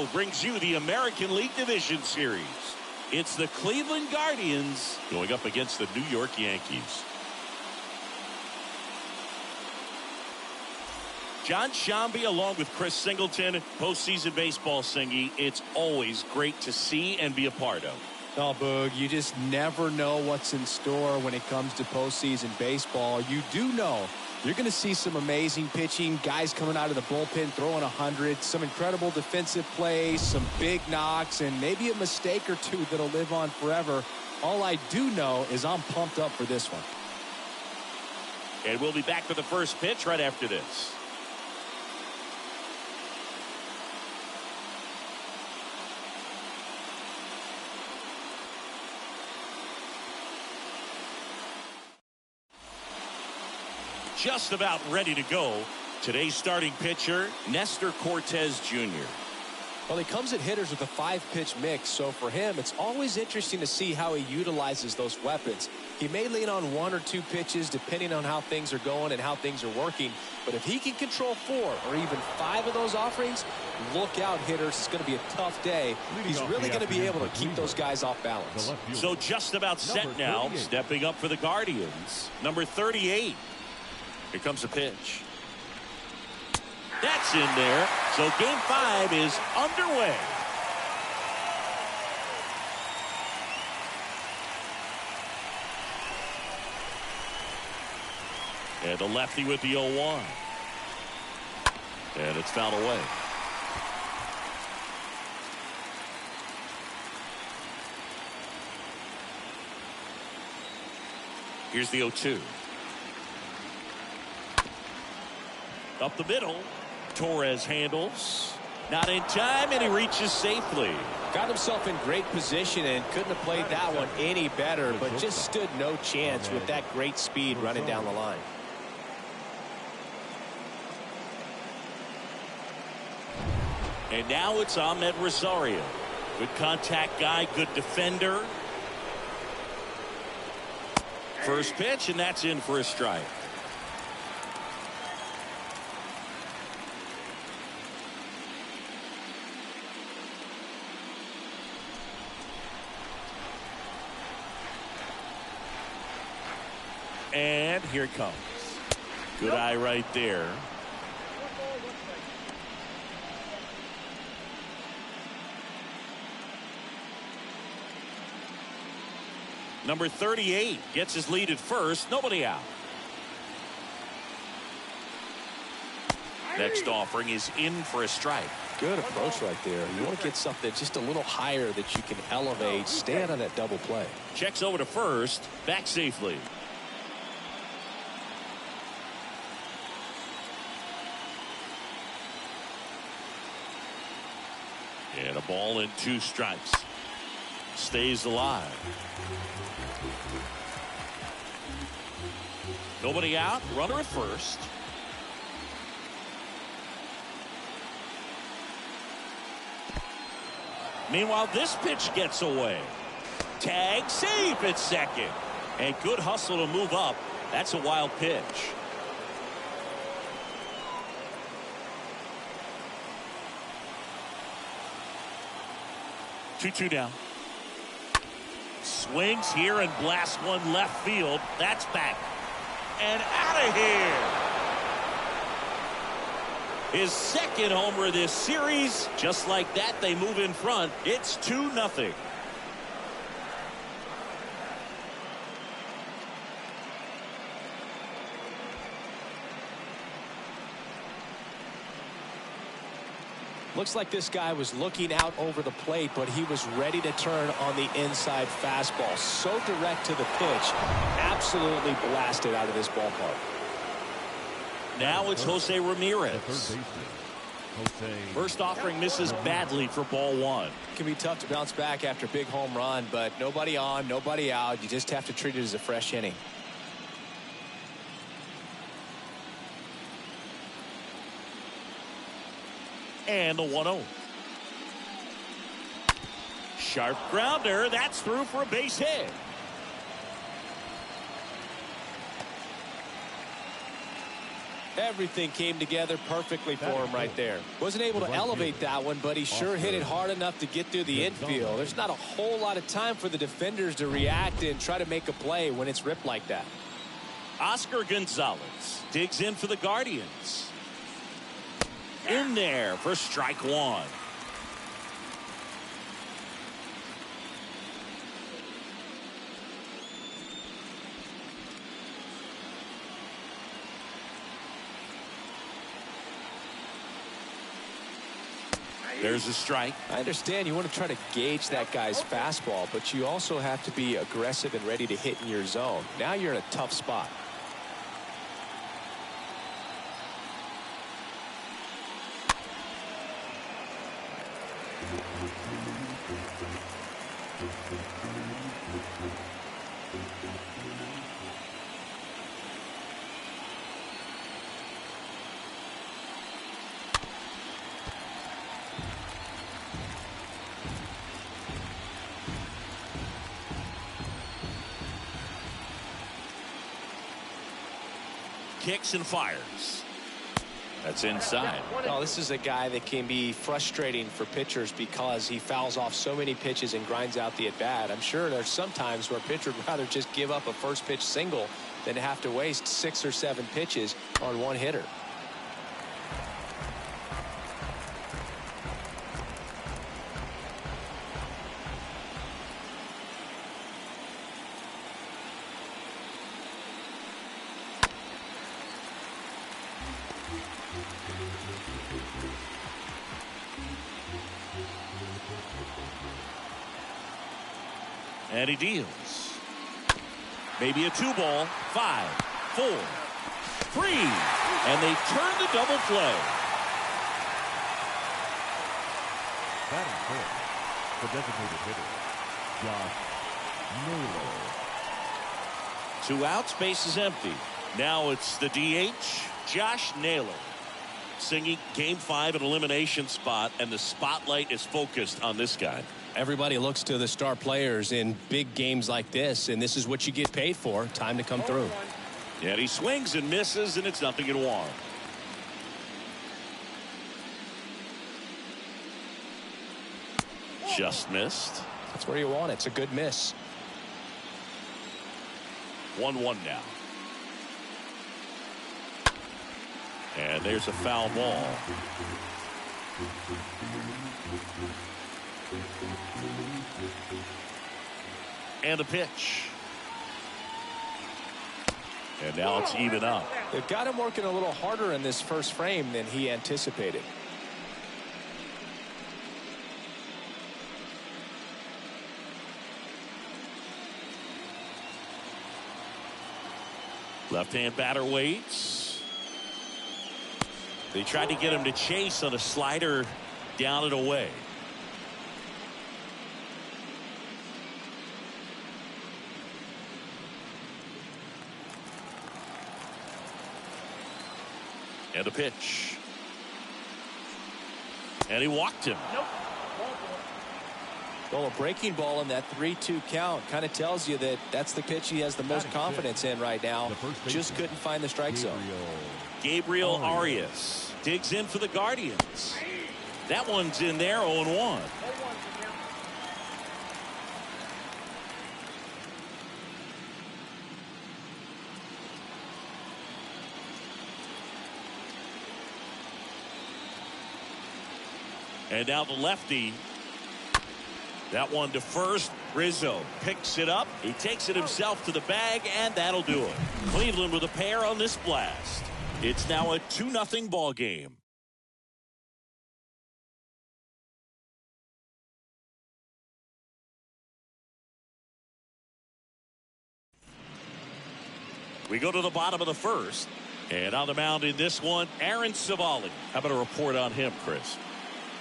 Brings you the American League Division Series. It's the Cleveland Guardians going up against the New York Yankees. John Shambi along with Chris Singleton, postseason baseball singing. It's always great to see and be a part of. Oh, Boog, you just never know what's in store when it comes to postseason baseball. You do know you're going to see some amazing pitching, guys coming out of the bullpen throwing 100, some incredible defensive plays, some big knocks, and maybe a mistake or two that'll live on forever. All I do know is I'm pumped up for this one. And we'll be back with the first pitch right after this. Just about ready to go. Today's starting pitcher, Nestor Cortez Jr. Well, he comes at hitters with a 5-pitch mix, so for him, it's always interesting to see how he utilizes those weapons. He may lean on 1 or 2 pitches depending on how things are going and how things are working, but if he can control 4 or even 5 of those offerings, look out, hitters. It's going to be a tough day. He's really going to be able to keep those guys off balance. So just about set now, stepping up for the Guardians, number 38. Here comes the pitch. That's in there. So game 5 is underway. And the lefty with the 0-1. And it's fouled away. Here's the 0-2. Up the middle. Torres handles. Not in time, and he reaches safely. Got himself in great position and couldn't have played that one any better, but just stood no chance with that great speed running down the line. And now it's Ahmed Rosario. Good contact guy, good defender. First pitch, and that's in for a strike. And here it comes. Good eye right there. Number 38 gets his lead at first. Nobody out. Next offering is in for a strike. Good approach right there. You want to get something just a little higher that you can elevate. Stand on that double play. Checks over to first. Back safely. And a ball and 2 strikes. Stays alive. Nobody out. Runner at first. Meanwhile, this pitch gets away. Tag safe at second. And good hustle to move up. That's a wild pitch. 2-2 down. Swings here and blasts one left field. That's back. And out of here. His second homer this series. Just like that, they move in front. It's 2-0. Looks like this guy was looking out over the plate, but he was ready to turn on the inside fastball. So direct to the pitch. Absolutely blasted out of this ballpark. Now it's Jose Ramirez. First offering misses badly for ball 1. It can be tough to bounce back after a big home run, but nobody on, nobody out. You just have to treat it as a fresh inning. And the 1-0. Sharp grounder. That's through for a base hit. Everything came together perfectly for him right there. Wasn't able to elevate that one, but he sure hit it hard enough to get through the infield. There's not a whole lot of time for the defenders to react and try to make a play when it's ripped like that. Oscar Gonzalez digs in for the Guardians. In there for strike one. There's a strike. I understand you want to try to gauge that guy's fastball, but you also have to be aggressive and ready to hit in your zone. Now you're in a tough spot. Kicks and fires. That's inside. Well, this is a guy that can be frustrating for pitchers because he fouls off so many pitches and grinds out the at-bat. I'm sure there's some times where a pitcher would rather just give up a first pitch single than to have to waste 6 or 7 pitches on one hitter. And he deals. Maybe a 2-ball. 5, 4, 3. And they turn the double play. Batting first, the designated hitter, Josh Naylor. 2 outs, base is empty. Now it's the DH, Josh Naylor. Singing Game 5 an elimination spot, and the spotlight is focused on this guy. Everybody looks to the star players in big games like this, and this is what you get paid for. Time to come through. And he swings and misses, and it's 0-1. Just missed. That's where you want it. It's a good miss. 1-1 now. And there's a foul ball. And a pitch. And now it's even up. They've got him working a little harder in this first frame than he anticipated. Left-hand batter waits. They tried to get him to chase on a slider down and away. And a pitch. And he walked him. Nope. Well, a breaking ball in that 3-2 count kind of tells you that that's the pitch he has the most confidence in right now. Just couldn't find the strike zone. Gabriel Arias digs in for the Guardians. That one's in there, 0-1. And now the lefty. That one to first. Rizzo picks it up. He takes it himself to the bag, and that'll do it. Cleveland with a pair on this blast. It's now a 2-0 ball game. We go to the bottom of the first. And on the mound in this one, Aaron Civale. How about a report on him, Chris?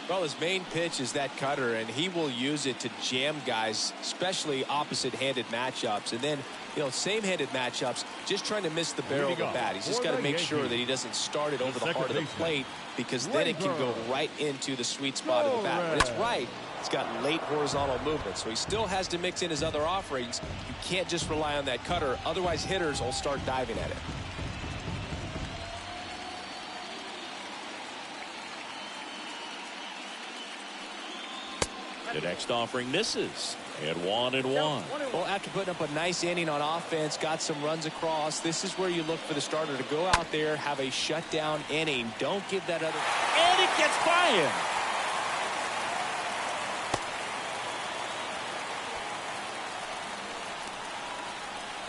Well, his main pitch is that cutter, and he will use it to jam guys, especially opposite-handed matchups. And then, you know, same-handed matchups, just trying to miss the barrel of the bat. He's just got to make sure that he doesn't start it over the heart of the plate, because then it can go right into the sweet spot of the bat. When it's right, it's got late horizontal movement, so he still has to mix in his other offerings. You can't just rely on that cutter, otherwise hitters will start diving at it. The next offering misses. And 1-1. Well, after putting up a nice inning on offense, got some runs across, this is where you look for the starter to go out there, have a shutdown inning. Don't give that other. And it gets by him.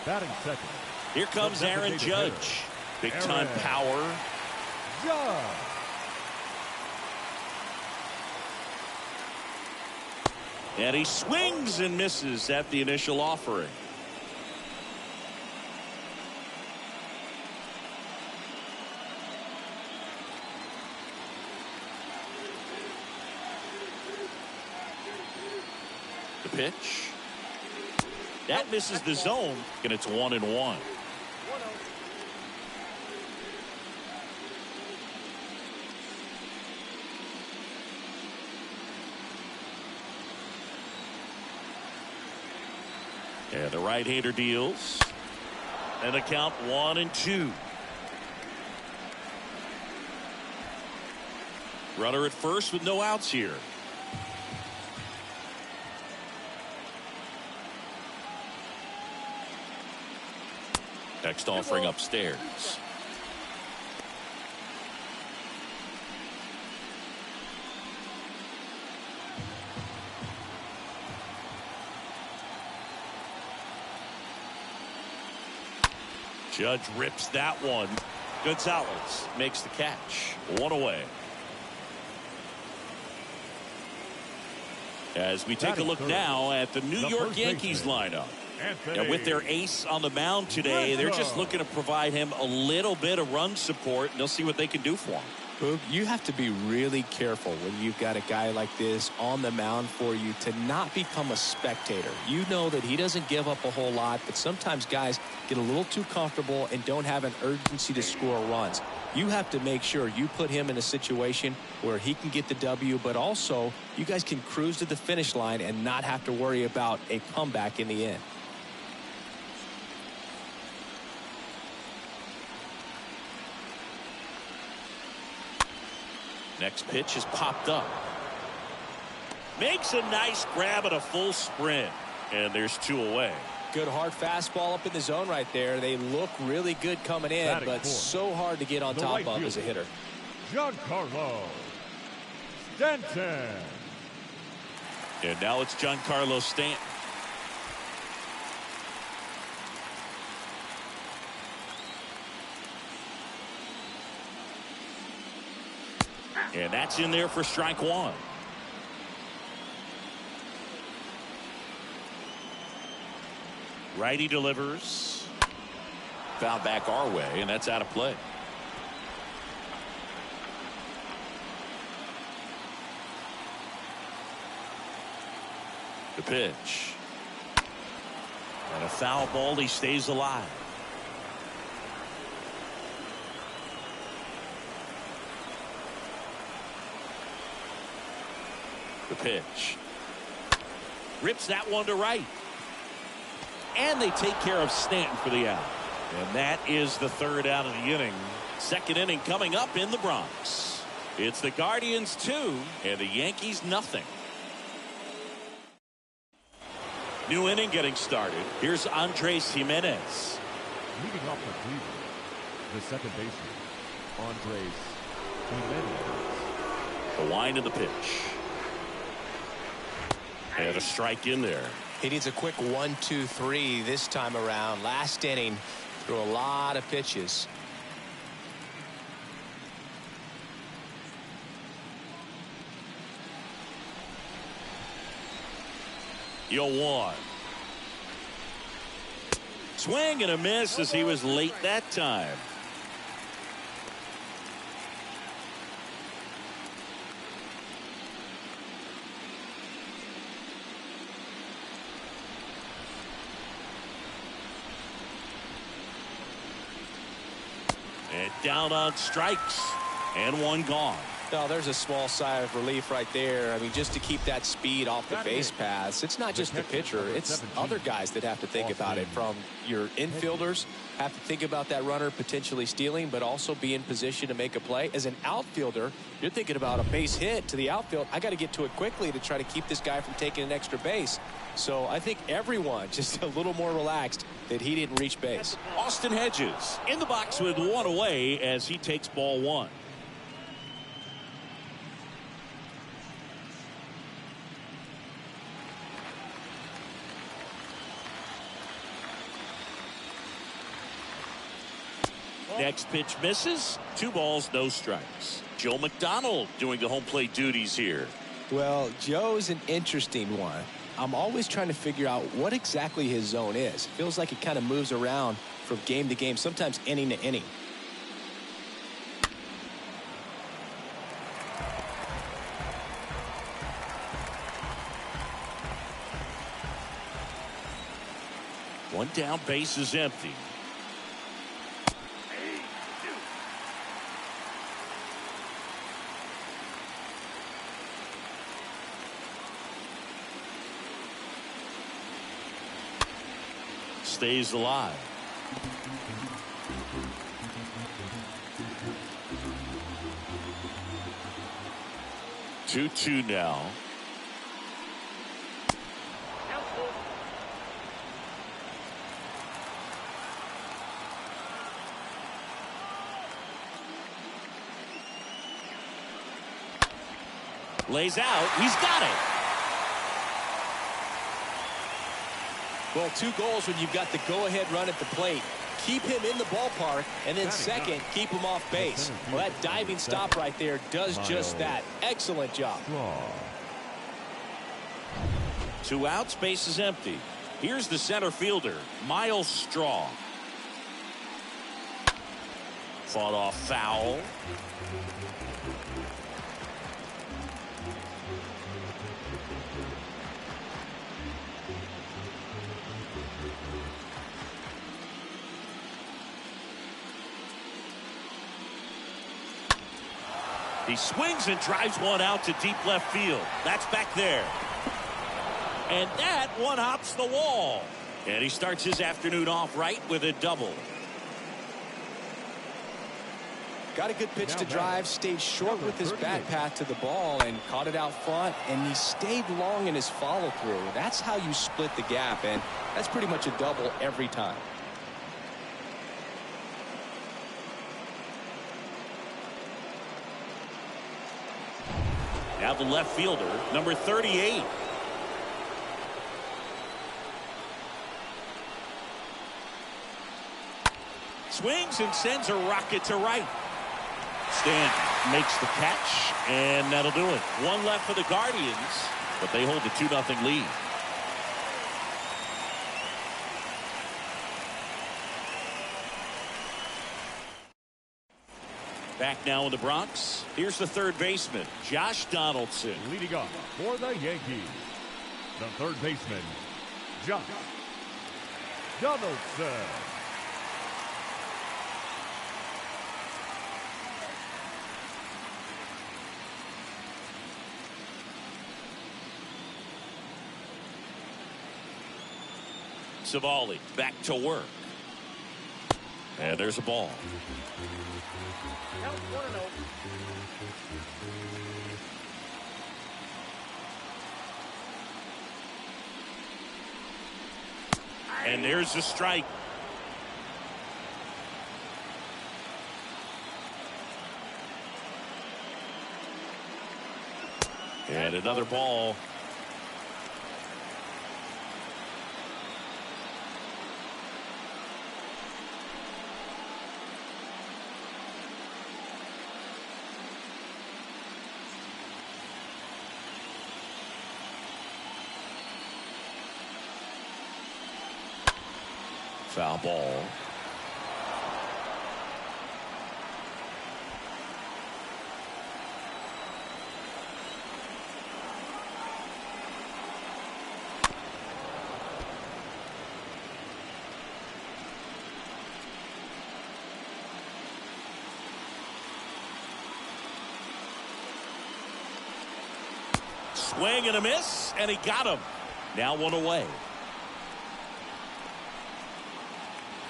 Batting second. Here comes Aaron Judge. Big time power. Judge. And he swings and misses at the initial offering. The pitch. That misses the zone, and it's 1-1. And the right-hander deals. And the count 1-2. Runner at first with no outs here. Next offering upstairs. Judge rips that one. Gonzalez makes the catch. 1 away. As we take a look now at the New York Yankees lineup. And with their ace on the mound today, they're just looking to provide him a little bit of run support, and they'll see what they can do for him. Boog, you have to be really careful when you've got a guy like this on the mound for you to not become a spectator. You know that he doesn't give up a whole lot, but sometimes guys get a little too comfortable and don't have an urgency to score runs. You have to make sure you put him in a situation where he can get the W, but also you guys can cruise to the finish line and not have to worry about a comeback in the end. Next pitch is popped up. Makes a nice grab at a full sprint. And there's 2 away. Good hard fastball up in the zone right there. They look really good coming in, Batting but fourth. so hard to get on The top right of as a hitter. Giancarlo Stanton. And now it's Giancarlo Stanton. And that's in there for strike 1. Righty delivers. Foul back our way, and that's out of play. The pitch. And a foul ball. He stays alive. The pitch. Rips that one to right. And they take care of Stanton for the out. And that is the 3rd out of the inning. 2nd inning coming up in the Bronx. It's the Guardians 2 and the Yankees nothing. New inning getting started. Here's Andres Jimenez. Leading off the Cleveland, the second baseman, Andres Jimenez. The wind of the pitch. And a strike in there. He needs a quick 1-2-3 this time around. Last inning, threw a lot of pitches. Yo, 1. Swing and a miss as he was late that time. And down on strikes. And 1 gone. No, there's a small sigh of relief right there. I mean, just to keep that speed off the base paths. It's not just the pitcher. It's other guys that have to think about it. From your infielders have to think about that runner potentially stealing, but also be in position to make a play. As an outfielder, you're thinking about a base hit to the outfield. I got to get to it quickly to try to keep this guy from taking an extra base. So I think everyone just a little more relaxed that he didn't reach base. Austin Hedges in the box with one away as he takes ball one. Next pitch misses. 2 balls, no strikes. Joe McDonald doing the home plate duties here. Well, Joe's an interesting one. I'm always trying to figure out what exactly his zone is. Feels like it kind of moves around from game to game, sometimes inning to inning. One down, base is empty. Stays alive. Two now. Lays out. He's got it. Well, 2 goals when you've got the go-ahead run at the plate. Keep him in the ballpark, and then second, keep him off base. Well, that diving stop right there does just that. Excellent job. 2 outs, base is empty. Here's the center fielder, Miles Straw. Fought off foul. He swings and drives one out to deep left field. That's back there. And that one hops the wall. And he starts his afternoon off right with a double. Got a good pitch to drive, stayed short with his bat path to the ball and caught it out front, and he stayed long in his follow through. That's how you split the gap, and that's pretty much a double every time. Now the left fielder, number 38. Swings and sends a rocket to right. Stanton makes the catch, and that'll do it. 1 left for the Guardians, but they hold a 2-0 lead. Back now in the Bronx. Here's the third baseman, Josh Donaldson. Leading off for the Yankees, the third baseman, Josh Donaldson. Savali back to work. And there's a ball. And there's a strike. And another ball. Foul ball. Swing and a miss, and he got him. Now one away.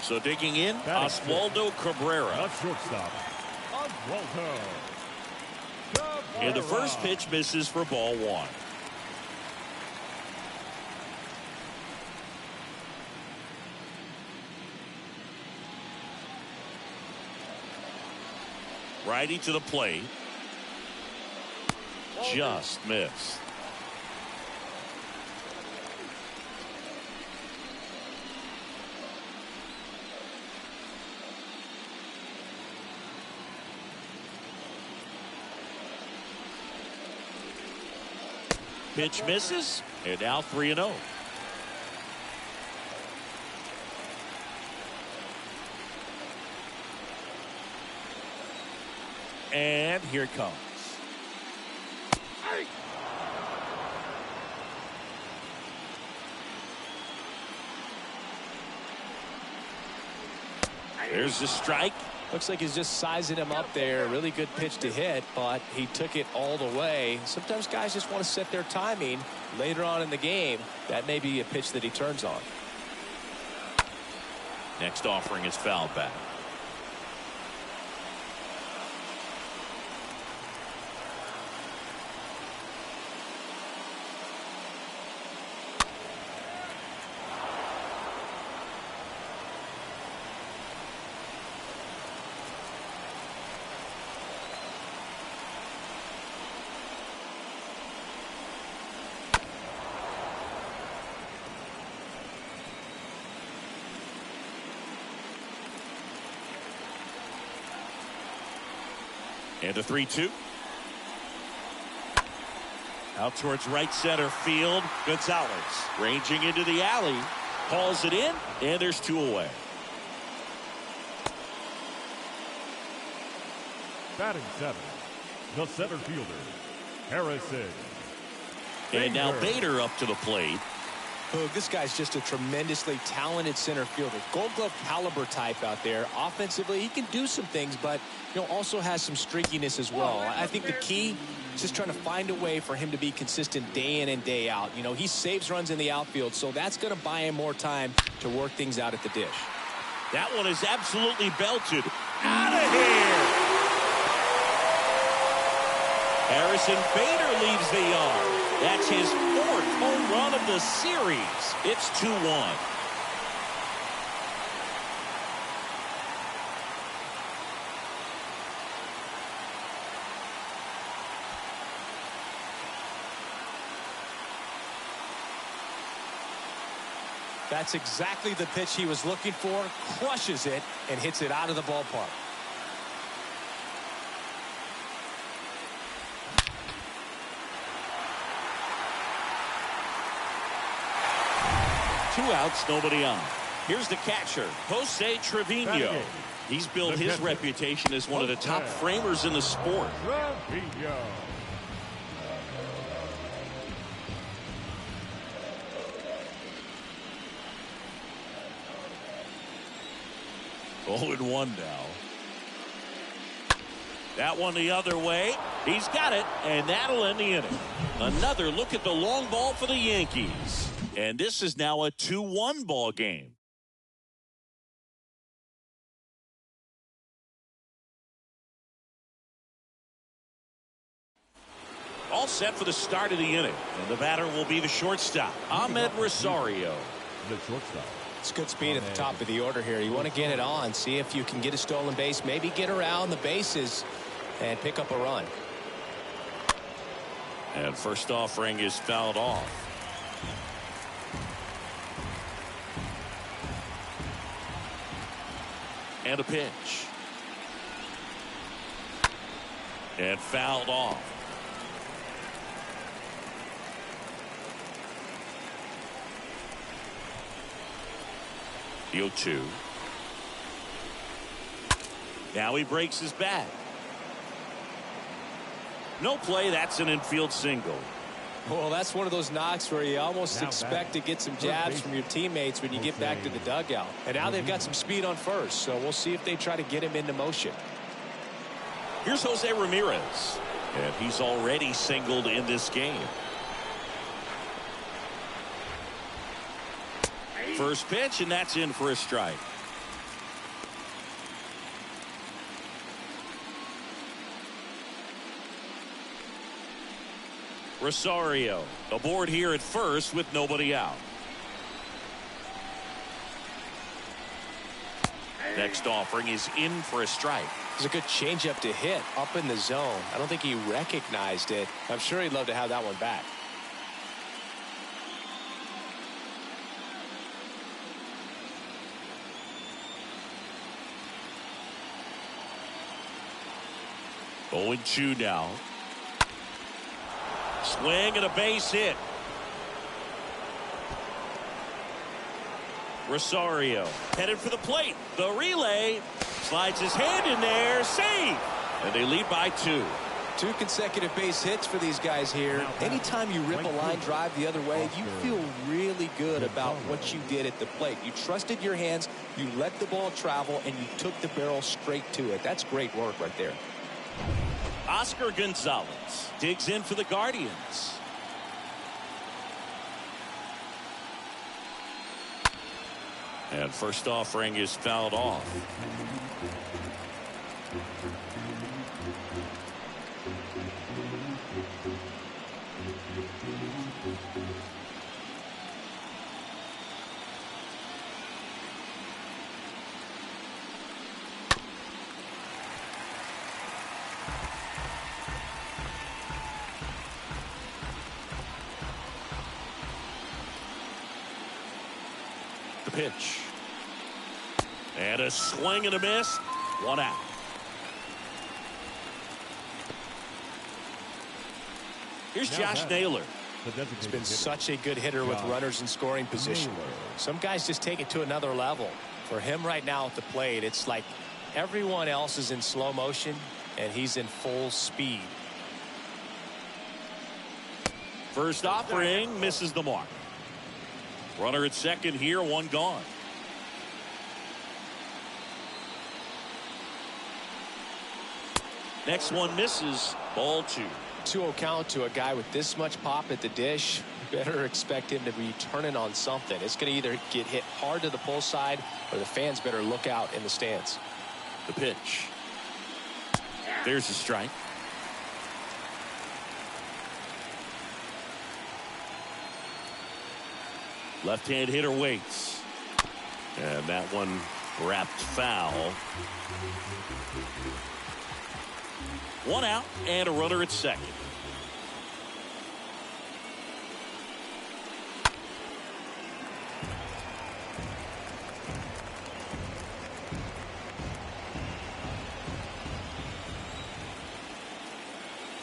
So digging in, Oswaldo Cabrera. A shortstop, Oswaldo Cabrera. And the first pitch misses for ball one. Righty to the plate. Just missed. Pitch misses, and now 3-0. And here it comes. There's the strike. Looks like he's just sizing him up there. Really good pitch to hit, but he took it all the way. Sometimes guys just want to set their timing later on in the game. That may be a pitch that he turns on. Next offering is fouled back. And a 3-2. Out towards right center field. Gonzalez ranging into the alley. Hauls it in, and there's two away. Batting seven, the center fielder, Harrison. And now Bader up to the plate. This guy's just a tremendously talented center fielder. Gold Glove caliber type out there. Offensively, he can do some things, but also has some streakiness as well. I think the key is just trying to find a way for him to be consistent day in and day out. He saves runs in the outfield, so that's going to buy him more time to work things out at the dish. That one is absolutely belted. Out of here! Harrison Bader leaves the yard. That's his fourth home run of the series. It's 2-1. That's exactly the pitch he was looking for. Crushes it and hits it out of the ballpark. Two outs, nobody on. Here's the catcher, Jose Trevino. He's built his reputation as one of the top framers in the sport. Trevino. Oh, and 1 now. That one the other way. He's got it, and that'll end the inning. Another look at the long ball for the Yankees. And this is now a 2-1 ball game. All set for the start of the inning. And the batter will be the shortstop, Ahmed Rosario. The shortstop. It's good speed at the top of the order here. You want to get it on, see if you can get a stolen base, maybe get around the bases and pick up a run. And first offering is fouled off. And a pitch. And fouled off. The 0-2. Now he breaks his bat. No play. That's an infield single. Well, that's one of those knocks where you almost expect to get some jabs from your teammates when you get back to the dugout. And now they've got some speed on first, so we'll see if they try to get him into motion. Here's Jose Ramirez. And he's already singled in this game. First pitch, and that's in for a strike. Rosario aboard here at first with nobody out. Next offering is in for a strike. It's a good changeup to hit up in the zone. I don't think he recognized it. I'm sure he'd love to have that one back. Oh, 0-2 now. Swing and a base hit. Rosario headed for the plate. The relay slides his hand in there. Save. And they lead by 2. 2 consecutive base hits for these guys here. Anytime you rip a line drive the other way, you feel really good about what you did at the plate. You trusted your hands, you let the ball travel, and you took the barrel straight to it. That's great work right there. Oscar Gonzalez digs in for the Guardians. And first offering is fouled off. The pitch. And a swing and a miss. 1 out. Here's Josh Naylor. He's been such a good hitter with runners in scoring position. Some guys just take it to another level. For him right now at the plate, it's like everyone else is in slow motion and he's in full speed. First offering misses the mark. Runner at second here, 1 gone. Next one misses. Ball 2. 2-0 count to a guy with this much pop at the dish. You better expect him to be turning on something. It's going to either get hit hard to the pull side or the fans better look out in the stands. The pitch. There's a strike. Left-hand hitter waits. And that one wrapped foul. 1 out and a runner at second.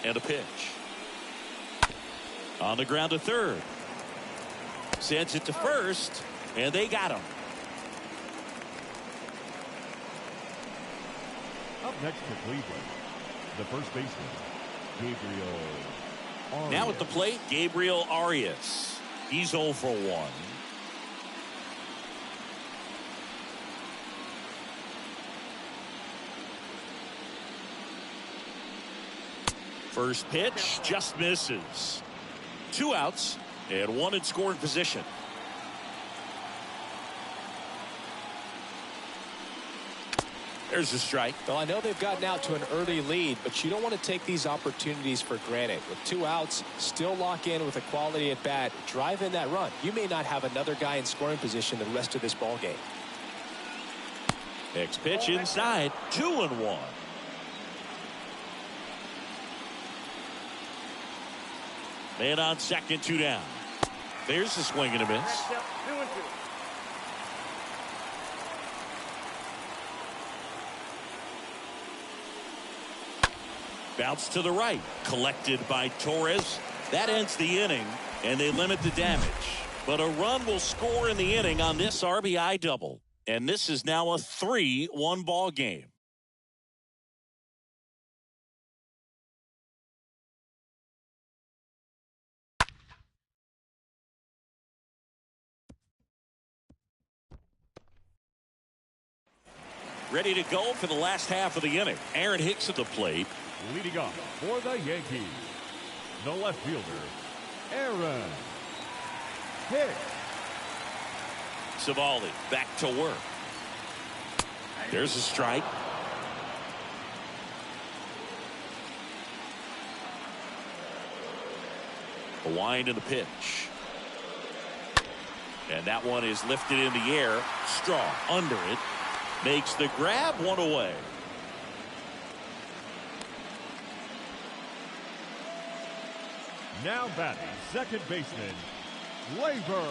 And a pitch. On the ground to third. Sends it to first, and they got him. Up next for Cleveland, the first baseman, Gabriel Arias. Now at the plate, Gabriel Arias. He's 0 for 1. First pitch just misses. 2 outs and 1 in scoring position. There's a strike. Well, I know they've gotten out to an early lead, but you don't want to take these opportunities for granted. With 2 outs, still lock in with a quality at bat, drive in that run. You may not have another guy in scoring position the rest of this ball game. Next pitch inside. 2-1. Man on second, 2 down. There's the swing and a miss. Bounce to the right. Collected by Torres. That ends the inning, and they limit the damage. But a run will score in the inning on this RBI double. And this is now a 3-1 ball game. Ready to go for the last half of the inning. Aaron Hicks at the plate. Leading off for the Yankees, the left fielder, Aaron Hicks. Savali back to work. There's a strike. The wind of the pitch. And that one is lifted in the air. Strong under it. Makes the grab, one away. Now batting, second baseman, Gleyber.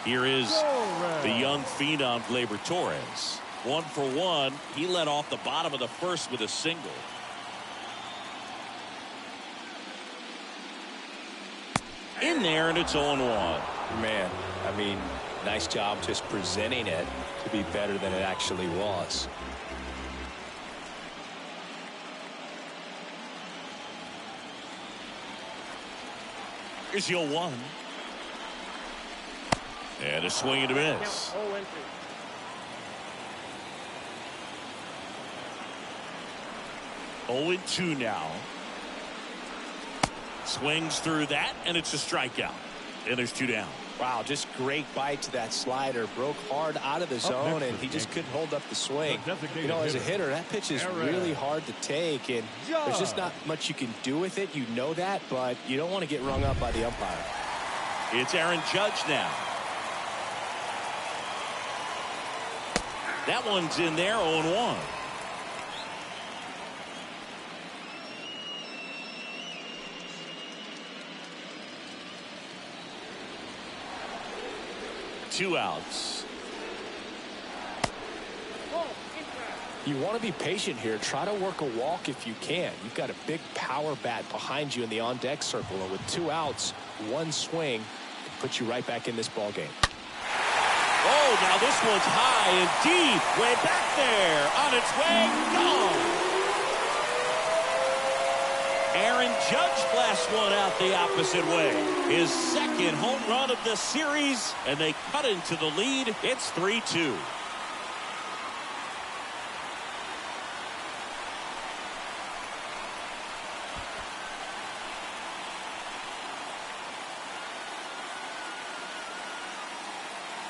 Here is Torres. the young phenom, Gleyber Torres. 1 for 1. He led off the bottom of the first with a single. In there, and it's 0-1. Man, I mean, nice job just presenting it to be better than it actually was. Here's the 0-1. And a swing and a miss. 0-2 now. Swings through that, and it's a strikeout. And there's 2 down. Wow, just great bite to that slider. Broke hard out of the zone, and he just couldn't hold up the swing. You know, as a hitter, that pitch is really hard to take, and there's just not much you can do with it. You know that, but you don't want to get rung up by the umpire. It's Aaron Judge now. That one's in there, 0-1. Two outs. You want to be patient here. Try to work a walk if you can. You've got a big power bat behind you in the on-deck circle, and with 2 outs, 1 swing, it puts you right back in this ball game. Oh, now this one's high and deep. Way back there. On its way. Gone. Aaron Judge blasts one out the opposite way. His second home run of the series, and they cut into the lead. It's 3-2.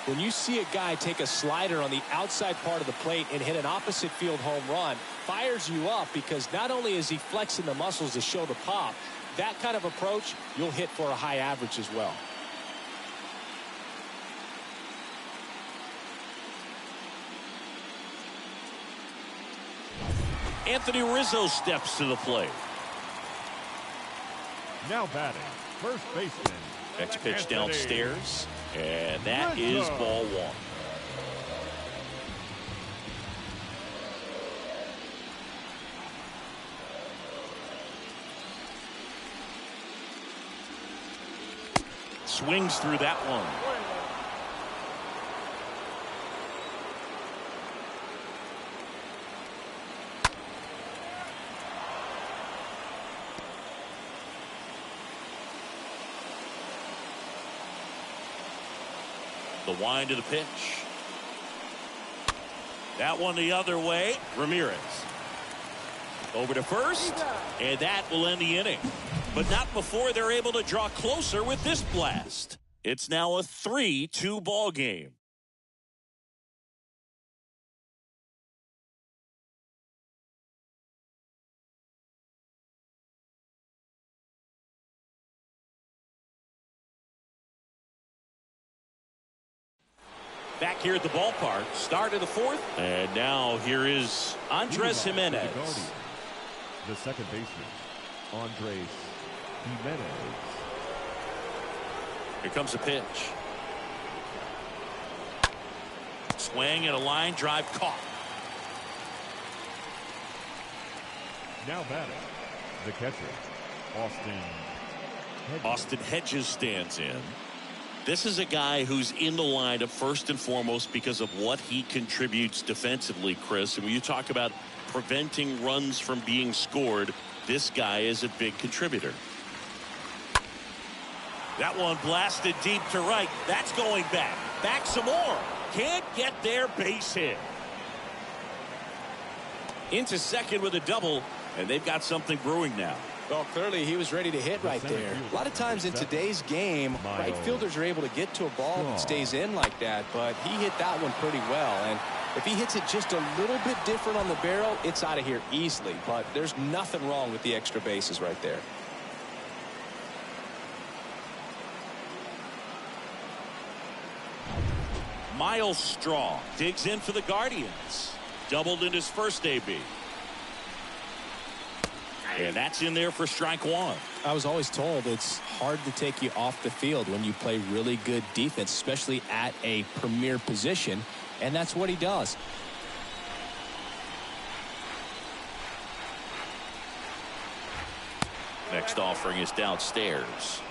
When you see a guy take a slider on the outside part of the plate and hit an opposite field home run, fires you up, because not only is he flexing the muscles to show the pop, that kind of approach, you'll hit for a high average as well. Anthony Rizzo steps to the plate. Now batting, first baseman. Next pitch Anthony downstairs, and that is Rizzo. ball 1. Swings through that one. The wind of the pitch. That one the other way. Ramirez. Over to first. And that will end the inning. But not before they're able to draw closer with this blast. It's now a 3-2 ball game. Back here at the ballpark, start of the 4th. And now here is Andres Jimenez. The second baseman, Andres Jimenez. Here comes the pitch. Swing and a line drive caught. Now batting, the catcher, Austin Hedges stands in. This is a guy who's in the lineup first and foremost because of what he contributes defensively, Chris. And when you talk about preventing runs from being scored, this guy is a big contributor. That one blasted deep to right. That's going back. Back some more. Can't get their base hit. Into second with a double, and they've got something brewing now. Well, clearly he was ready to hit right there. A lot of times in today's game, right fielders are able to get to a ball that stays in like that, but he hit that one pretty well. And if he hits it just a little bit different on the barrel, it's out of here easily. But there's nothing wrong with the extra bases right there. Miles Straw digs in for the Guardians. Doubled in his first AB. And that's in there for strike one. I was always told it's hard to take you off the field when you play really good defense, especially at a premier position, and that's what he does. Next offering is downstairs.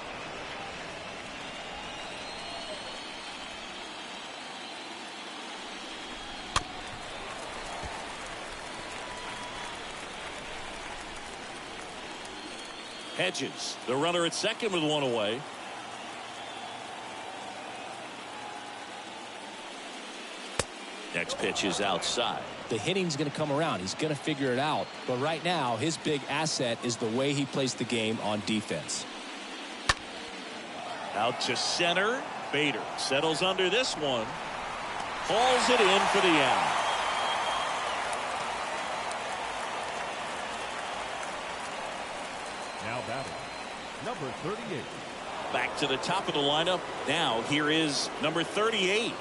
Hedges, the runner at second with one away. Next pitch is outside. The hitting's going to come around. He's going to figure it out. But right now, his big asset is the way he plays the game on defense. Out to center. Bader settles under this one. Hauls it in for the out. Now batting, number 38. Back to the top of the lineup. Now here is number 38.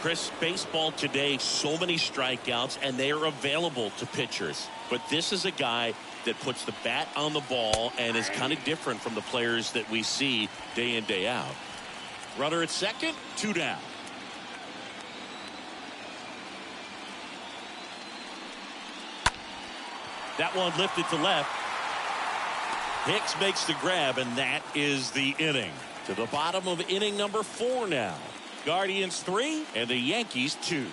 Chris, baseball today, so many strikeouts, and they are available to pitchers. But this is a guy that puts the bat on the ball and is kind of different from the players that we see day in, day out. Runner at second, 2 down. That one lifted to left. Hicks makes the grab, and that is the inning. To the bottom of inning number 4 now. Guardians 3 and the Yankees 2.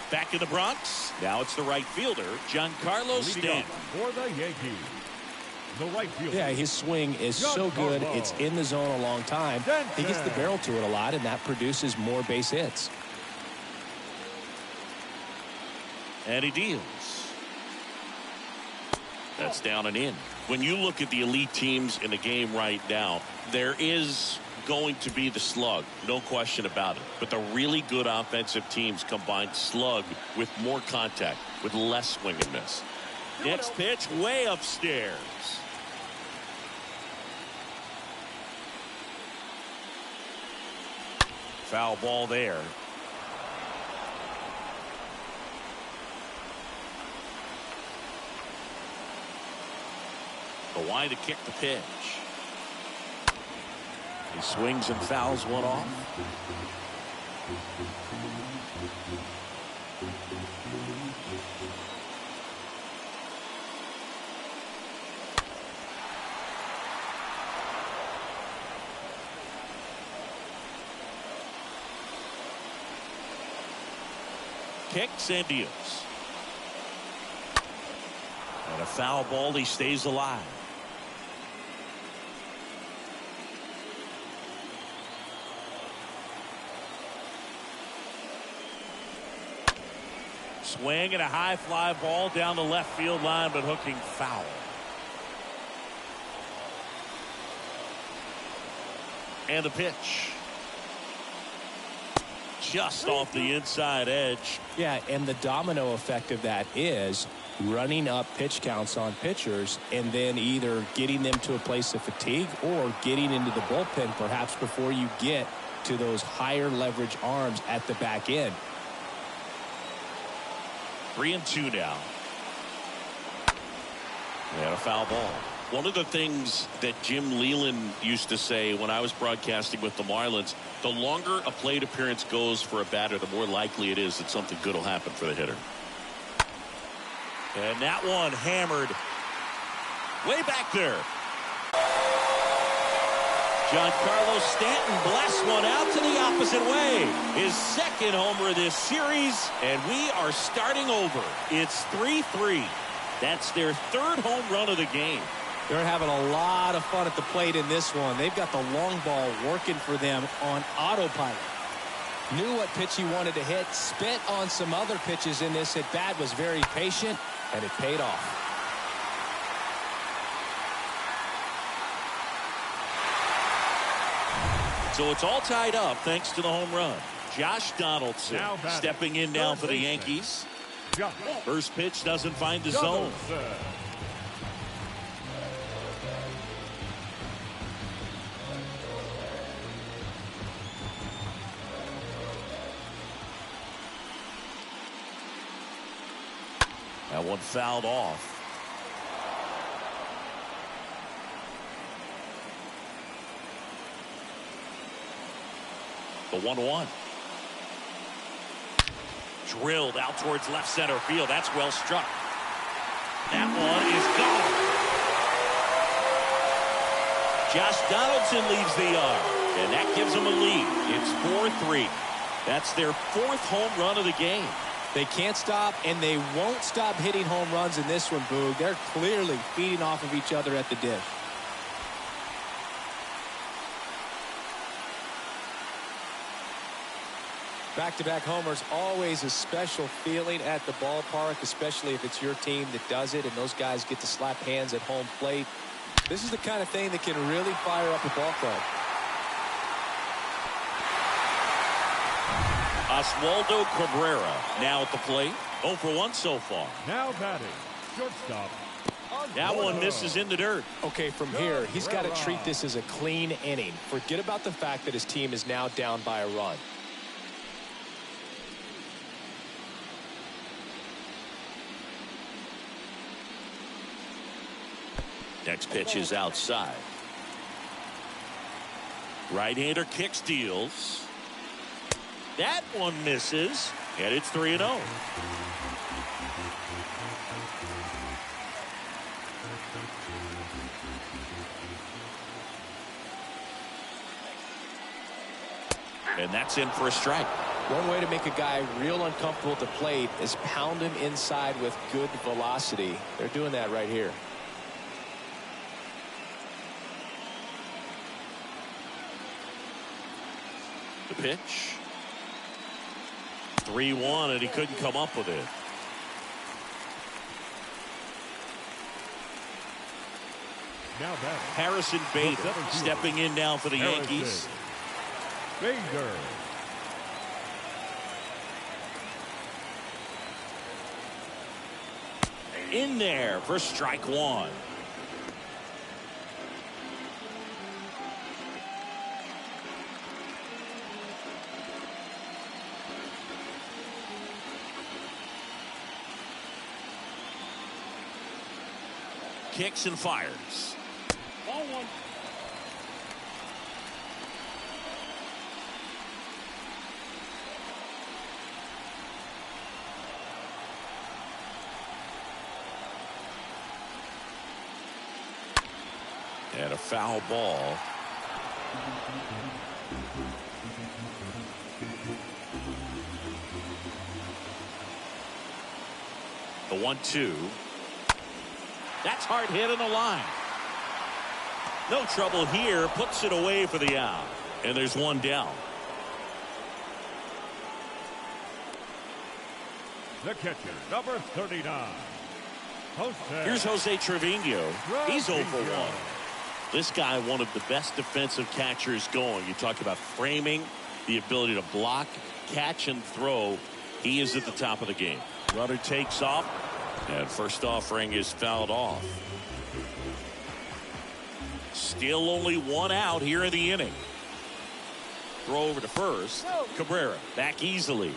Back in the Bronx. Now it's the right fielder, Giancarlo Stanton. For the Yankees, the right fielder. Yeah, his swing is so good. It's in the zone a long time. He gets the barrel to it a lot, and that produces more base hits. And he deals. That's down and in. When you look at the elite teams in the game right now, there is going to be the slug, no question about it. But the really good offensive teams combine slug with more contact, with less swing and miss. Next pitch, way upstairs. Foul ball there. Why to kick the pitch. He swings and fouls one off. Kicks and deals. And a foul ball, he stays alive. Swing and a high fly ball down the left field line, but hooking foul. And the pitch. Just off the inside edge. Yeah, and the domino effect of that is running up pitch counts on pitchers and then either getting them to a place of fatigue or getting into the bullpen perhaps before you get to those higher leverage arms at the back end. 3-2 now. And a foul ball. One of the things that Jim Leland used to say when I was broadcasting with the Marlins, the longer a plate appearance goes for a batter, the more likely it is that something good will happen for the hitter. And that one hammered way back there. Giancarlo Stanton blasts one out to the opposite way. His second homer this series, and we are starting over. It's 3-3. That's their third home run of the game. They're having a lot of fun at the plate in this one. They've got the long ball working for them on autopilot. Knew what pitch he wanted to hit, spent on some other pitches in this at-bat, was very patient, and it paid off. So it's all tied up thanks to the home run. Josh Donaldson stepping in now for the Yankees. First pitch doesn't find the zone. That one fouled off. The 1-1. Drilled out towards left center field. That's well struck. That one is gone. Josh Donaldson leaves the yard, and that gives them a lead. It's 4-3. That's their fourth home run of the game. They can't stop, and they won't stop hitting home runs in this one, Boog. They're clearly feeding off of each other at the dish. Back-to-back homers, always a special feeling at the ballpark, especially if it's your team that does it, and those guys get to slap hands at home plate. This is the kind of thing that can really fire up a ball club. Oswaldo Cabrera now at the plate. 0 for 1 so far. Now batting, shortstop. That one misses in the dirt. Okay, from here, he's got to treat this as a clean inning. Forget about the fact that his team is now down by a run. Next pitch is outside. Right-hander kick steals. That one misses, and it's 3-0. And that's in for a strike. One way to make a guy real uncomfortable at the plate is pound him inside with good velocity. They're doing that right here. The pitch. 3-1, and he couldn't come up with it. Now batting, Harrison Bader stepping in now for the Yankees. Bader. In there for strike one. Kicks and fires. Ball one. And a foul ball. The 1-2. That's hard hit in the line. No trouble here. Puts it away for the out. And there's one down. The catcher, number 39. Here's Jose Trevino. He's 0 for 1. This guy, one of the best defensive catchers going. You talk about framing, the ability to block, catch, and throw. He is at the top of the game. Runner takes off, and first offering is fouled off. Still only one out here in the inning. Throw over to first. Cabrera back easily.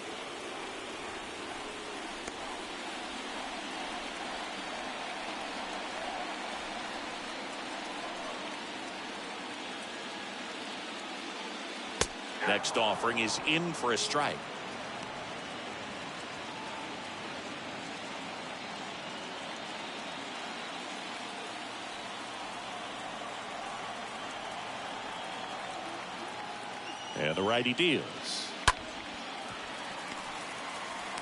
Next offering is in for a strike. And the righty deals.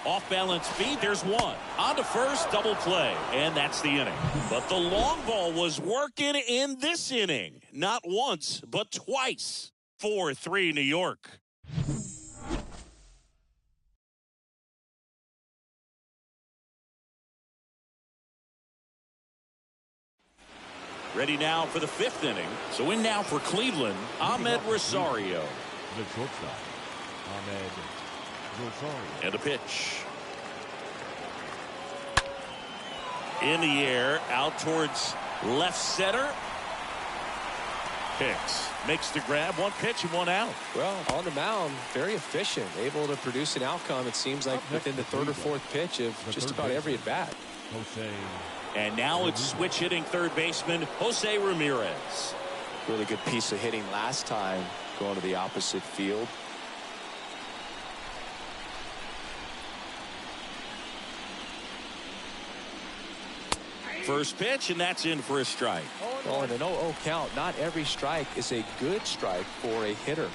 Off balance speed. There's one. On to first, double play. And that's the inning. But the long ball was working in this inning. Not once, but twice. 4-3 New York. Ready now for the 5th inning. So in now for Cleveland, Ahmed Rosario. The shortstop, Ahmed Rosario. And a pitch. In the air, out towards left center. Hicks makes the grab. 1 pitch and 1 out. Well, on the mound, very efficient, able to produce an outcome, it seems like, within the 3rd or 4th pitch of just about every at bat. Jose. And now it's switch hitting third baseman Jose Ramirez. Really good piece of hitting last time, going to the opposite field. First pitch, and that's in for a strike. Well, in an 0-0 count, not every strike is a good strike for a hitter.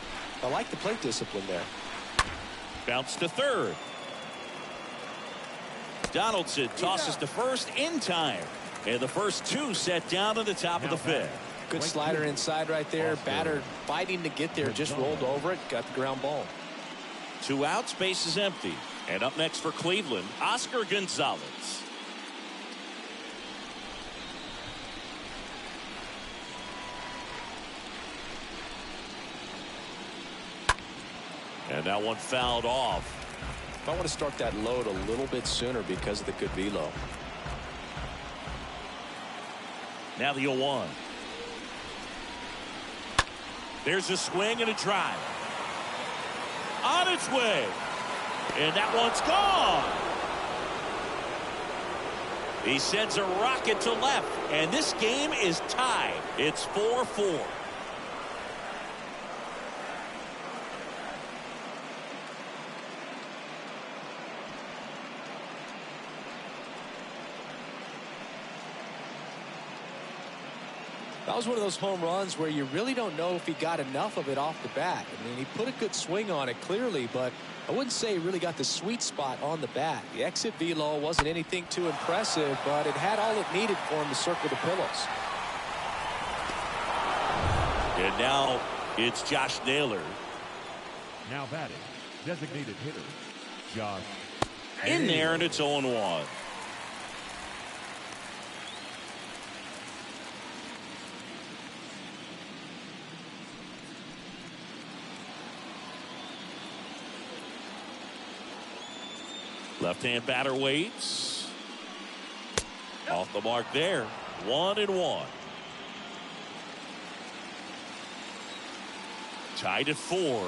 I like the plate discipline there. Bounce to third. Donaldson tosses to first in time. And the first 2 set down at the top of the 5th. Good slider inside right there. Batter fighting to get there, just rolled over it, got the ground ball. 2 outs, base is empty. And up next for Cleveland, Oscar Gonzalez. And that one fouled off. I want to start that load a little bit sooner because of the good velo. Now the 0-1. There's a swing and a drive. On its way. And that one's gone. He sends a rocket to left. And this game is tied. It's 4-4. That was one of those home runs where you really don't know if he got enough of it off the bat. I mean, he put a good swing on it clearly, but I wouldn't say he really got the sweet spot on the bat. The exit velo wasn't anything too impressive, but it had all it needed for him to circle the pillows. And now it's Josh Naylor. Now batting, designated hitter, Josh. In there, and it's 0-1. Left-hand batter waits. Off the mark there. 1-1. Tied at 4.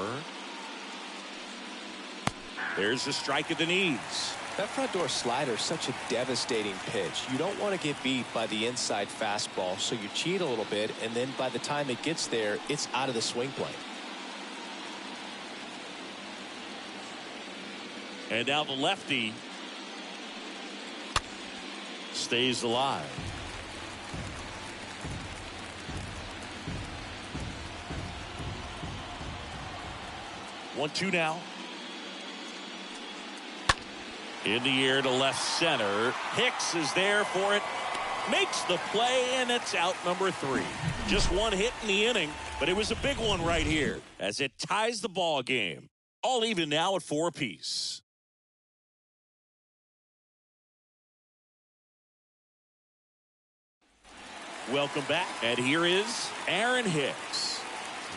There's the strike at the knees. That front door slider is such a devastating pitch. You don't want to get beat by the inside fastball, so you cheat a little bit, and then by the time it gets there, it's out of the swing plane. And now the lefty stays alive. One, 2 now. In the air to left center. Hicks is there for it. Makes the play, and it's out number 3. Just 1 hit in the inning, but it was a big one right here as it ties the ball game. All even now at 4 apiece. Welcome back, and here is Aaron Hicks.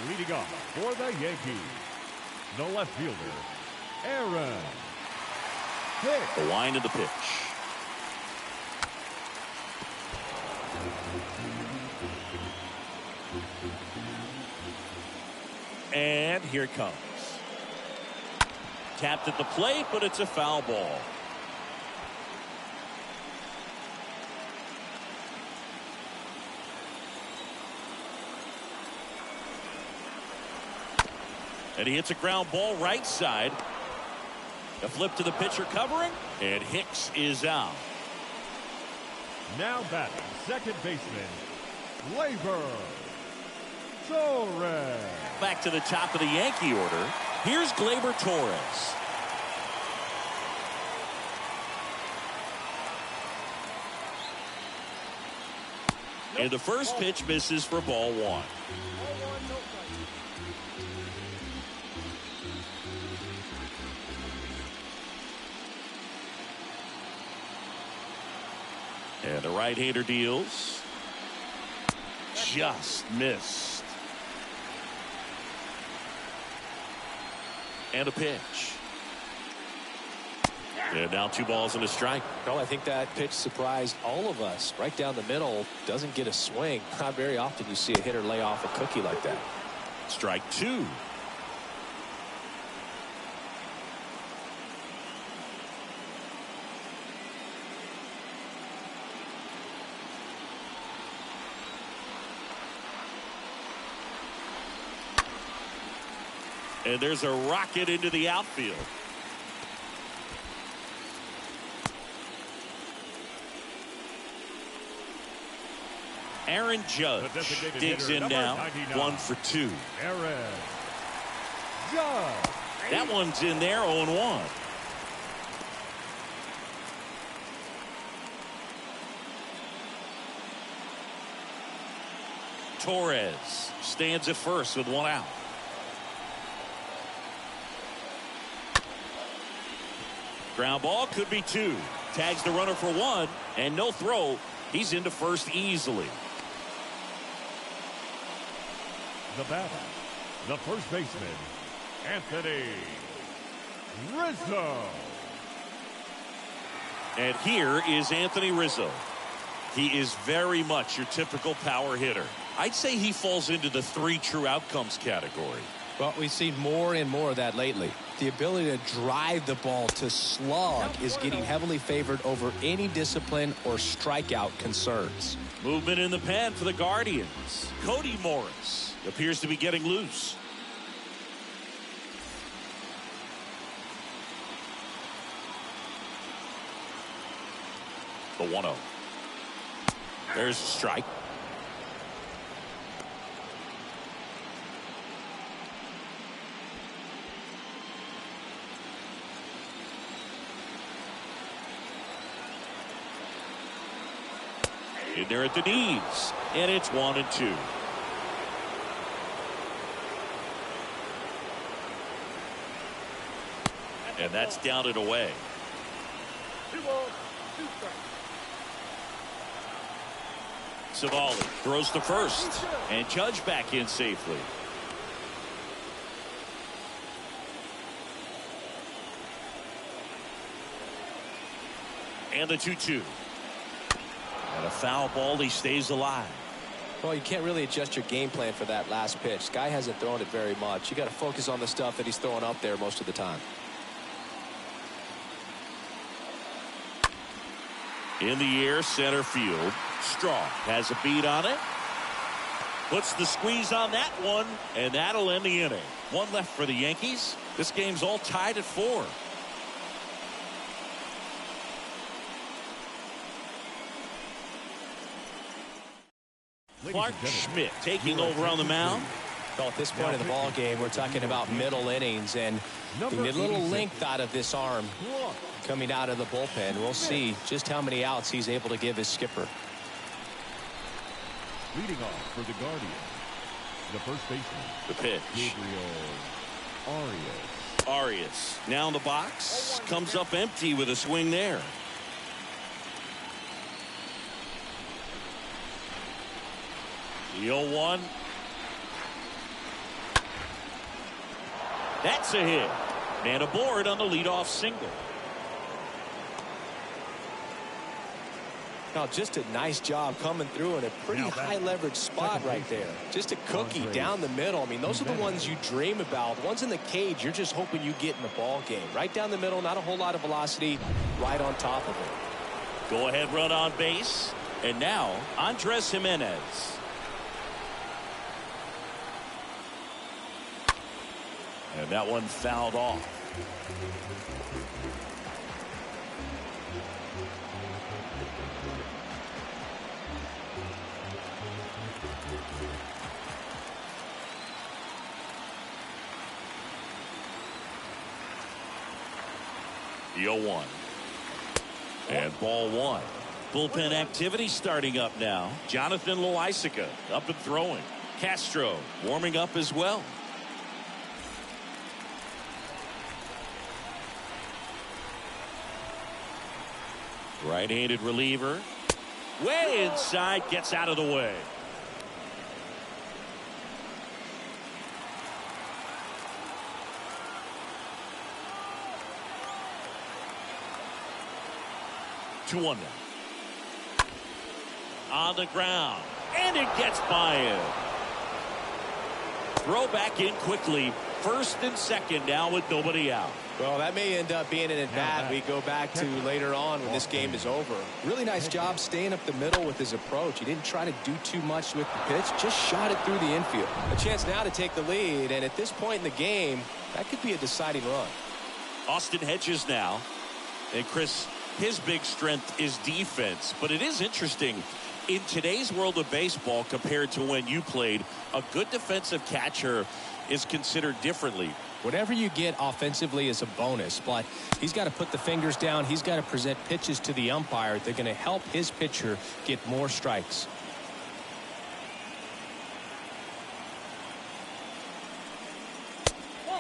Leading off for the Yankees, the left fielder, Aaron Hicks. The line of the pitch. And here it comes. Tapped at the plate, but it's a foul ball. And he hits a ground ball right side. A flip to the pitcher covering, and Hicks is out. Now batting, second baseman, Gleyber Torres. Back to the top of the Yankee order. Here's Gleyber Torres. And the first pitch misses for ball 1. And the right-hander deals. just missed. And a pitch. And now 2 balls and a strike. Oh, I think that pitch surprised all of us. Right down the middle, doesn't get a swing. Not very often you see a hitter lay off a cookie like that. Strike 2. And there's a rocket into the outfield. Aaron Judge digs in now. 1 for 2. Aaron Judge. That one's in there. 0-1. Torres stands at first with 1 out. Ground ball, could be 2. Tags the runner for 1 and no throw. He's into first easily. The batter, the first baseman, Anthony Rizzo. And here is Anthony Rizzo. He is very much your typical power hitter. I'd say he falls into the 3 true outcomes category. Well, we've seen more and more of that lately. The ability to drive the ball to slug is getting heavily favored over any discipline or strikeout concerns. Movement in the pen for the Guardians. Cody Morris appears to be getting loose. The 1-0. There's a strike. In there at the knees, and it's 1-2. And that's down and away. 2 balls, 2 strikes. Savali throws to first, and Judge back in safely. And the 2-2. And a foul ball, he stays alive. Well, you can't really adjust your game plan for that last pitch. Guy hasn't thrown it very much. You got to focus on the stuff that he's throwing up there most of the time. In the air, center field. Straw has a beat on it. Puts the squeeze on that one, and that'll end the inning. 1 left for the Yankees. This game's all tied at 4. Clark Schmidt taking over on the mound. Well, at this point of the ball game, we're talking about middle innings, and you get a little length out of this arm coming out of the bullpen. We'll see just how many outs he's able to give his skipper. Leading off for the Guardians, the first baseman, The pitch. Gabriel Arias. Arias now in the box. Comes up empty with a swing there. The 0-1. That's a hit. And aboard on the leadoff single. Now, just a nice job coming through in a pretty high leverage spot right there. Just a cookie down the middle. I mean, those are the ones you dream about. The ones in the cage, you're just hoping you get in the ball game. Right down the middle, not a whole lot of velocity, right on top of it. Go ahead run on base. And now, Andres Jimenez. And that one fouled off. The 0-1. And ball 1. Bullpen activity starting up now. Jonathan Loaisiga up and throwing. Castro warming up as well. Right-handed reliever. Way inside, gets out of the way. 2-1 now. On the ground, and it gets by him. Throw back in quickly. First and second now with nobody out. Well, that may end up being an at-bat we go back to later on when this game is over. Really nice job staying up the middle with his approach. He didn't try to do too much with the pitch, just shot it through the infield. A chance now to take the lead, and at this point in the game, that could be a deciding run. Austin Hedges now. And Chris, his big strength is defense, but it is interesting. In today's world of baseball compared to when you played, a good defensive catcher is considered differently. Whatever you get offensively is a bonus, but he's got to put the fingers down. He's got to present pitches to the umpire. They're going to help his pitcher get more strikes.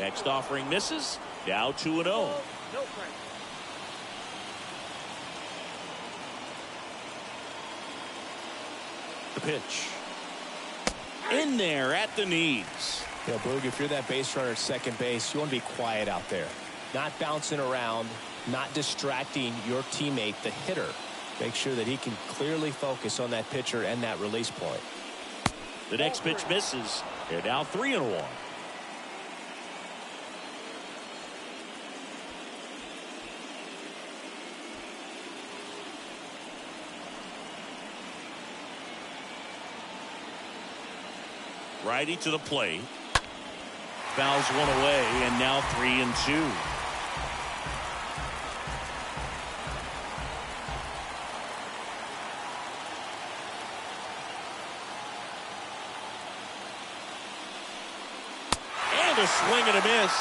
Next offering misses. Now 2-0. The pitch. In there at the knees. Yeah, Boog, if you're that base runner at second base, you want to be quiet out there. Not bouncing around, not distracting your teammate, the hitter. Make sure that he can clearly focus on that pitcher and that release point. The next pitch misses. They're now 3-1. Righty to the plate. Fouls one away, and now 3-2. And a swing and a miss.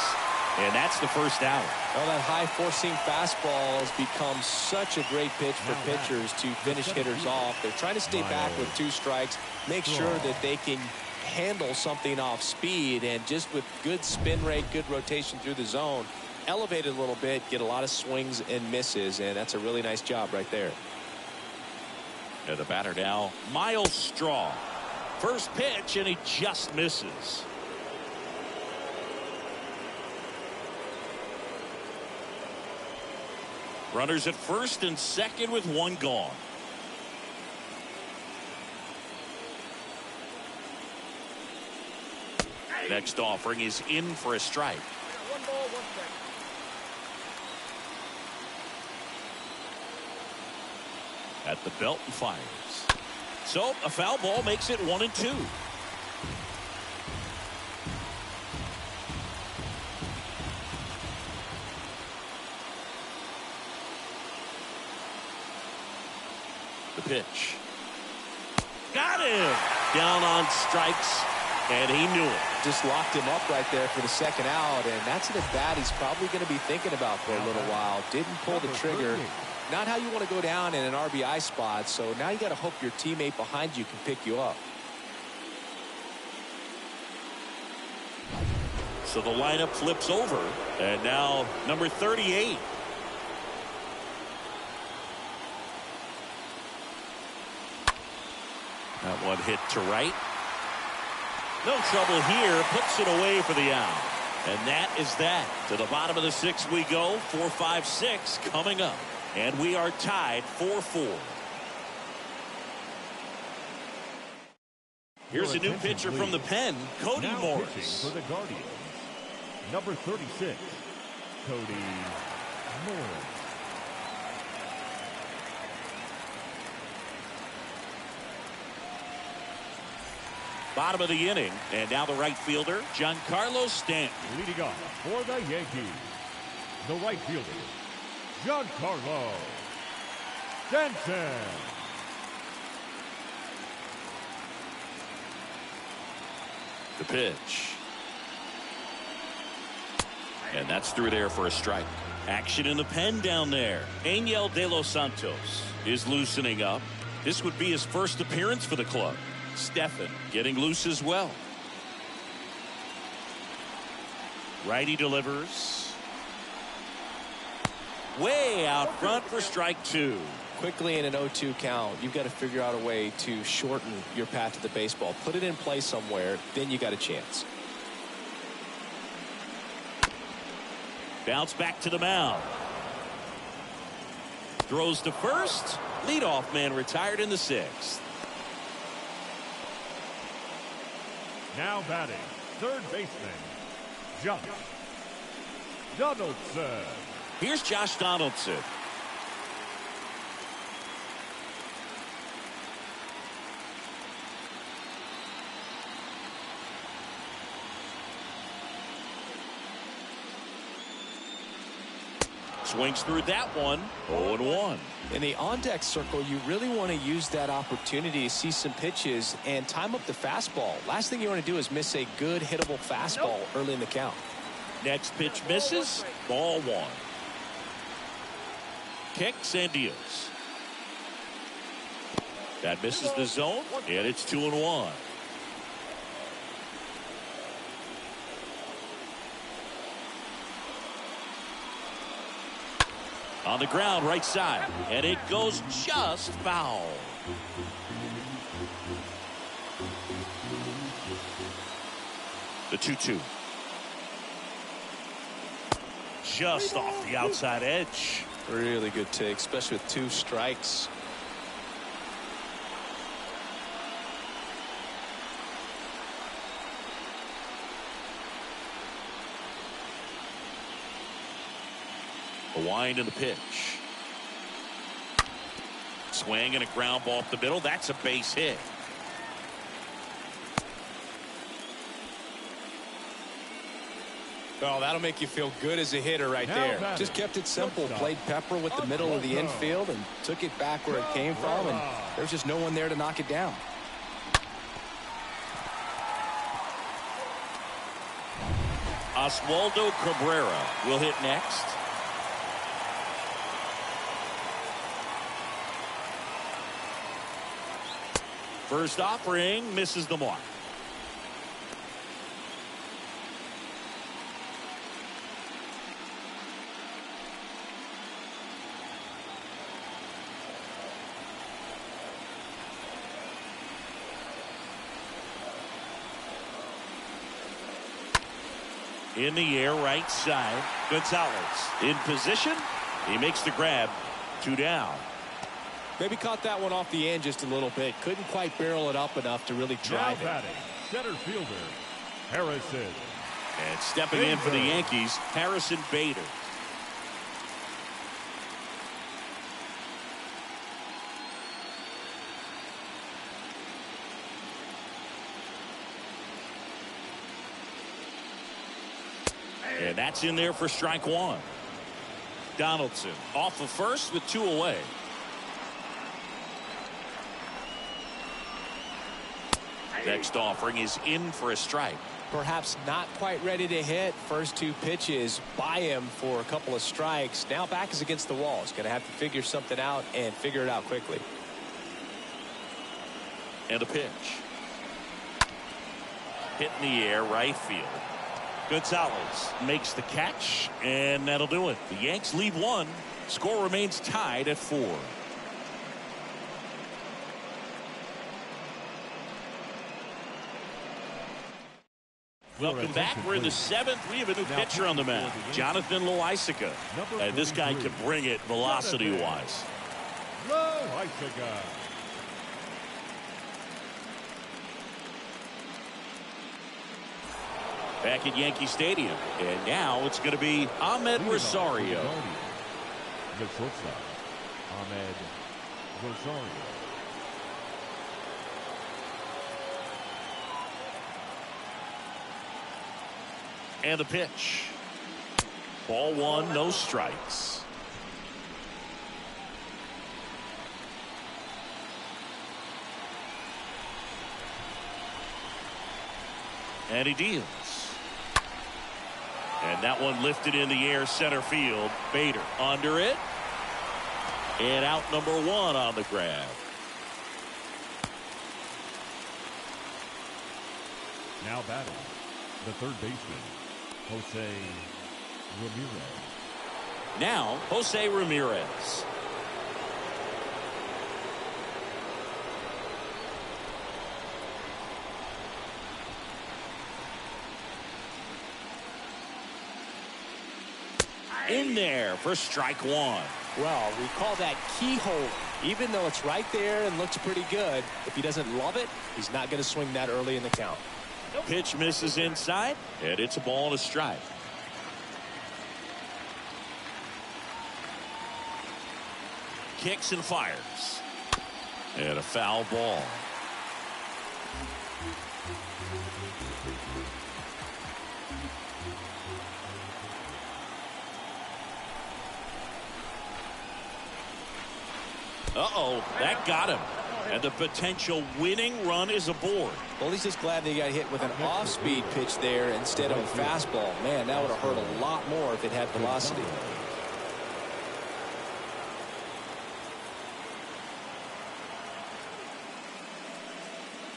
And that's the first out. Well, that high four-seam fastball has become such a great pitch for pitchers to finish hitters off. They're trying to stay back with 2 strikes, make sure that they can handle something off speed, and just with good spin rate, good rotation through the zone, elevate it a little bit, get a lot of swings and misses, and that's a really nice job right there. And the batter now, Miles Straw. First pitch, and he just misses. Runners at first and second with 1 gone. Next offering is in for a strike. 1 ball, 1 strike. At the belt and fires. So a foul ball makes it 1-2. The pitch. Got him. Down on strikes. And he knew it. Just locked him up right there for the second out, and that's an at-bat he's probably going to be thinking about for a little while. Didn't pull the trigger. Not how you want to go down in an RBI spot, so now you got to hope your teammate behind you can pick you up. So the lineup flips over, and now number 38. That one hit to right. No trouble here. Puts it away for the out. And that is that. To the bottom of the 6th we go. 4, 5, 6 coming up. And we are tied 4-4. Here's a new pitcher from the pen, Cody Now Morris. For the Guardians, number 36, Cody Morris. Bottom of the inning, and now the right fielder, Giancarlo Stanton. Leading off for the Yankees, the right fielder, Giancarlo Stanton. The pitch. And that's through there for a strike. Action in the pen down there. Angel De Los Santos is loosening up. This would be his first appearance for the club. Stephan getting loose as well. Righty delivers. Way out front for strike 2. Quickly in an 0-2 count, you've got to figure out a way to shorten your path to the baseball. Put it in play somewhere, then you got a chance. Bounce back to the mound. Throws to first. Leadoff man retired in the 6th. Now batting, third baseman, Josh Donaldson. Here's Josh Donaldson. Swings through that one. 0-1. In the on-deck circle, you really want to use that opportunity to see some pitches and time up the fastball. Last thing you want to do is miss a good hittable fastball early in the count. Next pitch misses. Ball 1. Kicks and deals. That misses the zone, and it's 2-1. On the ground, right side, and it goes just foul. The 2-2. Just off the outside edge. Really good take, especially with 2 strikes. A wind in the pitch. Swing and a ground ball up the middle. That's a base hit. Oh, that'll make you feel good as a hitter right there. Just kept it simple. Played pepper with the middle of the infield and took it back where it came from, and there's just no one there to knock it down. Oswaldo Cabrera will hit next. First offering misses the mark. In the air, right side. Gonzalez in position. He makes the grab. 2 down. Maybe caught that one off the end just a little bit. Couldn't quite barrel it up enough to really drive it. Batting, center fielder, Harrison. And stepping in for the Yankees, Harrison Bader. And that's in there for strike 1. Donaldson off of first with 2 away. Next offering is in for a strike. Perhaps not quite ready to hit. First 2 pitches by him for a couple of strikes. Now back is against the wall. He's going to have to figure something out and figure it out quickly. And a pitch. Hit in the air, right field. Gonzalez makes the catch, and that'll do it. The Yanks lead 1. Score remains tied at 4. Welcome back. We're in the 7th. We have a new pitcher on the mound, Jonathan Loaisiga. And this guy can bring it velocity-wise. Loaisiga. Back at Yankee Stadium. And now it's going to be Ahmed Rosario. The shortstop, Ahmed Rosario. And the pitch. Ball 1, no strikes. And he deals. And that one lifted in the air, center field. Bader under it. And out number 1 on the grab. Now batting, the third baseman, Jose Ramirez. Now, Jose Ramirez. In there for strike 1. Well, we call that keyhole. Even though it's right there and looks pretty good, if he doesn't love it, he's not going to swing that early in the count. Pitch misses inside, and it's a ball and a strike. Kicks and fires. And a foul ball. Uh-oh, that got him. And the potential winning run is aboard. Well, he's just glad that he got hit with an off-speed pitch there instead of a fastball. Man, that would have hurt a lot more if it had velocity.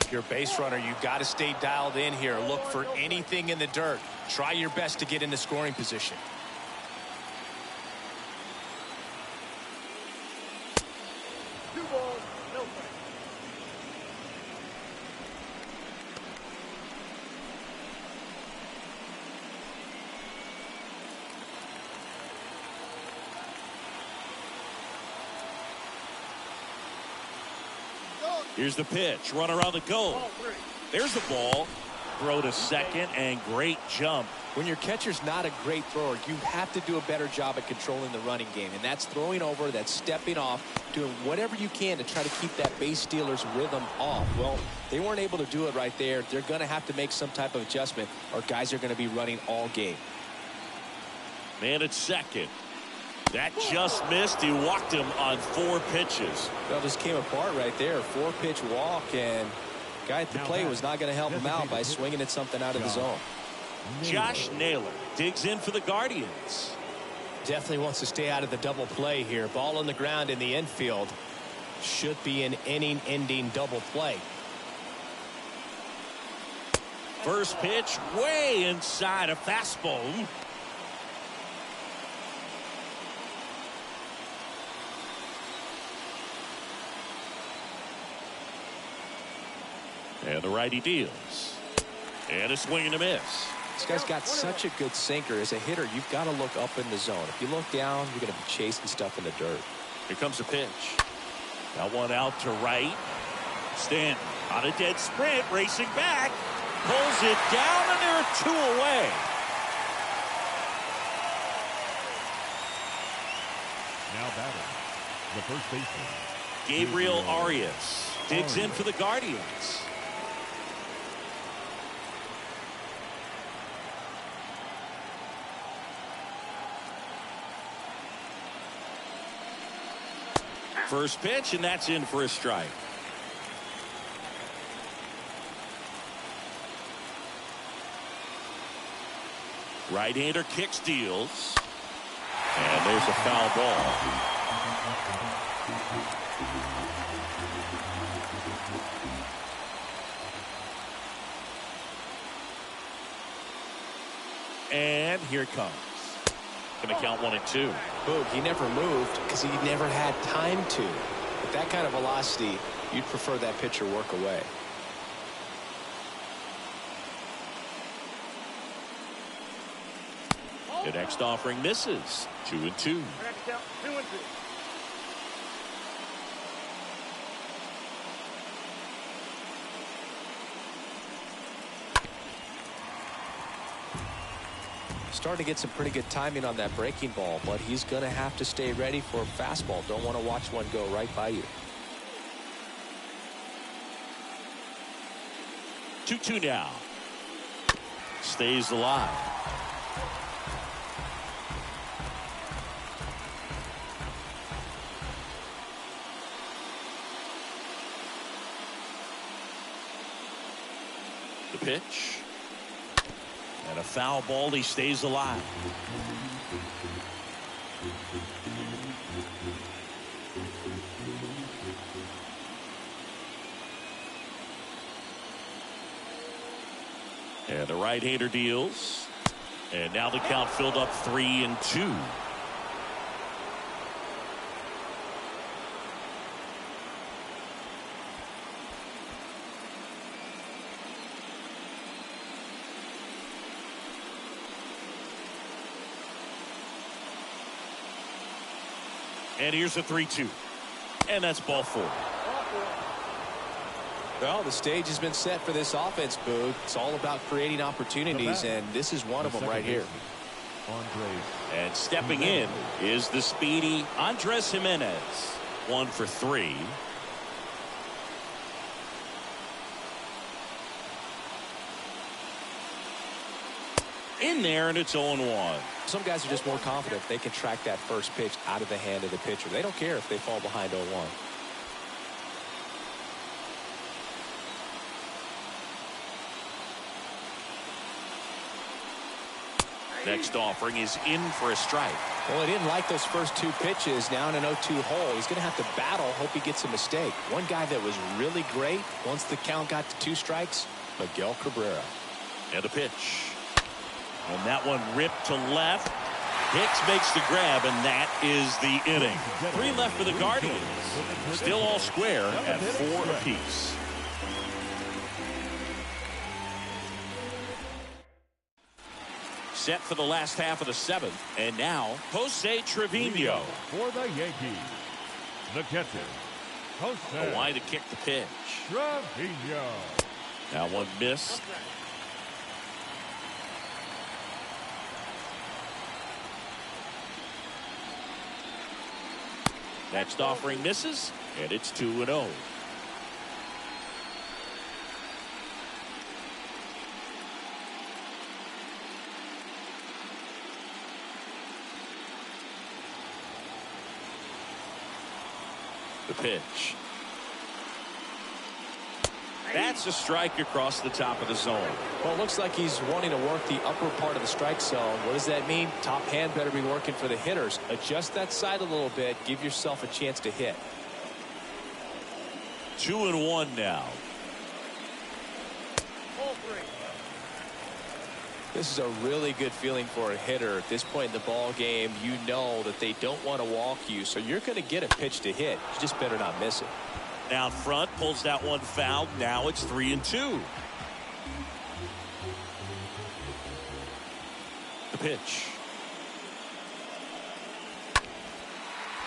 If you're a base runner, you've got to stay dialed in here. Look for anything in the dirt. Try your best to get into scoring position. Here's the pitch. Run around the goal. There's the ball. Throw to second, and great jump. When your catcher's not a great thrower, you have to do a better job at controlling the running game. And that's throwing over, that's stepping off, doing whatever you can to try to keep that base stealer's rhythm off. Well, they weren't able to do it right there. They're going to have to make some type of adjustment, or guys are going to be running all game. Man at second. That just missed. He walked him on 4 pitches. Well, just came apart right there. 4-pitch walk, and guy at the plate was not going to help him out by swinging at something out of the zone. Josh Naylor digs in for the Guardians. Definitely wants to stay out of the double play here. Ball on the ground in the infield. Should be an inning-ending double play. First pitch way inside, a fastball. And the righty deals. And a swing and a miss. This guy's got such a good sinker. As a hitter, you've got to look up in the zone. If you look down, you're going to be chasing stuff in the dirt. Here comes a pitch. That one out to right. Stanton on a dead sprint, racing back. Pulls it down, and there are 2 away. Now batting, the first baseman, Gabriel Arias digs in for the Guardians. First pitch, and that's in for a strike. Right-hander kicks, deals. And there's a foul ball. And here it comes. Going to count 1 and 2. Boog, he never moved because he never had time to. With that kind of velocity, you'd prefer that pitcher work away. The next offering misses. 2 and 2. Starting to get some pretty good timing on that breaking ball, but he's going to have to stay ready for a fastball. Don't want to watch one go right by you. 2-2 now. Stays alive. The pitch. And a foul ball. He stays alive. And the right-hander deals. And now the count filled up 3 and 2. And here's a 3-2. And that's ball 4. Well, the stage has been set for this offense, Boog. It's all about creating opportunities, and this is one of them right here. And stepping in is the speedy Andres Jimenez. 1 for 3. In there, and it's 0-1. Some guys are just more confident they can track that first pitch out of the hand of the pitcher. They don't care if they fall behind 0-1. Next offering is in for a strike. Well, he didn't like those first 2 pitches. Now in an 0-2 hole, he's going to have to battle. Hope he gets a mistake. One guy that was really great once the count got to 2 strikes, Miguel Cabrera. And a pitch. And that one ripped to left. Hicks makes the grab, and that is the inning. 3 left for the Guardians. Still all square at 4 apiece. Set for the last half of the 7th. And now, Jose Trevino. For the Yankees, the catcher, Jose. A line to kick the pitch. Trevino. That one missed. Next offering misses, and it's 2-0. The pitch. That's a strike across the top of the zone. Well, it looks like he's wanting to work the upper part of the strike zone. What does that mean? Top hand better be working for the hitters. Adjust that side a little bit. Give yourself a chance to hit. 2-1 now. This is a really good feeling for a hitter. At this point in the ball game, you know that they don't want to walk you, so you're going to get a pitch to hit. You just better not miss it. Down front, pulls that one foul. Now it's 3-2. The pitch.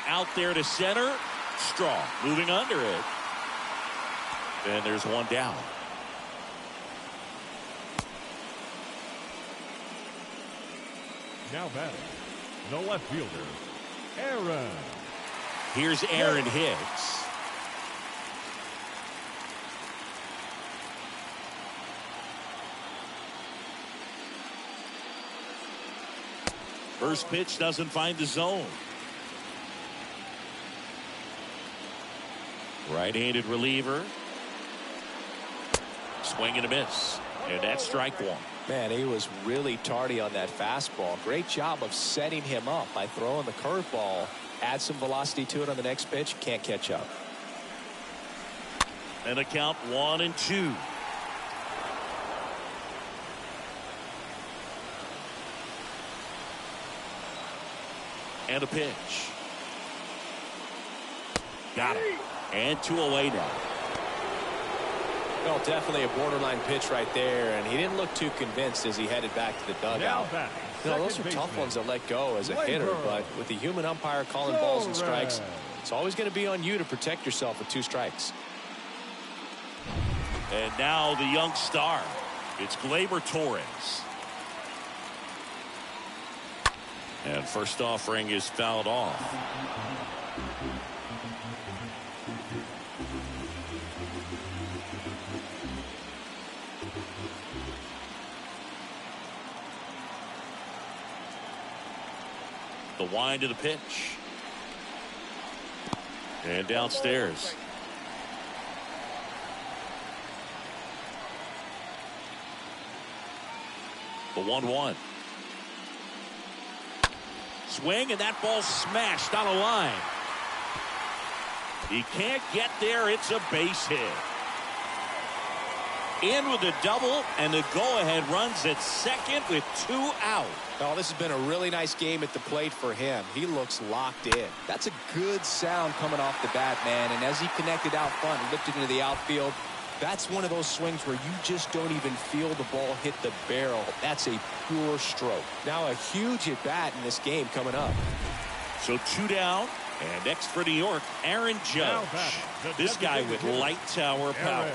Out there to center. Straw moving under it. And there's one down. Now batting, the left fielder, Aaron. Here's Aaron Hicks. First pitch doesn't find the zone. Right-handed reliever. Swing and a miss. And that's strike 1. Man, he was really tardy on that fastball. Great job of setting him up by throwing the curveball. Add some velocity to it on the next pitch. Can't catch up. And a count 1-2. And a pitch. Got him. And 2 away now. Well, definitely a borderline pitch right there, and he didn't look too convinced as he headed back to the dugout. You know, those are tough ones to let go as a hitter, but with the human umpire calling balls and strikes, it's always going to be on you to protect yourself with 2 strikes. And now the young star. It's Gleyber Torres. And first offering is fouled off. The wind of the pitch. And downstairs. The 1-1. Swing, and that ball smashed on a line. He can't get there. It's a base hit. In with a double, and the go-ahead runs at second with 2 out. Oh, this has been a really nice game at the plate for him. He looks locked in. That's a good sound coming off the bat, man. And as he connected out front and lifted into the outfield, that's one of those swings where you just don't even feel the ball hit the barrel. That's a pure stroke. Now a huge at bat in this game coming up. So 2 down, And next for New York, Aaron Judge. This guy with light tower power.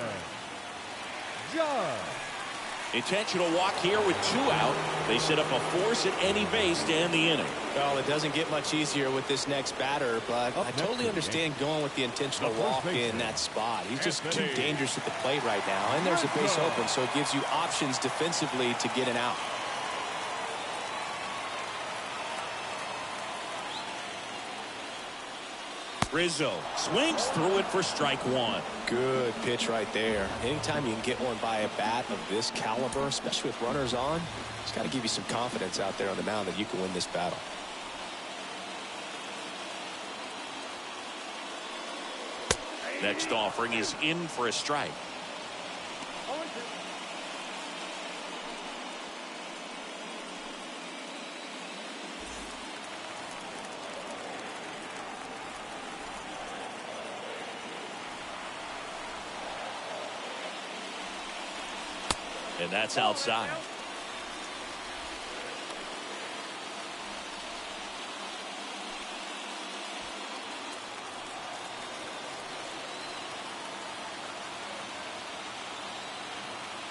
Intentional walk here with 2 out. They set up a force at any base to end the inning. Well, it doesn't get much easier with this next batter, but I totally understand going with the intentional walk in that spot. He's just too dangerous at the plate right now, and there's a base open, so it gives you options defensively to get an out. Rizzo swings through it for strike 1. Good pitch right there. Anytime you can get one by a bat of this caliber, especially with runners on, it's got to give you some confidence out there on the mound that you can win this battle. Next offering is in for a strike. And that's outside.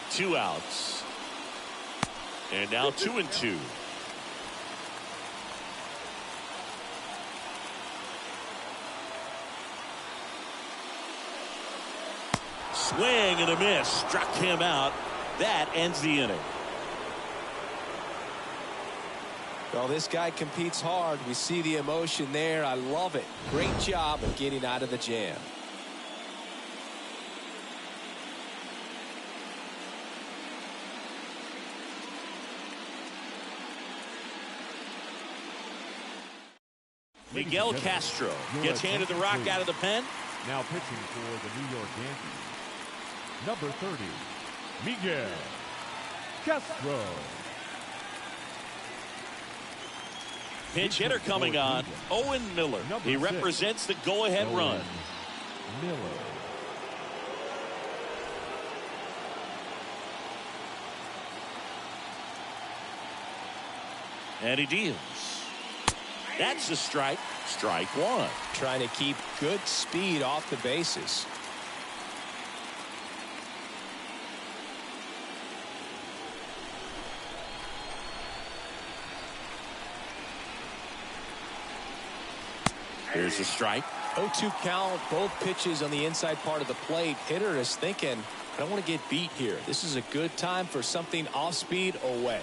Two outs. And now 2-2. Swing and a miss. Struck him out. That ends the inning. Well, this guy competes hard. We see the emotion there. I love it. Great job of getting out of the jam. Miguel Castro gets handed the rock out of the pen. Now pitching for the New York Yankees, number 30, Miguel Castro. Pinch hitter coming on, Owen Miller. He represents the go-ahead run. Miller. And he deals. That's a strike. Strike 1. Trying to keep good speed off the bases. Here's a strike. 0-2 count, both pitches on the inside part of the plate. Hitter is thinking, I don't want to get beat here. This is a good time for something off speed away.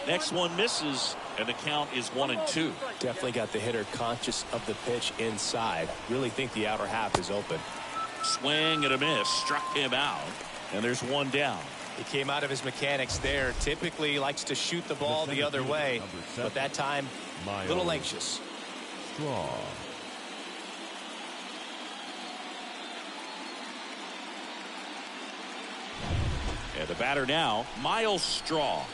Next one misses, and the count is 1-2. Definitely got the hitter conscious of the pitch inside. Really think the outer half is open. Swing and a miss. Struck him out. And there's one down. He came out of his mechanics there. Typically likes to shoot the ball the other way, but that time a little anxious. Straw. And the batter now, Miles Straw.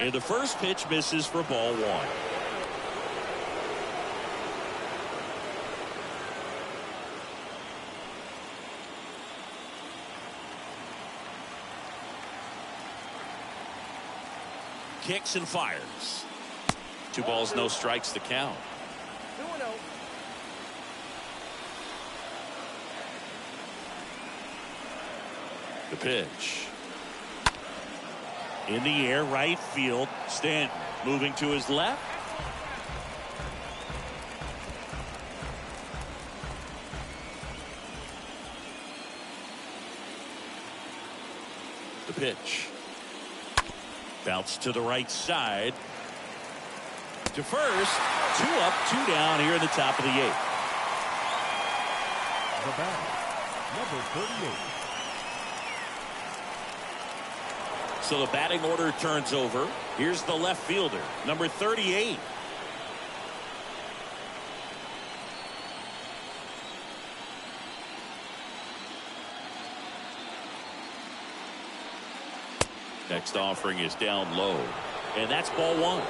And the first pitch misses for ball 1. Kicks and fires. 2 balls, no strikes to count. The pitch. In the air, right field. Stanton moving to his left. The pitch. Bounce to the right side. To first. 2 up, 2 down here in the top of the 8th. The batter, number 38. So the batting order turns over. Here's the left fielder, number 38. Next offering is down low. And that's ball 1.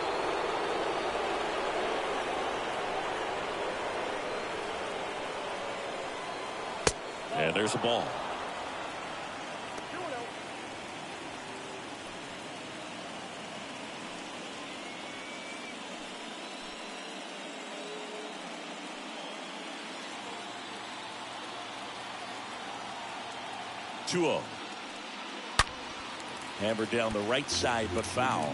And there's a ball. 2-0. Hammered down the right side, but foul.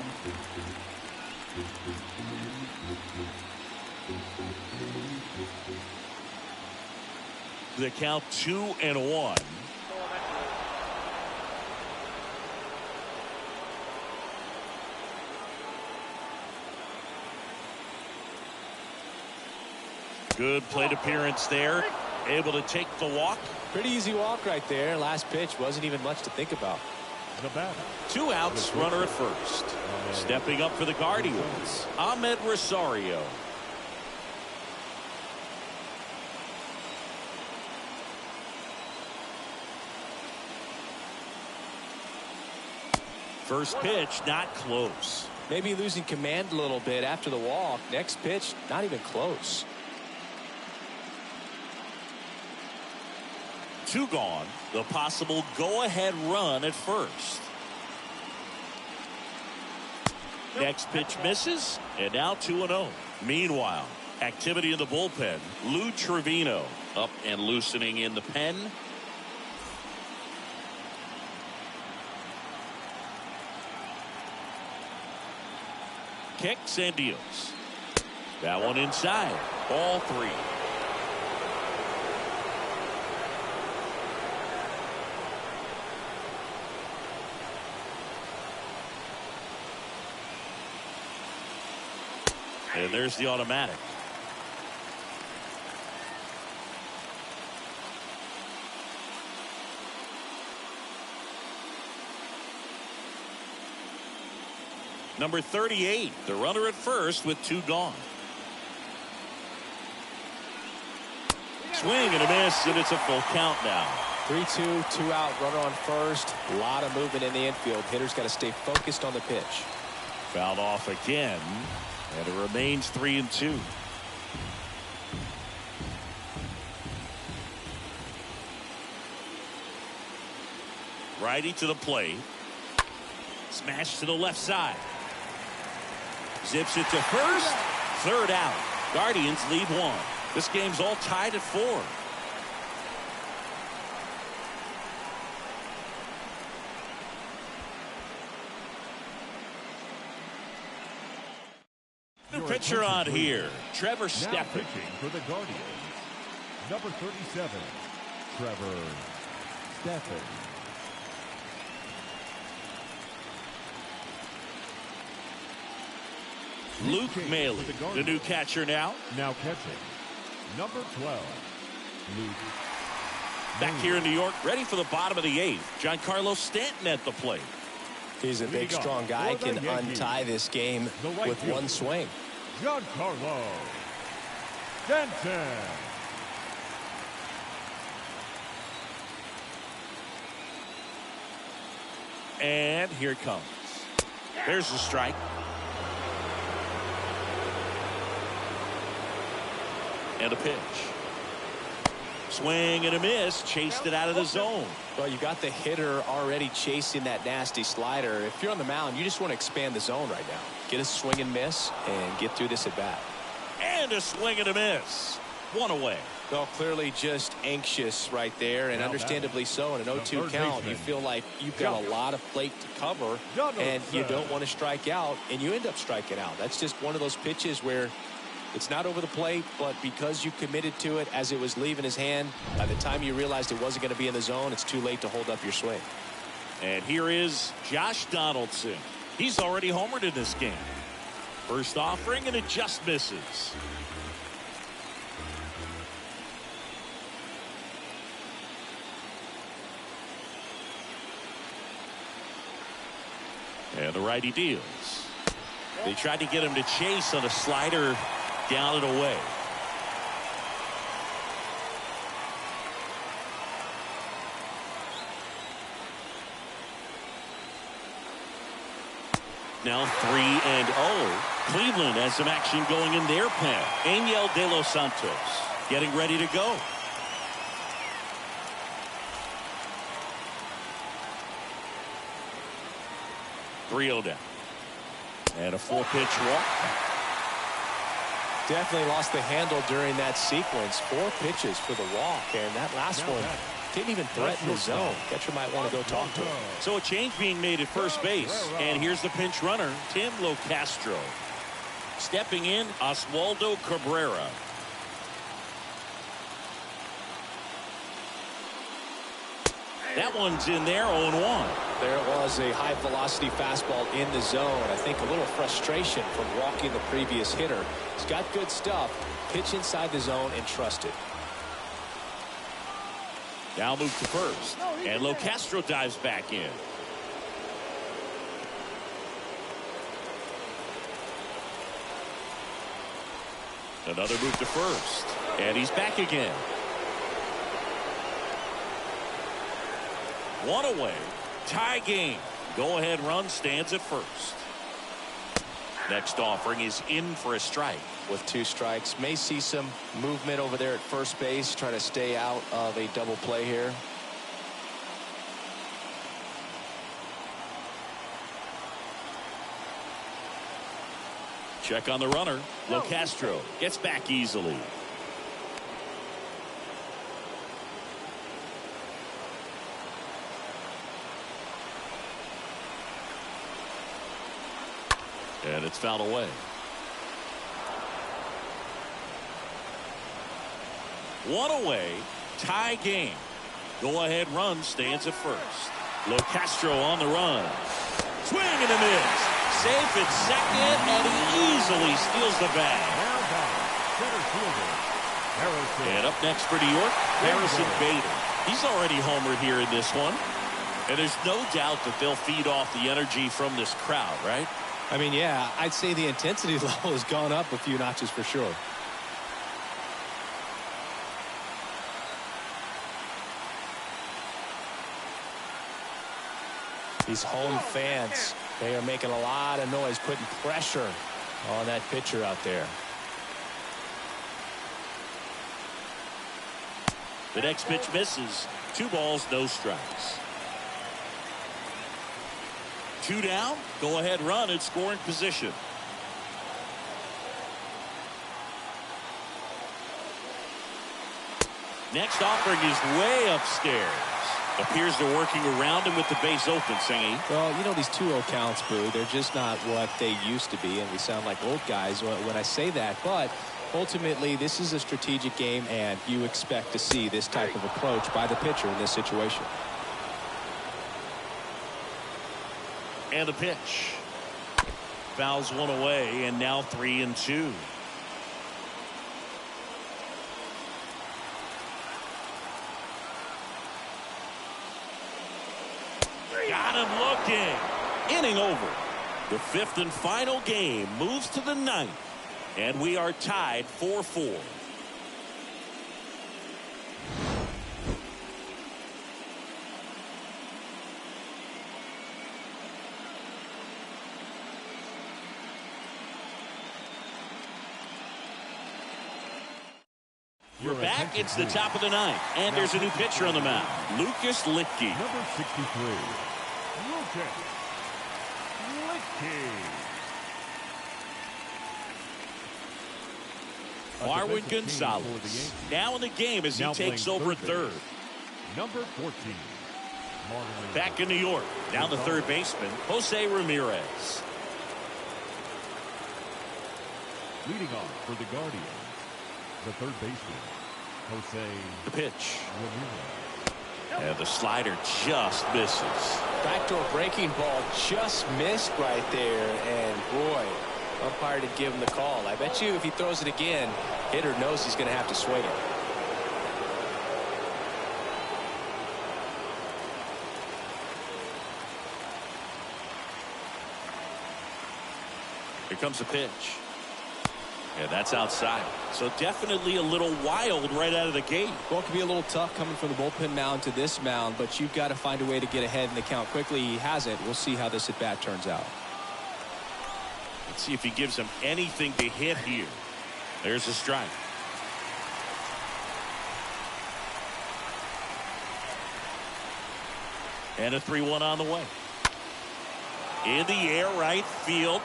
The count 2-1. Good plate appearance there. Able to take the walk. Pretty easy walk right there. Last pitch wasn't even much to think about. The batter. 2 outs, runner at first. Stepping up for the Guardians, Ahmed Rosario. First pitch, not close. Maybe losing command a little bit after the walk. Next pitch, not even close. 2 gone. The possible go-ahead run at first. Next pitch misses, and now 2-0. Meanwhile, activity in the bullpen. Lou Trevino up and loosening in the pen. Kicks and deals. That one inside. Ball 3. And there's the automatic. Number 38, the runner at first with 2 gone. Swing and a miss, and it's a full count now. 3-2, 2 out, runner on first. A lot of movement in the infield. Hitter's got to stay focused on the pitch. Fouled off again, and it remains 3-2. Righty to the plate. Smash to the left side. Zips it to first. 3rd out. Guardians lead 1. This game's all tied at 4. New pitcher on here, Trevor Stephan. Pitching for the Guardians, number 37, Trevor Stephan. Luke Maley, the new catcher now. Now catching, number 12, Luke. Back here in New York, ready for the bottom of the 8th. Giancarlo Stanton at the plate. He's a big, strong guy. Can untie this game with one swing. Giancarlo Stanton. And here it comes. There's the strike. And a pitch. Swing and a miss. Chased it out of the zone. Well, you got the hitter already chasing that nasty slider. If you're on the mound, you just want to expand the zone right now. Get a swing and miss and get through this at bat. And a swing and a miss. 1 away. Well, clearly just anxious right there, and understandably so. In an 0-2 count, you feel like you've got a lot of plate to cover, and you don't want to strike out, and you end up striking out. That's just one of those pitches where it's not over the plate, but because you committed to it as it was leaving his hand, by the time you realized it wasn't going to be in the zone, it's too late to hold up your swing. And here is Josh Donaldson. He's already homered in this game. First offering, and it just misses. And the righty deals. They tried to get him to chase on a slider down and away. Now 3-0. Cleveland has some action going in their pen. Angel De Los Santos getting ready to go. Three-0 down. And a 4-pitch walk. Definitely lost the handle during that sequence. 4 pitches for the walk, and that last one Didn't even threaten the zone. Catcher might want to go talk to him. So a change being made at first base. And here's the pinch runner, Tim Locastro. Stepping in, Oswaldo Cabrera. That one's in there, 0-1. There was a high-velocity fastball in the zone. I think a little frustration from walking the previous hitter. He's got good stuff. Pitch inside the zone and trust it. Now move to first. And Locastro dives back in. Another move to first. And he's back again. One away. Tie game. Go-ahead run stands at first. Next offering is in for a strike. With 2 strikes, may see some movement over there at first base, trying to stay out of a double play here. Check on the runner. Locastro gets back easily. And it's fouled away. One away. Tie game. Go-ahead run stands at first. Locastro on the run. Swing and a miss. Safe at second, and he easily steals the bag. And up next for New York, Harrison Bader. He's already homered here in this one. And there's no doubt that they'll feed off the energy from this crowd, right? I mean, yeah, I'd say the intensity level has gone up a few notches for sure. These home fans, they are making a lot of noise, putting pressure on that pitcher out there. The next pitch misses. 2 balls, no strikes. 2 down. Go ahead run in scoring position. Next offering is way upstairs. Appears they're working around him with the base open, Singy. Well, you know, these 2-0 counts, Boo, they're just not what they used to be, and we sound like old guys when I say that. But ultimately, this is a strategic game, and you expect to see this type of approach by the pitcher in this situation. And the pitch. Fouls one away, and now 3-2. Got him looking. Inning over. The 5th and final game moves to the 9th. And we are tied 4-4. We're back. It's the top of the 9th. And there's a new pitcher on the mound. Lucas Litke. Number 63, Lucas Litke. Marwin Gonzalez now in the game as he takes over at third. Number 14, Marwin. Back in New York. Now the third baseman, Jose Ramirez. Leading off for the Guardians, the third baseman, Jose. The pitch. Ramirez. And the slider just misses. Backdoor breaking ball just missed right there, and boy, umpire did give him the call. I bet you if he throws it again, hitter knows he's going to have to swing it. Here comes the pitch. And that's outside. So definitely a little wild right out of the gate. Well, it can be a little tough coming from the bullpen mound to this mound, but you've got to find a way to get ahead in the count quickly. He hasn't. We'll see how this at bat turns out. Let's see if he gives him anything to hit here. There's a strike. And a 3-1 on the way. In the air, right field.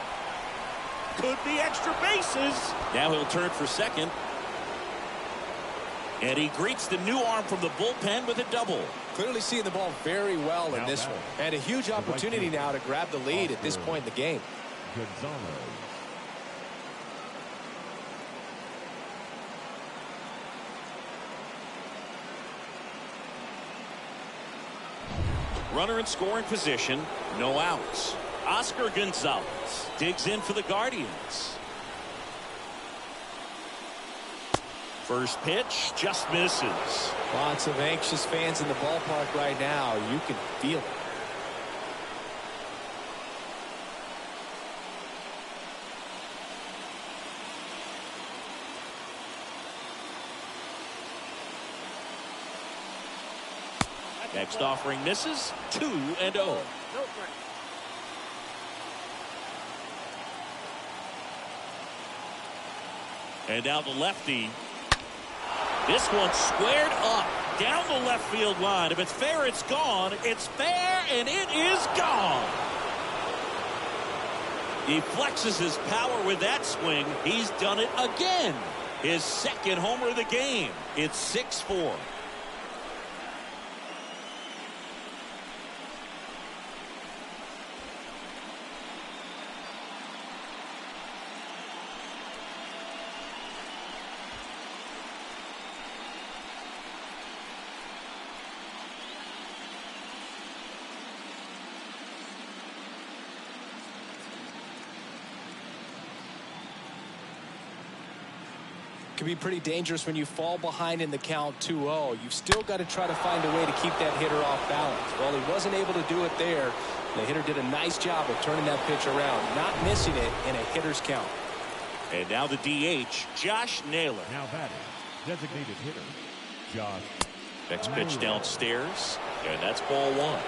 Could be extra bases. Now he'll turn for second. And he greets the new arm from the bullpen with a double. Clearly seeing the ball very well in this one. And a huge opportunity now to grab the lead at this point in the game. Gonzalez. Runner in scoring position, no outs. Oscar Gonzalez digs in for the Guardians. First pitch just misses. Lots of anxious fans in the ballpark right now. You can feel it. Next offering misses. 2-0. And now the lefty. This one squared up down the left field line. If it's fair, it's gone. It's fair, and it is gone. He flexes his power with that swing. He's done it again. His second homer of the game. It's 6-4. Can be pretty dangerous when you fall behind in the count 2-0. You've still got to try to find a way to keep that hitter off balance. Well, he wasn't able to do it there. The hitter did a nice job of turning that pitch around, not missing it in a hitter's count. And now the DH, Josh Naylor. Now batting, designated hitter, Josh. Next pitch downstairs, and that's ball one.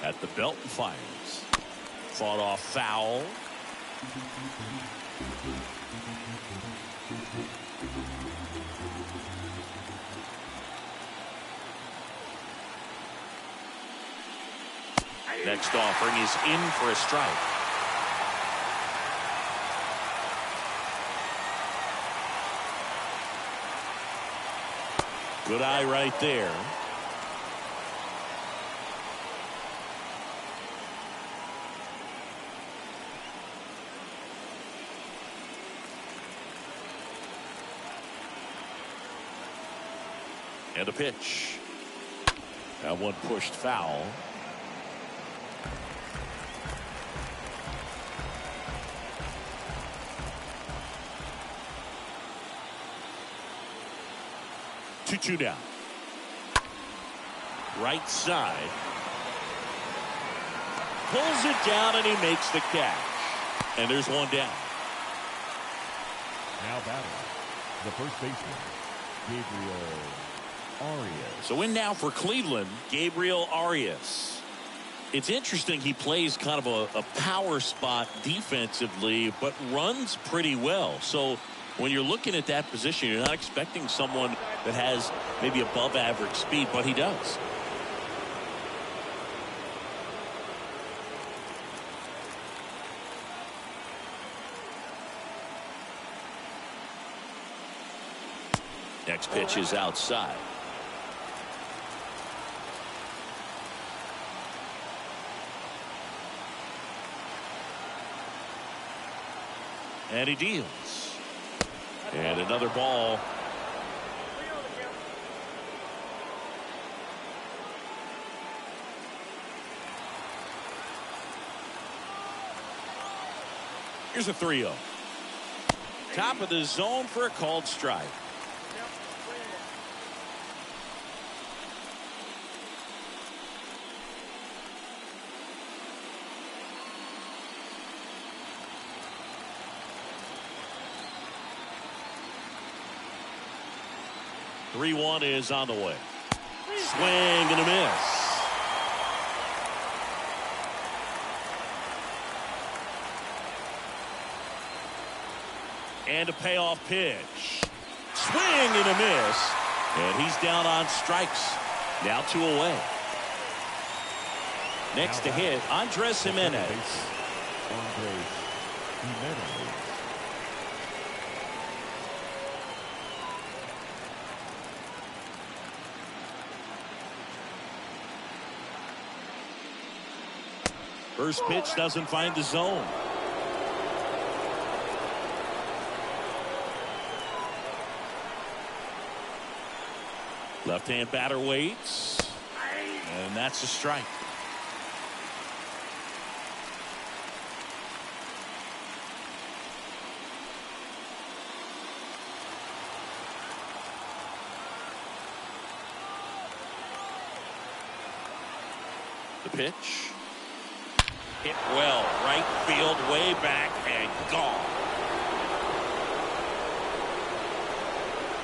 At the belt and fires. Fought off foul. Next offering is in for a strike. Good eye right there. And a pitch. That one pushed foul. Two down. Right side. Pulls it down and he makes the catch. And there's one down. Now batting, the first baseman, Gabriel Arias. So in now for Cleveland, Gabriel Arias. It's interesting, he plays kind of a power spot defensively, but runs pretty well. So when you're looking at that position, you're not expecting someone that has maybe above average speed, but he does. Next pitch is outside. And he deals. And another ball. Here's a 3-0. Top of the zone for a called strike. Three-1 is on the way. Swing and a miss. And a payoff pitch. Swing and a miss. And he's down on strikes. Now 2 away. Next to hit, Andres Jimenez. Andres Jimenez. First pitch doesn't find the zone. Left-hand batter waits. And that's a strike. The pitch. Hit well. Right field, way back, and gone.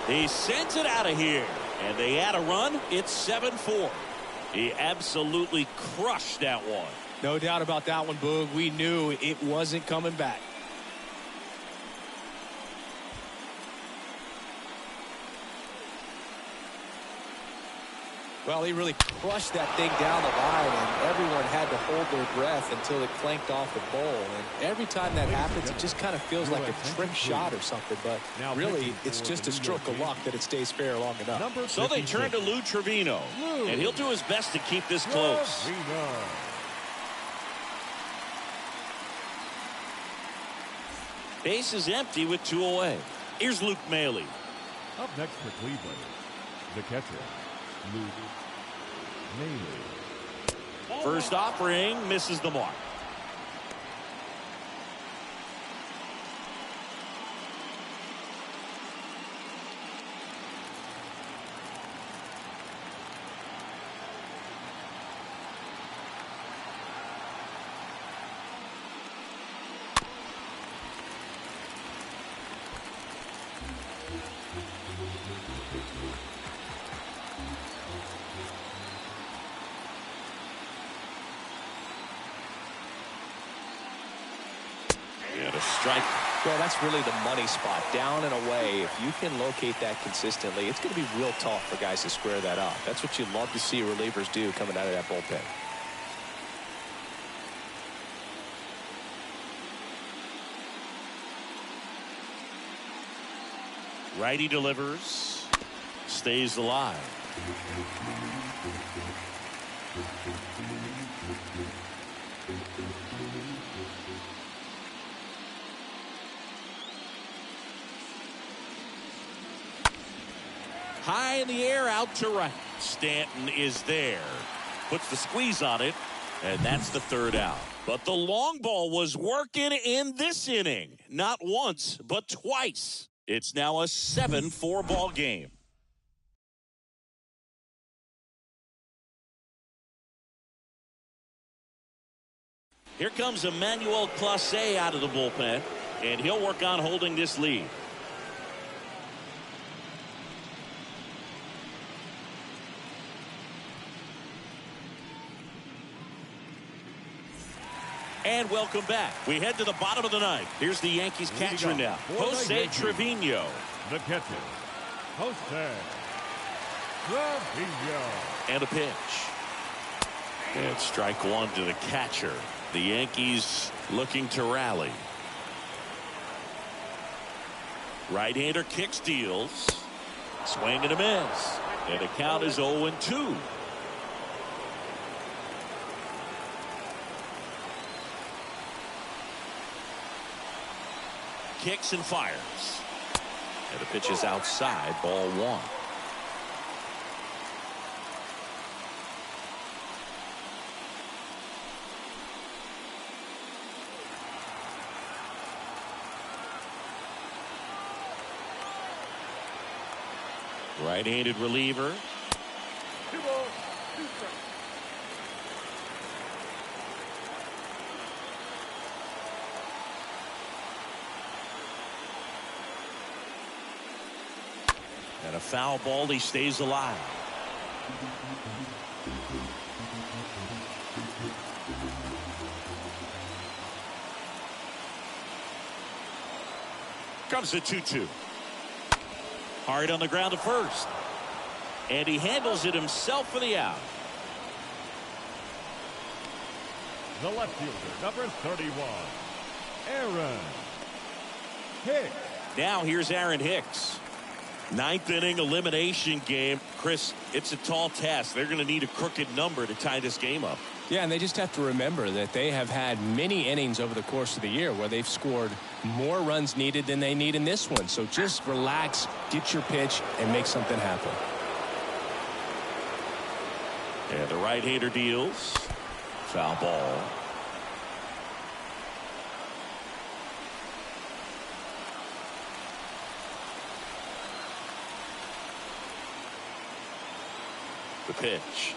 He sends it out of here. And they add a run. It's 7-4. He absolutely crushed that one. No doubt about that one, Boog. We knew it wasn't coming back. Well, he really crushed that thing down the line, and everyone had to hold their breath until it clanked off the bowl. And every time that happens, it just kind of feels like a trick shot or something. But really, it's just a stroke of luck that it stays fair long enough. So they turn to Lou Trevino, and he'll do his best to keep this close. Base is empty with 2 away. Here's Luke Maile. Up next for Cleveland, the catcher, Luke Maile. First offering misses the mark. Strike. Well, that's really the money spot, down and away. If you can locate that consistently, it's going to be real tough for guys to square that up. That's what you love to see relievers do coming out of that bullpen. Righty delivers, stays alive. High in the air, out to right. Stanton is there. Puts the squeeze on it, and that's the third out. But the long ball was working in this inning. Not once, but twice. It's now a 7-4 ball game. Here comes Emmanuel Clase out of the bullpen, and he'll work on holding this lead. And welcome back. We head to the bottom of the ninth. Here's the Yankees catcher now, Jose Trevino. The catcher, Jose Trevino. And a pitch. And strike one to the catcher. The Yankees looking to rally. Right-hander kicks, deals. Swing and a miss. And the count is 0-2. Kicks and fires. And the pitch is outside, ball one. Right-handed reliever. 2 balls, 2 strikes. And a foul ball, he stays alive. Comes the 2-2. Hard on the ground to first. And he handles it himself for the out. The left fielder, number 31, Aaron Hicks. Now here's Aaron Hicks. Ninth inning elimination game. Chris, it's a tall task. They're going to need a crooked number to tie this game up. Yeah, and they just have to remember that they have had many innings over the course of the year where they've scored more runs needed than they need in this one. So just relax, get your pitch, and make something happen. And the right-hander deals. Foul ball. The pitch.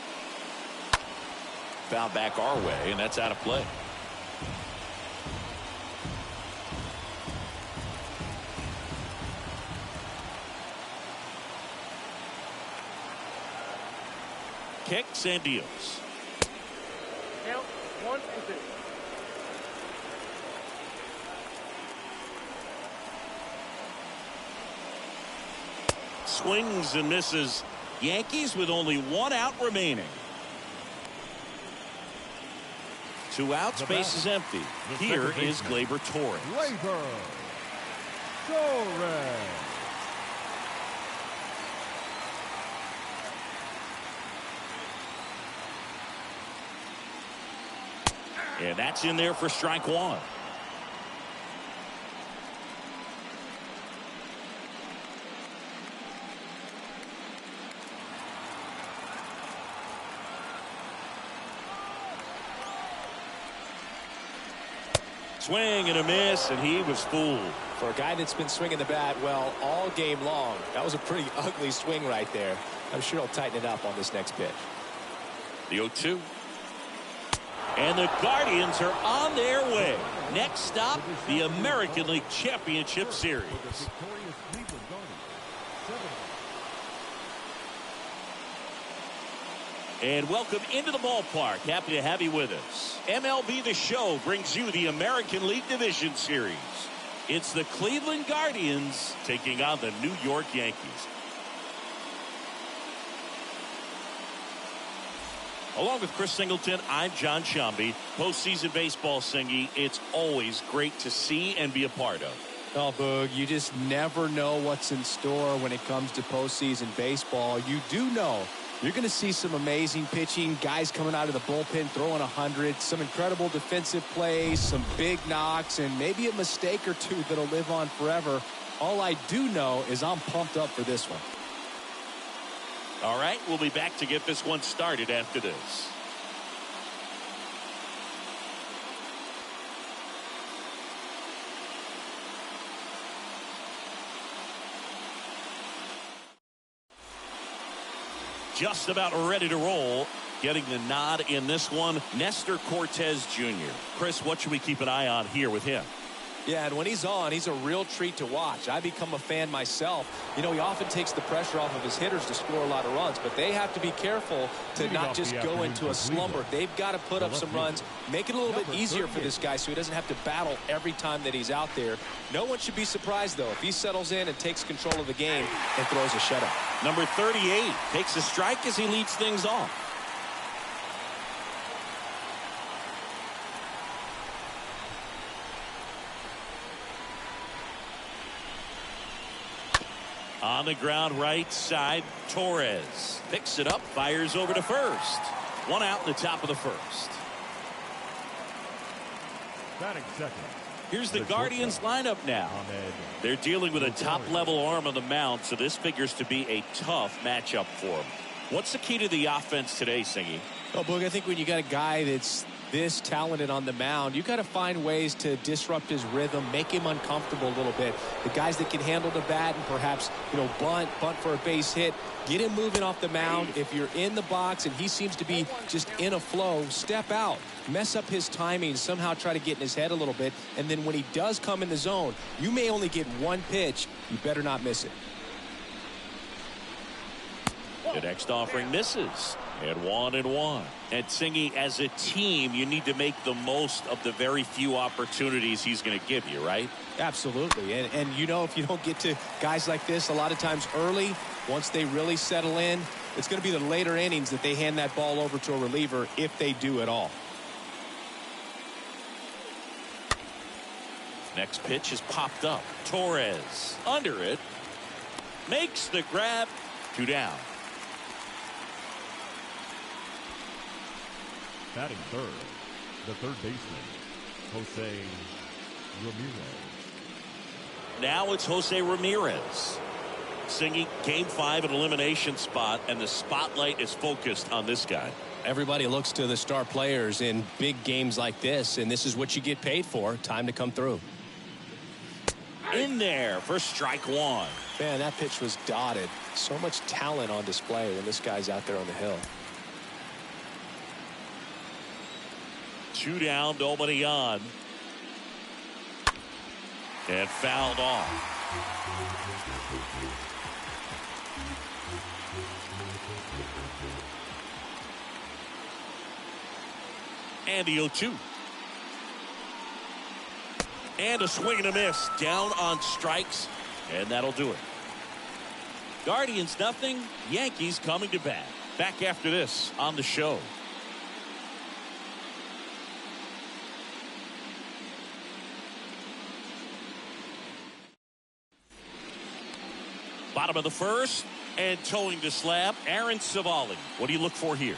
Foul back our way, and that's out of play. Kicks and deals. Count 1 and 2. Swings and misses. Yankees with only 1 out remaining. 2 outs, base is empty. Here is Gleyber Torres. Gleyber Torres. And that's in there for strike 1. Swing and a miss, and he was fooled. For a guy that's been swinging the bat, well, all game long, that was a pretty ugly swing right there. I'm sure he'll tighten it up on this next pitch. The 0-2. And the Guardians are on their way. Next stop, the American League Championship Series. And welcome into the ballpark. Happy to have you with us. MLB The Show brings you the American League Division Series. It's the Cleveland Guardians taking on the New York Yankees. Along with Chris Singleton, I'm John Shambi. Postseason baseball, Singy, it's always great to see and be a part of. Oh, Boog, you just never know what's in store when it comes to postseason baseball. You do know you're going to see some amazing pitching, guys coming out of the bullpen throwing 100, some incredible defensive plays, some big knocks, and maybe a mistake or two that'll live on forever. All I do know is I'm pumped up for this one. All right, we'll be back to get this one started after this. Just about ready to roll. Getting the nod in this one, Nestor Cortez Jr. Chris, what should we keep an eye on here with him? Yeah, and when he's on, he's a real treat to watch. I become a fan myself. You know, he often takes the pressure off of his hitters to score a lot of runs, but they have to be careful to not just go into a slumber. They've got to put up some runs, make it a little bit easier for this guy so he doesn't have to battle every time that he's out there. No one should be surprised, though, if he settles in and takes control of the game and throws a shutout. Number 38 takes a strike as he leads things off. On the ground right side, Torres picks it up, fires over to first. 1 out in the top of the first. Batting second. Here's the Guardians lineup now. They're dealing with a top-level arm on the mound, so this figures to be a tough matchup for them. What's the key to the offense today, Singy? Oh, Boog, I think when you got a guy that's this talented on the mound, you got to find ways to disrupt his rhythm, make him uncomfortable a little bit. The guys that can handle the bat and perhaps, you know, bunt for a base hit, get him moving off the mound. If you're in the box and he seems to be just in a flow, step out, mess up his timing, somehow try to get in his head a little bit. And then when he does come in the zone, you may only get one pitch. You better not miss it. The next offering misses. And 1-1. And Singy, as a team, you need to make the most of the very few opportunities he's going to give you, right? Absolutely. And you know, if you don't get to guys like this a lot of times early, once they really settle in, it's going to be the later innings that they hand that ball over to a reliever if they do at all. Next pitch is popped up. Torres under it. Makes the grab. 2 down. Batting third, the third baseman, Jose Ramirez. Now it's Jose Ramirez. Singing game 5 an elimination spot, and the spotlight is focused on this guy. Everybody looks to the star players in big games like this, and this is what you get paid for. Time to come through. In there for strike 1. Man, that pitch was dotted. So much talent on display when this guy's out there on the hill. 2 down, nobody on. And fouled off. And the 0-2. And a swing and a miss. Down on strikes. And that'll do it. Guardians nothing. Yankees coming to bat. Back after this on the show. Bottom of the first, and towing the slab, Aaron Savali. What do you look for here?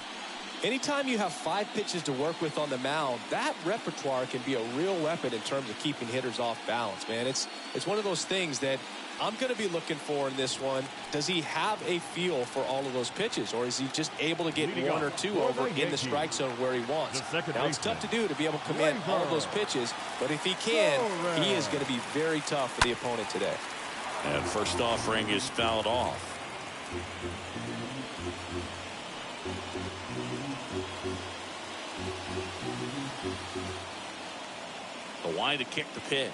Anytime you have 5 pitches to work with on the mound, that repertoire can be a real weapon in terms of keeping hitters off balance, man. It's one of those things that I'm going to be looking for in this one. Does he have a feel for all of those pitches, or is he just able to get 1 or 2 over in the strike zone where he wants? Now, it's tough to do to be able to command all of those pitches, but if he can, he is going to be very tough for the opponent today. And first offering is fouled off. The wind to kick the pitch.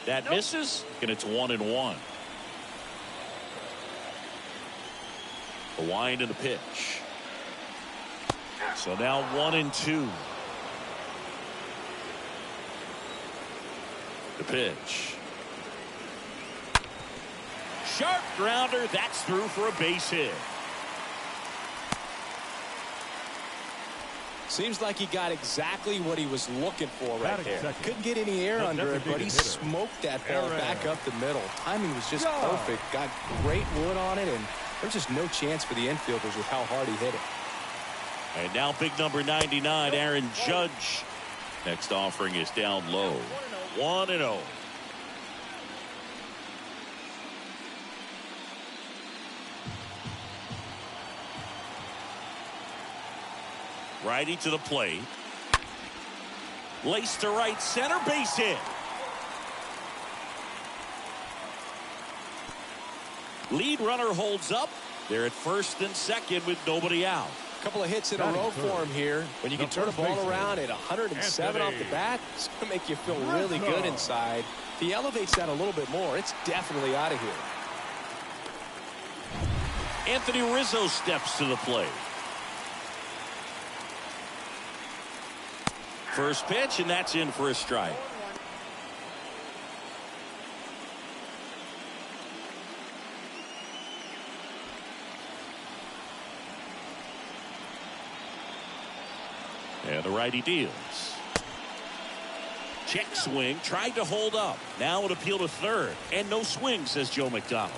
That misses, and it's 1-1. The wind and the pitch. So now 1-2. The pitch. Sharp grounder. That's through for a base hit. Seems like he got exactly what he was looking for right there. Couldn't get any air under it, but he smoked that ball back up the middle. Timing was just perfect. Got great wood on it, and there's just no chance for the infielders with how hard he hit it. And now big number 99, Aaron Judge. Next offering is down low. 1-0. Righty to the plate. Lace to right center, base hit. Lead runner holds up. They're at first and second with nobody out. A couple of hits in a row for him here. When you can turn a ball around at 107 off the bat, it's going to make you feel really good inside. If he elevates that a little bit more, it's definitely out of here. Anthony Rizzo steps to the plate. First pitch, and that's in for a strike. And the righty deals. Check swing, tried to hold up. Now an appeal to third, and no swing, says Joe McDonald.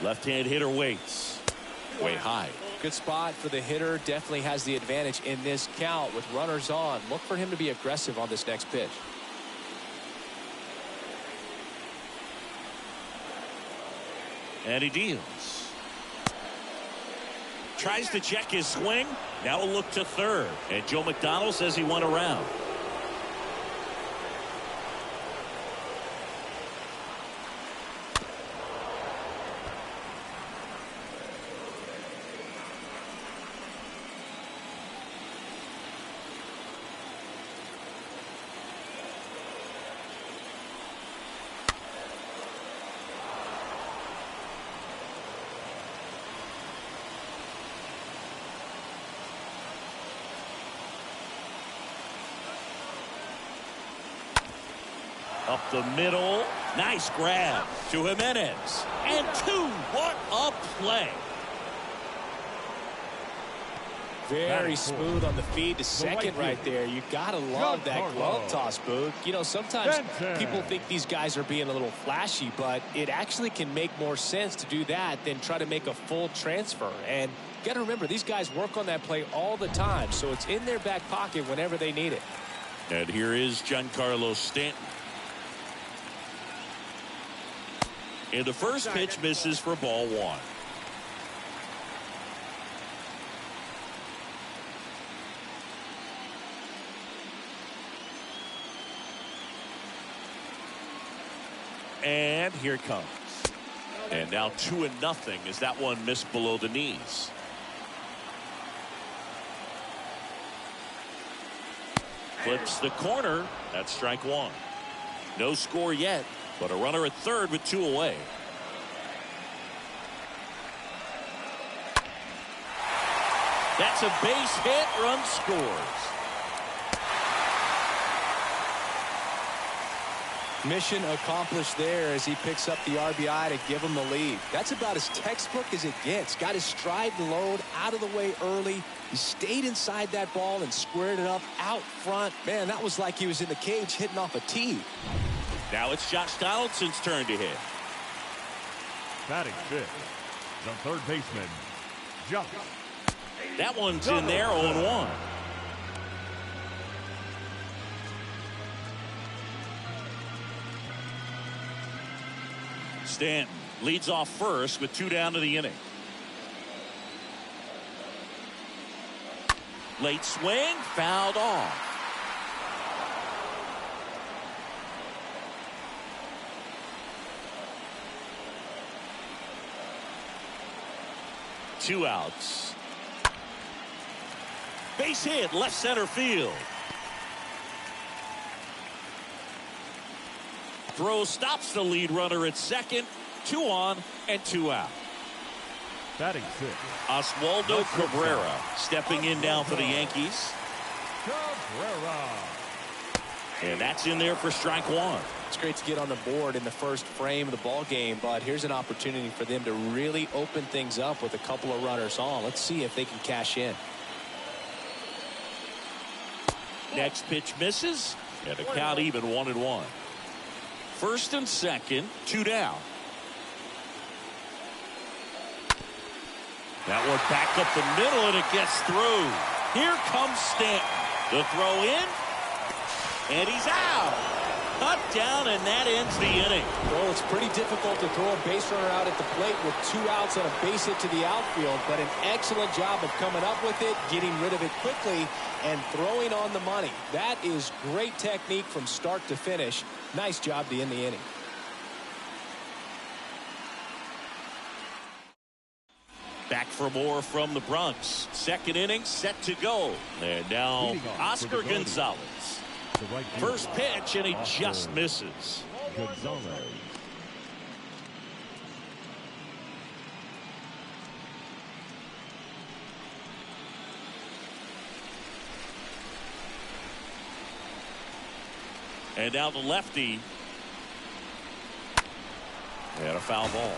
Left-hand hitter waits. Way high. Good spot for the hitter. Definitely has the advantage in this count with runners on. Look for him to be aggressive on this next pitch. And he deals. Tries to check his swing. Now a look to third. And Joe McDonald says he went around. Up the middle. Nice grab to Jimenez. And 2. What a play. Very smooth on the feed to second right there. You got to love that glove toss, Boog. You know, sometimes people think these guys are being a little flashy, but it actually can make more sense to do that than try to make a full transfer. And you got to remember, these guys work on that play all the time, so it's in their back pocket whenever they need it. And here is Giancarlo Stanton. And the first pitch misses for ball one. And here it comes. And now 2-0 as that one missed below the knees. Flips the corner. That's strike one. No score yet, but a runner at third with 2 away. That's a base hit. Run scores. Mission accomplished there as he picks up the RBI to give him the lead. That's about as textbook as it gets. Got his stride and load out of the way early. He stayed inside that ball and squared it up out front. Man, that was like he was in the cage hitting off a tee. Now it's Josh Donaldson's turn to hit. Batting fifth, the third baseman, Josh. That one's in there, 0-1. Stanton leads off first with 2 down to the inning. Late swing, fouled off. Two outs. Base hit, left center field. Throw stops the lead runner at second. 2 on and 2 out. Batting sixth, Oswaldo Cabrera stepping in now for the Yankees. Cabrera. And that's in there for strike one. It's great to get on the board in the first frame of the ball game, but here's an opportunity for them to really open things up with a couple of runners on. Let's see if they can cash in. Next pitch misses, and the count even 1-1. First and second, 2 down. That one back up the middle, and it gets through. Here comes Stanton. The throw in, and he's out. Cut down, and that ends the inning. Well, it's pretty difficult to throw a base runner out at the plate with 2 outs on a base hit to the outfield, but an excellent job of coming up with it, getting rid of it quickly, and throwing on the money. That is great technique from start to finish. Nice job to end the inning. Back for more from the Bronx. Second inning set to go. And now Oscar Gonzalez. First pitch, and he just misses. Gonzalez. And now the lefty. And a foul ball.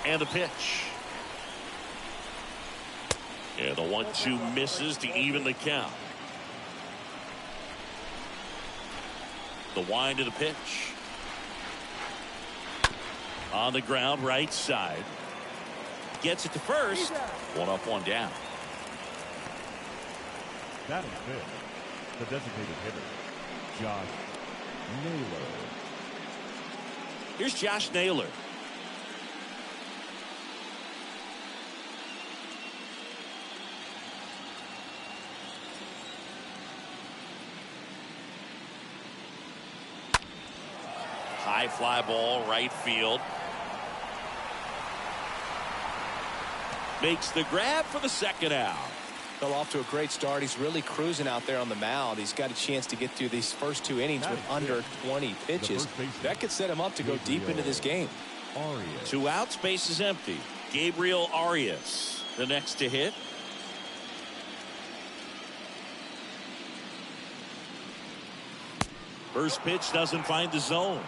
And the pitch. Yeah, the 1-2 misses to even the count. The wind of the pitch. On the ground, right side. Gets it to first. 1 up, 1 down. Batting fifth, the designated hitter, Josh Naylor. Here's Josh Naylor. High fly ball, right field. Makes the grab for the second out. Fell off to a great start. He's really cruising out there on the mound. He's got a chance to get through these first 2 innings with under 20 pitches. That could set him up to go deep into this game. Arias. 2 outs, base is empty. Gabriel Arias, the next to hit. First pitch doesn't find the zone.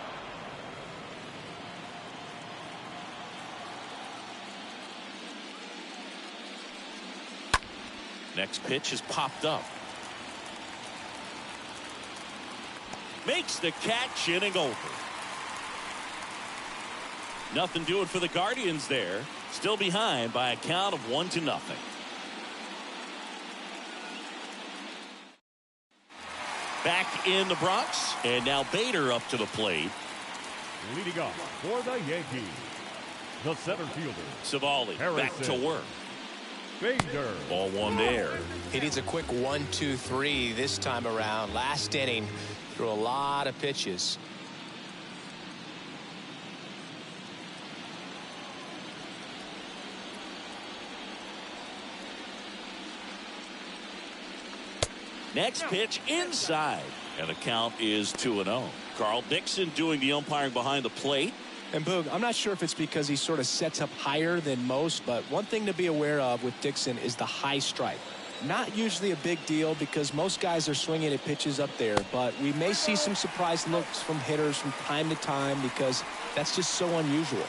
Next pitch is popped up. Makes the catch, inning over. Nothing doing for the Guardians there. Still behind by a count of 1-0. Back in the Bronx, and now Bader up to the plate. Leading off for the Yankees, the center fielder, Savali back to work. Bader. Ball 1 there. He needs a quick 1-2-3 this time around. Last inning, threw a lot of pitches. Next pitch inside, and the count is 2-0. Carl Dixon doing the umpiring behind the plate. And Boog, I'm not sure if it's because he sort of sets up higher than most, but one thing to be aware of with Dixon is the high strike. Not usually a big deal because most guys are swinging at pitches up there, but we may see some surprise looks from hitters from time to time because that's just so unusual.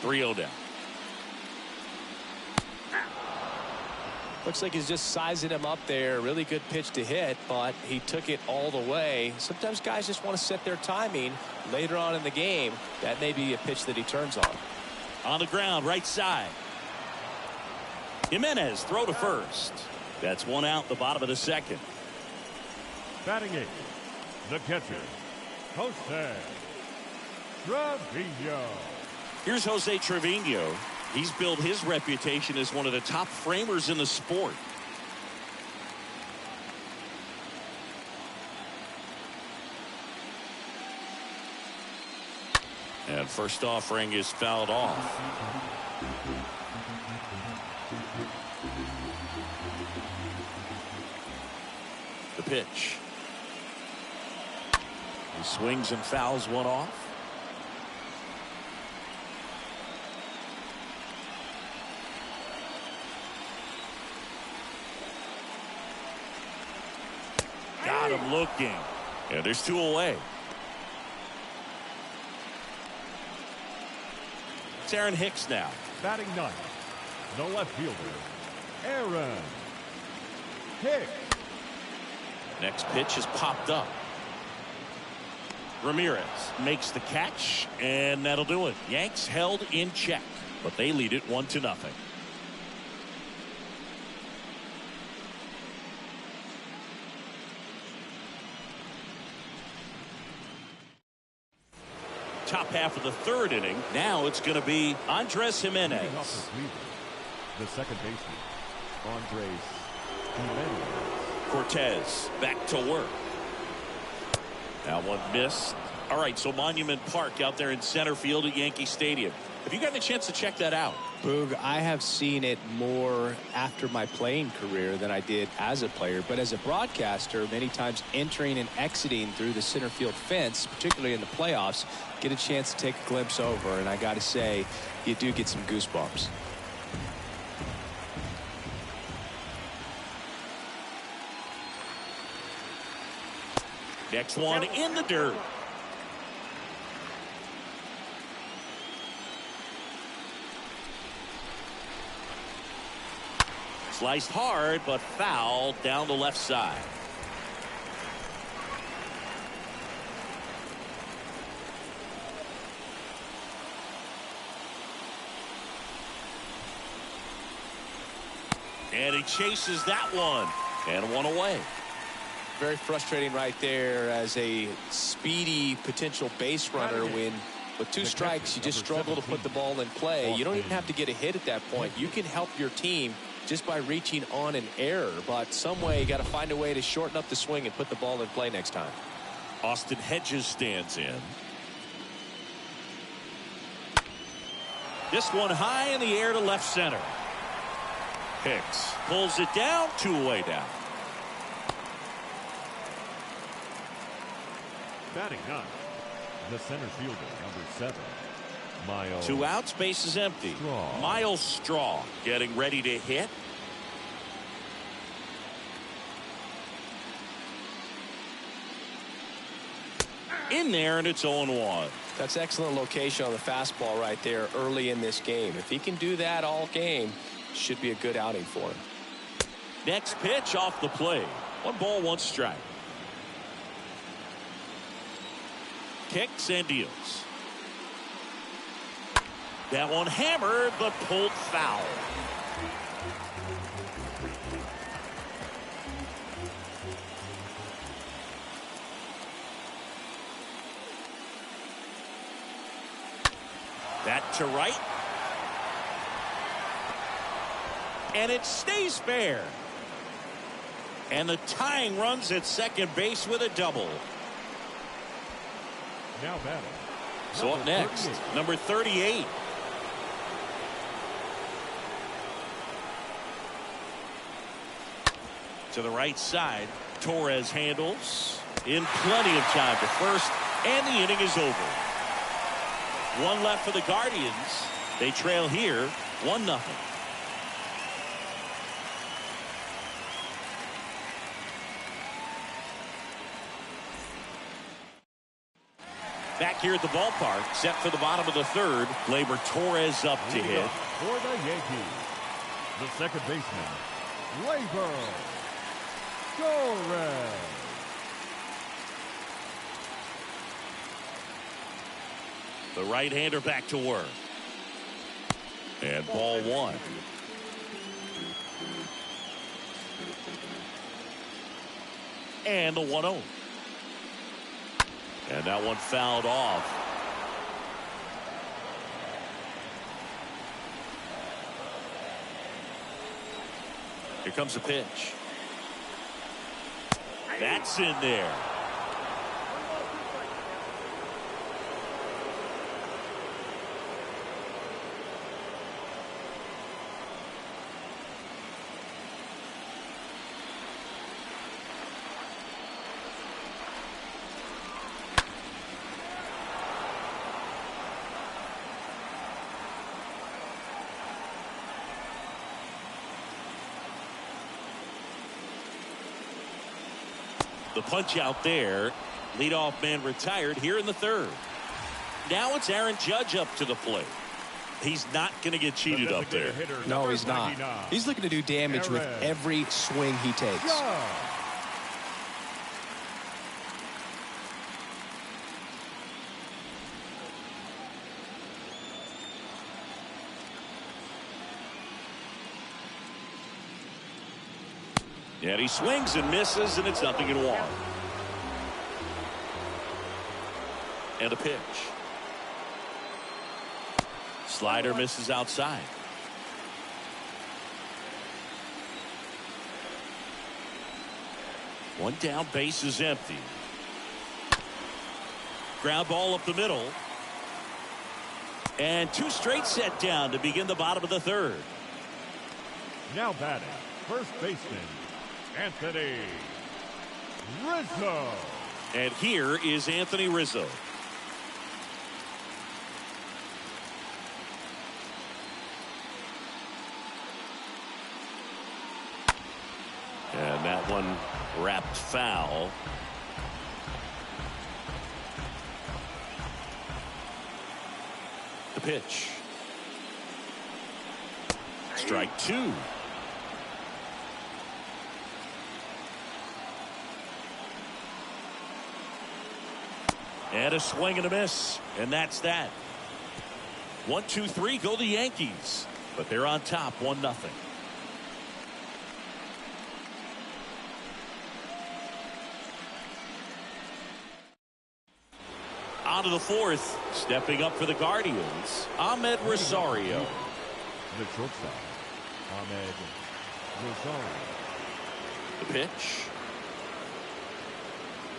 .3-0 down. Looks like he's just sizing him up there. Really good pitch to hit, but he took it all the way. Sometimes guys just want to set their timing later on in the game. That may be a pitch that he turns on. On the ground, right side. Jimenez, throw to first. That's 1 out, the bottom of the second. Batting 8, the catcher, Jose Trevino. Here's Jose Trevino. He's built his reputation as one of the top framers in the sport. And first offering is fouled off. The pitch. He swings and fouls one off. Got him looking. And there's 2 away. It's Aaron Hicks now. Batting 9, the left fielder, Aaron Hicks. Next pitch is popped up. Ramirez makes the catch, and that'll do it. Yanks held in check, but they lead it 1-0. Top half of the 3rd inning. Now it's going to be Andres Jimenez. Leading off for Cleveland, the second baseman, Andres Jimenez. Cortez back to work. That one missed. All right, so Monument Park out there in center field at Yankee Stadium. Have you gotten a chance to check that out? Boog, I have seen it more after my playing career than I did as a player, but as a broadcaster, many times entering and exiting through the center field fence, particularly in the playoffs, get a chance to take a glimpse over, and I got to say, you do get some goosebumps. Next one in the dirt. Sliced hard, but fouled down the left side. And he chases that one. And 1 away. Very frustrating right there as a speedy potential base runner when with 2 strikes you just struggle to put the ball in play. You don't even have to get a hit at that point. You can help your team just by reaching on an error, but some way you got to find a way to shorten up the swing and put the ball in play next time. Austin Hedges stands in. This one high in the air to left center. Hicks pulls it down, 2 away down. Batting ninth, the center fielder, number 7, Miles. 2 outs, base is empty. Straw. Miles Straw getting ready to hit. In there, and it's 0-1. That's excellent location on the fastball right there early in this game. If he can do that all game, should be a good outing for him. Next pitch off the plate. 1 ball, 1 strike. Kicks and deals. That one hammered, but pulled foul. That to right. And it stays fair. And the tying runs at second base with a double. Now batting. So up next, 38. number 38. To the right side, Torres handles in plenty of time to first, and the inning is over. 1 left for the Guardians. They trail here 1-0. Back here at the ballpark, set for the bottom of the 3rd. Gleyber Torres up to Leading hit. up for the Yankees, the second baseman, Gleyber Torres. The right-hander back to work. And ball 1. And the 1-0. And that one fouled off. Here comes a pitch. That's in there. The punch out there. Leadoff man retired here in the 3rd. Now it's Aaron Judge up to the plate. He's not going to get cheated up there. No, he's not. He's looking to do damage with every swing he takes. And he swings and misses, and it's 0-1. And a pitch. Slider misses outside. One down, base is empty. Ground ball up the middle. And 2 straight set down to begin the bottom of the 3rd. Now batting, first baseman, Anthony Rizzo. And here is Anthony Rizzo. And that one wrapped foul. The pitch. Strike 2. And a swing and a miss. And that's that. 1, 2, 3 go the Yankees. But they're on top 1-0. On to the 4th. Stepping up for the Guardians, Ahmed Rosario. The shortstop, Ahmed Rosario. The pitch.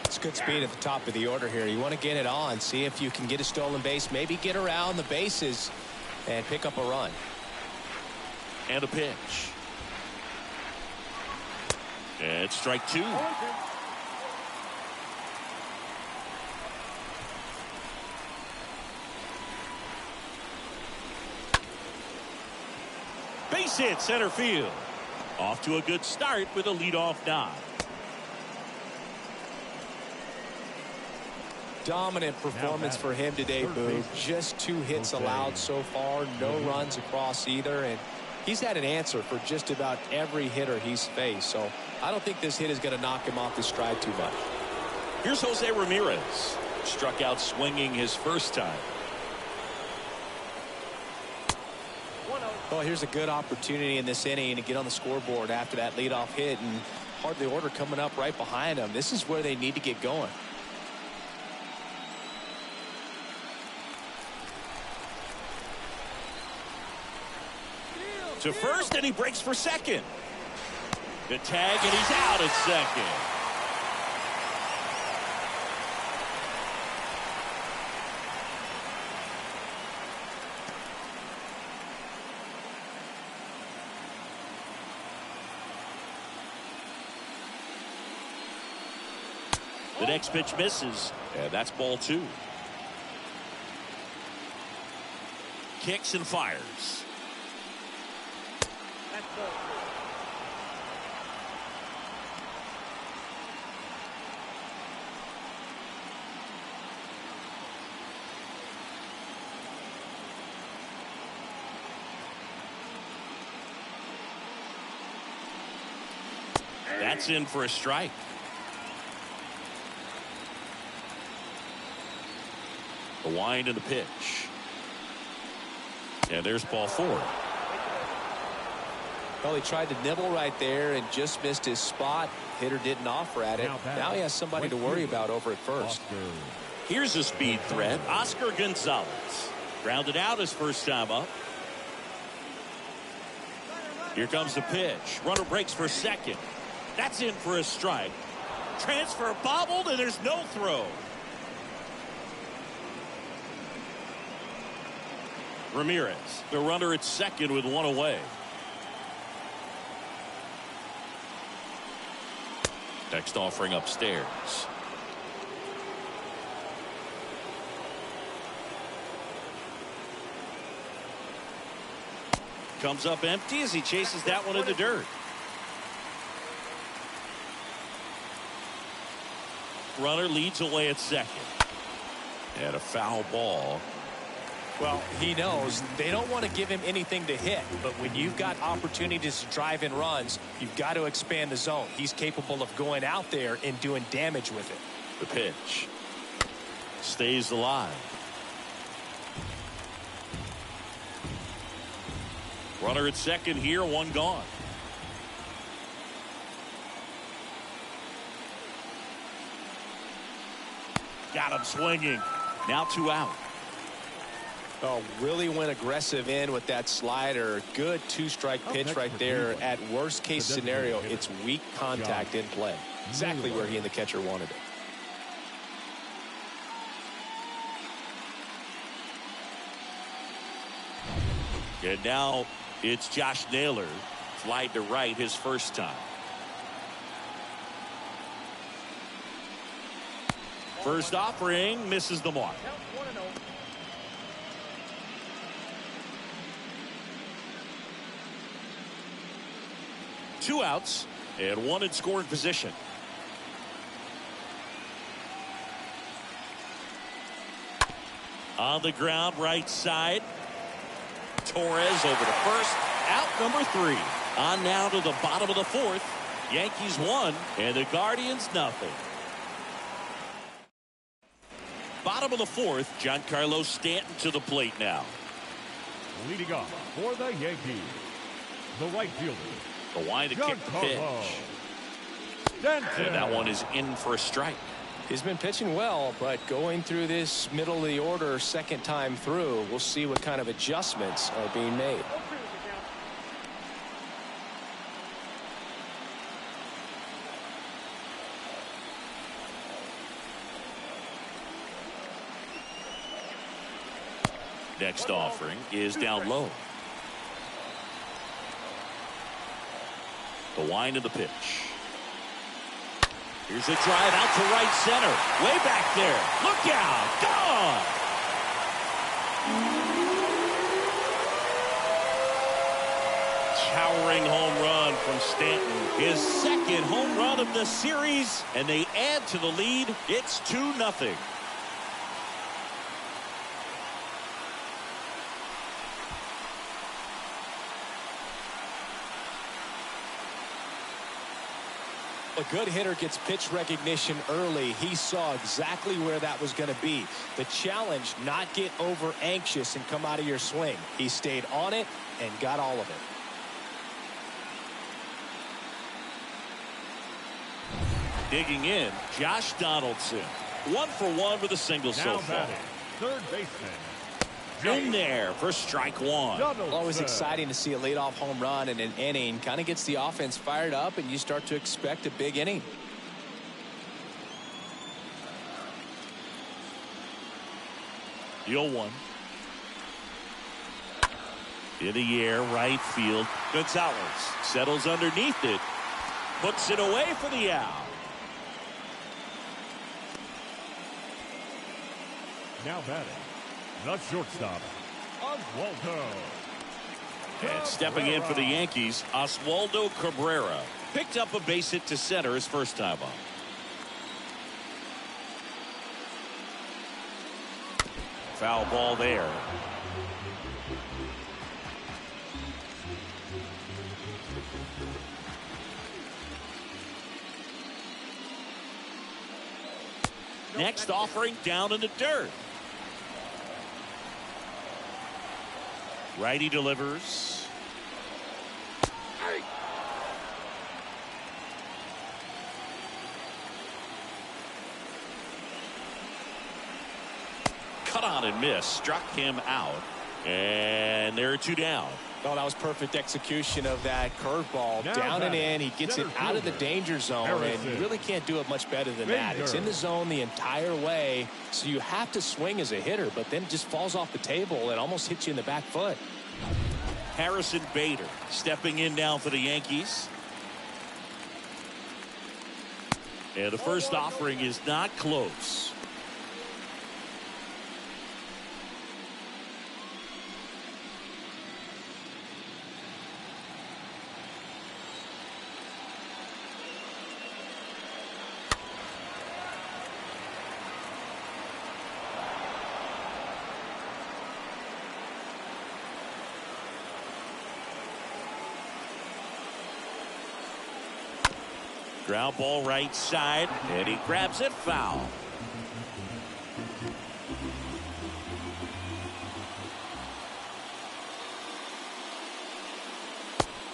It's good speed at the top of the order here. You want to get it on, see if you can get a stolen base, maybe get around the bases and pick up a run. And a pitch. And it's strike 2. Base hit center field. Off to a good start with a leadoff nod. Dominant performance for him today, Boo. Just 2 hits allowed so far, no runs across either, and he's had an answer for just about every hitter he's faced. So I don't think this hit is going to knock him off his stride too much. Here's Jose Ramirez. Struck out swinging his first time. Well, here's a good opportunity in this inning to get on the scoreboard after that leadoff hit, and hardly order coming up right behind them. This is where they need to get going. To first, and he breaks for second. The tag, and he's out at second. The next pitch misses, and that's ball 2. Kicks and fires. That's in for a strike. The wind and the pitch. And there's ball 4. Well, he tried to nibble right there and just missed his spot. Hitter didn't offer at it. Now he has somebody to worry about over at first. Here's a speed threat. Oscar Gonzalez. Grounded out his first time up. Here comes the pitch. Runner breaks for second. That's in for a strike. Transfer bobbled, and there's no throw. Ramirez, the runner at second with 1 away. Next offering upstairs. Comes up empty as he chases that one in the dirt. Runner leads away at second. And a foul ball. Well, he knows they don't want to give him anything to hit, but when you've got opportunities to drive in runs, you've got to expand the zone. He's capable of going out there and doing damage with it. The pitch stays alive. Runner at second here, 1 gone. Got him swinging. Now 2 out. Oh, really went aggressive in with that slider. Good 2-strike pitch right there. At worst case scenario, it's weak contact in play. Exactly where he and the catcher wanted it. And now it's Josh Naylor. Slide to right his first time. First offering misses the mark. 2 outs and 1 in scoring position. On the ground, right side. Torres over to first. Out number 3. On now to the bottom of the 4th. Yankees 1 and the Guardians nothing. Bottom of the 4th, Giancarlo Stanton to the plate now. Leading off for the Yankees, the right fielder. The wind to kick the pitch. And that one is in for a strike. He's been pitching well, but going through this middle of the order second time through, we'll see what kind of adjustments are being made. Next offering is down low. The wind of the pitch. Here's a drive out to right center. Way back there. Look out. Gone. towering home run from Stanton. His second home run of the series, and they add to the lead. It's 2-0. A good hitter gets pitch recognition early. He saw exactly where that was going to be. The challenge, not get over anxious and come out of your swing. He stayed on it and got all of it. Digging in, Josh Donaldson. 1 for 1 with a single so far. Third baseman. In there for strike one. Always exciting to see a leadoff home run in an inning. Kind of gets the offense fired up, and you start to expect a big inning. The 0-1. In the air, right field. Gonzalez settles underneath it. Puts it away for the out. Now batting, the shortstop, Oswaldo. And stepping in for the Yankees, Oswaldo Cabrera. Picked up a base hit to center his first time up. Foul ball there. Next offering down in the dirt. Righty delivers. Cut on and miss. Struck him out. And there are 2 down. Oh, that was perfect execution of that curveball. Down and in. He gets it out of the danger zone, and you really can't do it much better than that. It's in the zone the entire way, so you have to swing as a hitter, but then it just falls off the table and almost hits you in the back foot. Harrison Bader stepping in now for the Yankees. And the first offering is not close. Ground ball right side, and he grabs it foul.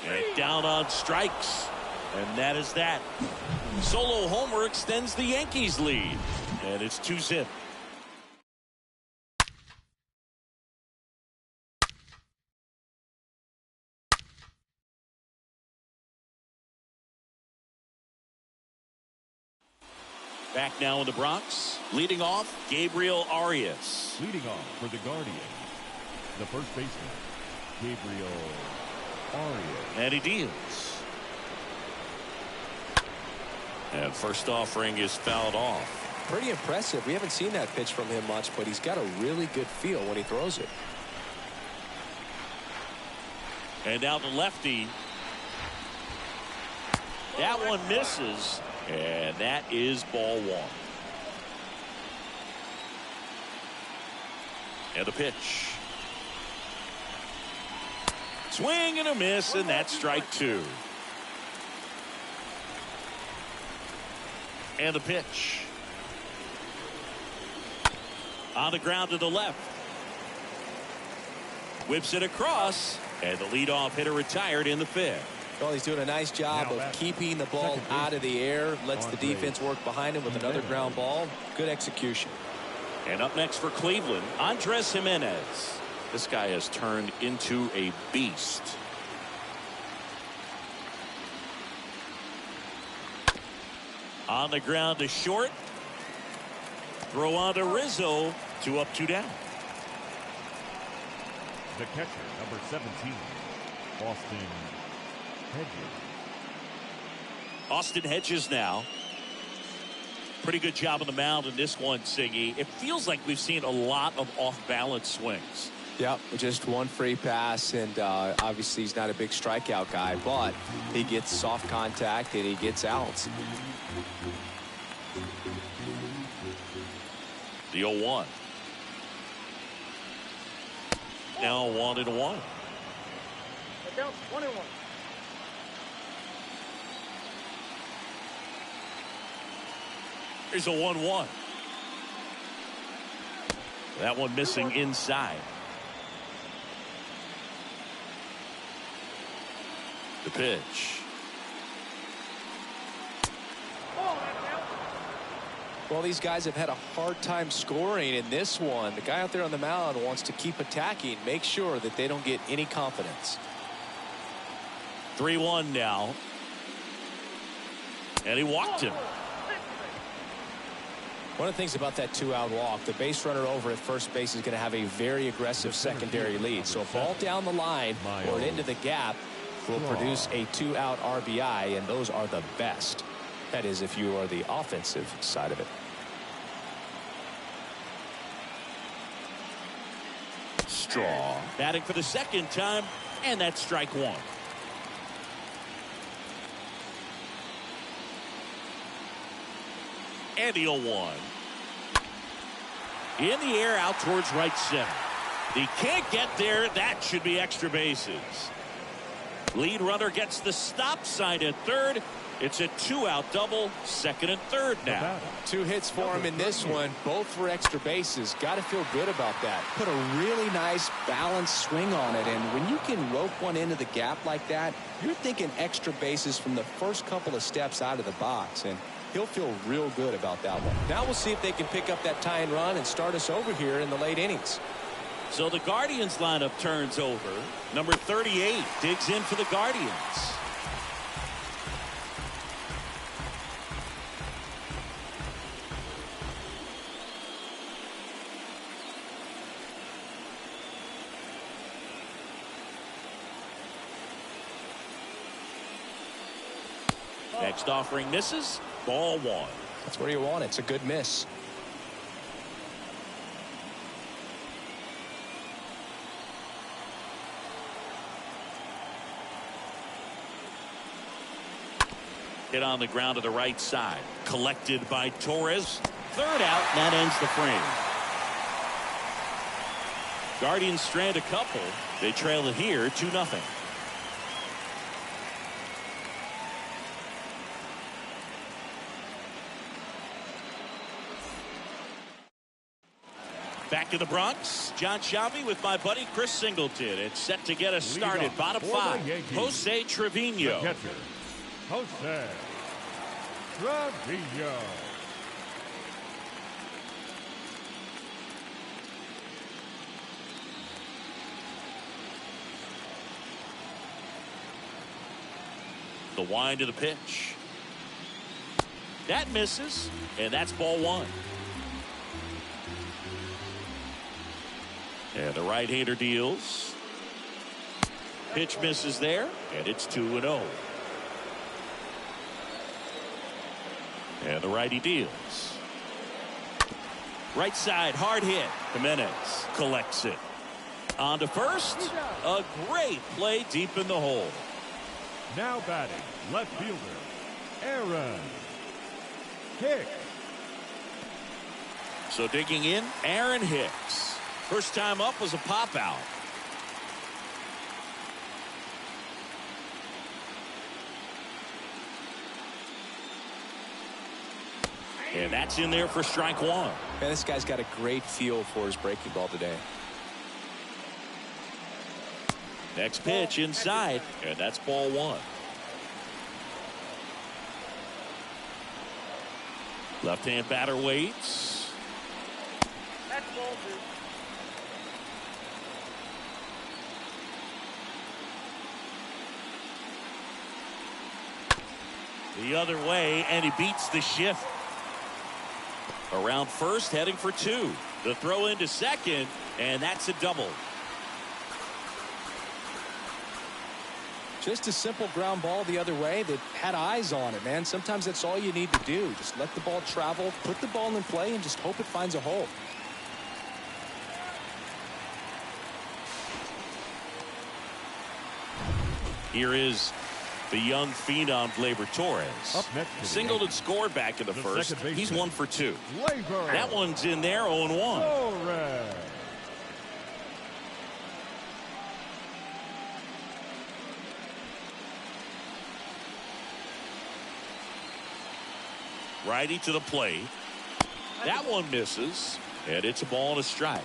And down on strikes, and that is that. Solo homer extends the Yankees lead, and it's 2-0. Back now in the Bronx. Leading off, Gabriel Arias. Leading off for the Guardians, the first baseman, Gabriel Arias. And he deals. And first offering is fouled off. Pretty impressive. We haven't seen that pitch from him much, but he's got a really good feel when he throws it. And now the lefty. That one misses. And that is ball 1. And the pitch. Swing and a miss, and that's strike 2. And the pitch. On the ground to the left. Whips it across, and the leadoff hitter retired in the 5th. Well, he's doing a nice job of keeping the ball out of the air. Lets the defense work behind him with another ground ball. Good execution. And up next for Cleveland, Andres Jimenez. This guy has turned into a beast. On the ground to short. Throw on to Rizzo. 2 up, 2 down. The catcher, number 17, Austin Hedges. Austin Hedges now. Pretty good job on the mound in this one, Siggy. It feels like we've seen a lot of off-balance swings. Yep, just one free pass, and obviously he's not a big strikeout guy, but he gets soft contact and he gets outs. The 0-1. Now 1-1. The count's 1-1. Here's a 1-1. That one missing inside. The pitch. Well, these guys have had a hard time scoring in this one. The guy out there on the mound wants to keep attacking, make sure that they don't get any confidence. 3-1 now. And he walked him. One of the things about that two-out walk, the base runner over at first base is going to have a very aggressive secondary lead. So a ball down the line or into the gap will produce a two-out RBI, and those are the best. That is, if you are the offensive side of it. Straw batting for the second time, and that's strike one. And the 0-1. In the air out towards right center. He can't get there. That should be extra bases. Lead runner gets the stop sign at third. It's a two-out double, second and third now. 2 hits for him in this one, both for extra bases. Got to feel good about that. Put a really nice balanced swing on it, and when you can rope one into the gap like that, you're thinking extra bases from the first couple of steps out of the box, and he'll feel real good about that one. Now we'll see if they can pick up that tying run and start us over here in the late innings. So the Guardians lineup turns over. Number 38 digs in for the Guardians. Next offering misses. Ball one. That's where you want it. It's a good miss. Hit on the ground to the right side. Collected by Torres. Third out, and that ends the frame. Guardians strand a couple. They trail it here 2-0. Back to the Bronx. John Sciambi with my buddy Chris Singleton. It's set to get us started. Bottom five. Jose Trevino. The catcher, Jose Trevino. The wind of the pitch. That misses, and that's ball one. And the right-hander deals. Pitch misses there, and it's 2-0. And the righty deals. Right side, hard hit. Jimenez collects it. On to first. A great play deep in the hole. Now batting, left fielder, Aaron Hicks. So digging in, Aaron Hicks. First time up was a pop out. And that's in there for strike one. Man, this guy's got a great feel for his breaking ball today. Next pitch inside, and that's ball one. Left-hand batter waits. That's ball two. The other way, and he beats the shift. Around first, heading for two. The throw into second, and that's a double. Just a simple ground ball the other way that had eyes on it, man. Sometimes that's all you need to do. Just let the ball travel, put the ball in play, and just hope it finds a hole. Here is the young phenom Gleyber Torres. Up next, Singled and scored back in the first. He's 1 for 2. Gleyber. That one's in there, 0-1. Torres. Righty to the plate. That one misses, and it's a ball and a strike.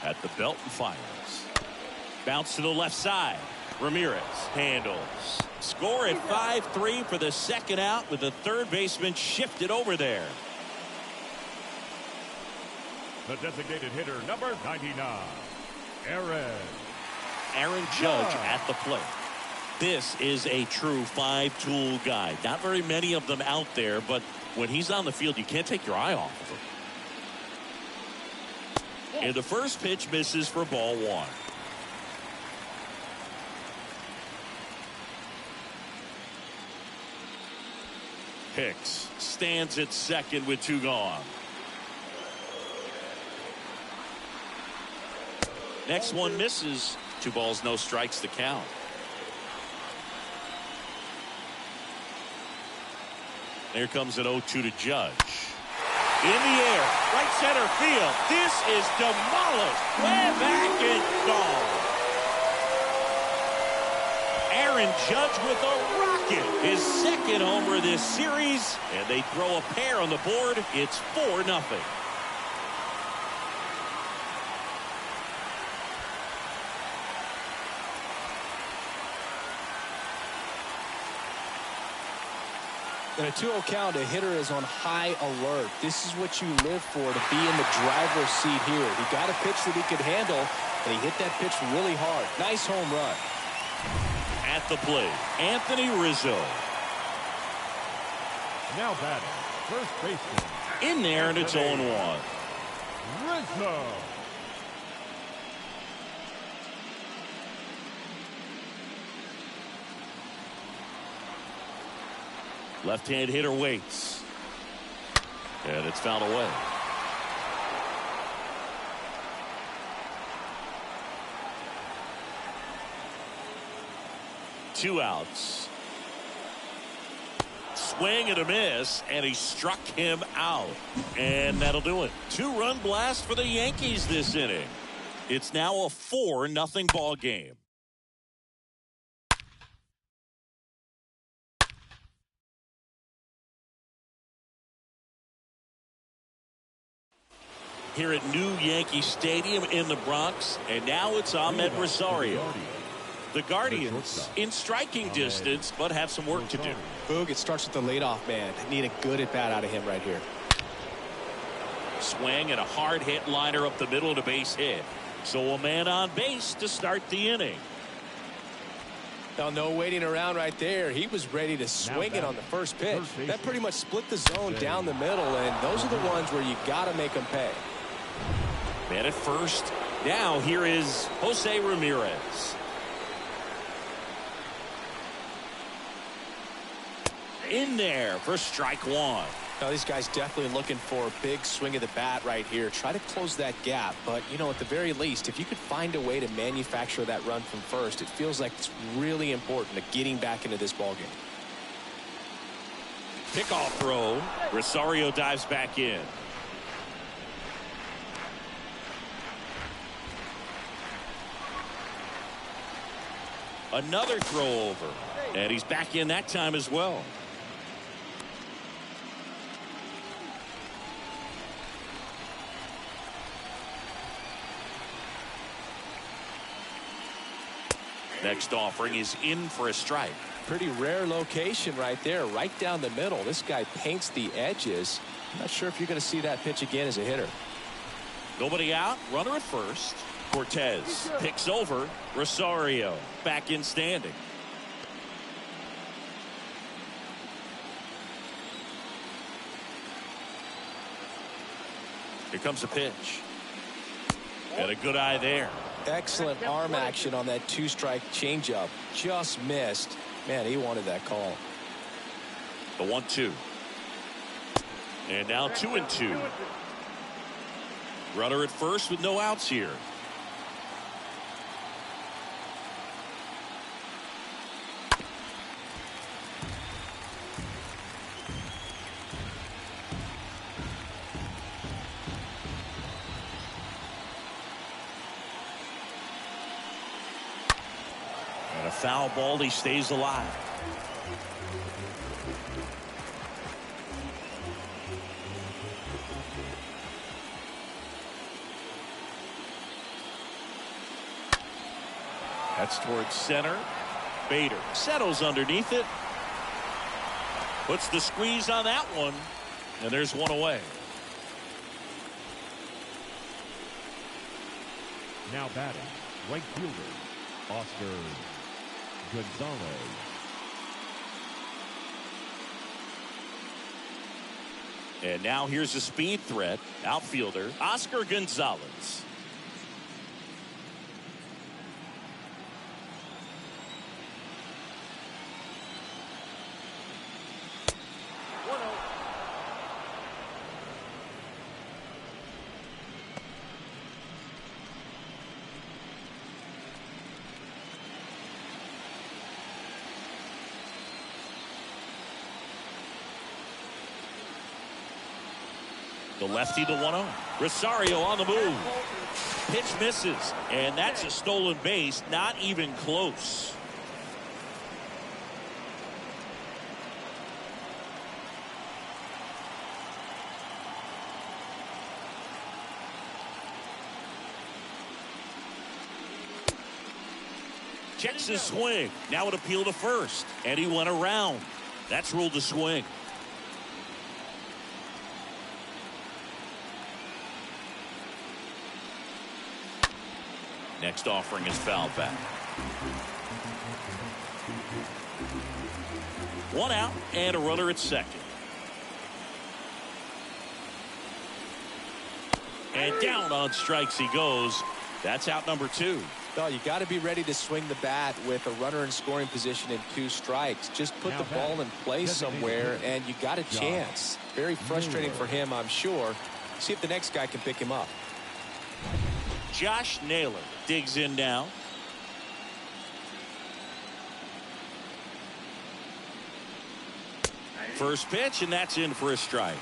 At the belt and fires. Bounce to the left side. Ramirez handles. Score at 5-3 for the second out with the third baseman shifted over there. The designated hitter, number 99, Aaron Judge at the plate. This is a true five-tool guy. Not very many of them out there, but when he's on the field, you can't take your eye off of him. And the first pitch misses for ball 1. Hicks stands at second with 2 gone. Next one misses. 2 balls, no strikes to count. Here comes an 0-2 to Judge. In the air, right center field. This is demolished. Way back and gone. Aaron Judge with a rocket. His second homer this series. And they throw a pair on the board. It's 4-0. In a 2-0 count, a hitter is on high alert. This is what you live for, to be in the driver's seat here. He got a pitch that he could handle, and he hit that pitch really hard. Nice home run. At the plate, Anthony Rizzo. Now batting, first baseman. In there, and it's 0-1. Rizzo. Left-hand hitter waits. And it's fouled away. Two outs. Swing and a miss, and he struck him out. And that'll do it. 2-run blast for the Yankees this inning. It's now a 4-0 ball game. Here at New Yankee Stadium in the Bronx, and now it's Ahmed Rosario. The Guardians in striking distance, but have some work to do. Boog, it starts with the leadoff man. Need a good at-bat out of him right here. Swing and a hard hit liner up the middle to base hit. So a man on base to start the inning. Now, no waiting around right there. He was ready to swing it on the first pitch. That pretty much split the zone down the middle, and those are the ones where you got to make them pay. Man at first. Now here is Jose Ramirez. In there for strike 1. Now, these guys definitely looking for a big swing of the bat right here. Try to close that gap. But, you know, at the very least, if you could find a way to manufacture that run from first, it feels like it's really important to getting back into this ballgame. Pickoff throw. Rosario dives back in. Another throw over. And he's back in that time as well. Next offering is in for a strike. Pretty rare location right there, right down the middle. This guy paints the edges. I'm not sure if you're going to see that pitch again as a hitter. Nobody out. Runner at first. Cortez picks over. Rosario back in standing. Here comes a pitch. And a good eye there. Excellent arm action on that 2-strike changeup. Just missed. Man, he wanted that call. The 1-2. And now 2-2. Runner at first with no outs here. And a foul ball. He stays alive. That's towards center. Bader settles underneath it. Puts the squeeze on that one. And there's one away. Now batting, right fielder, Oscar Gonzalez. And now here's a speed threat. Outfielder Oscar Gonzalez. The lefty to 1-0. Rosario on the move. Pitch misses. And that's a stolen base. Not even close. Checks his swing. Now an appeal to first. And he went around. That's ruled a swing. Next offering is fouled back. One out and a runner at second. And down on strikes he goes. That's out number 2. Well, you got to be ready to swing the bat with a runner in scoring position and 2 strikes. Just put the ball in place somewhere and you got a chance. Very frustrating for him, I'm sure. See if the next guy can pick him up. Josh Naylor digs in now. First pitch, and that's in for a strike.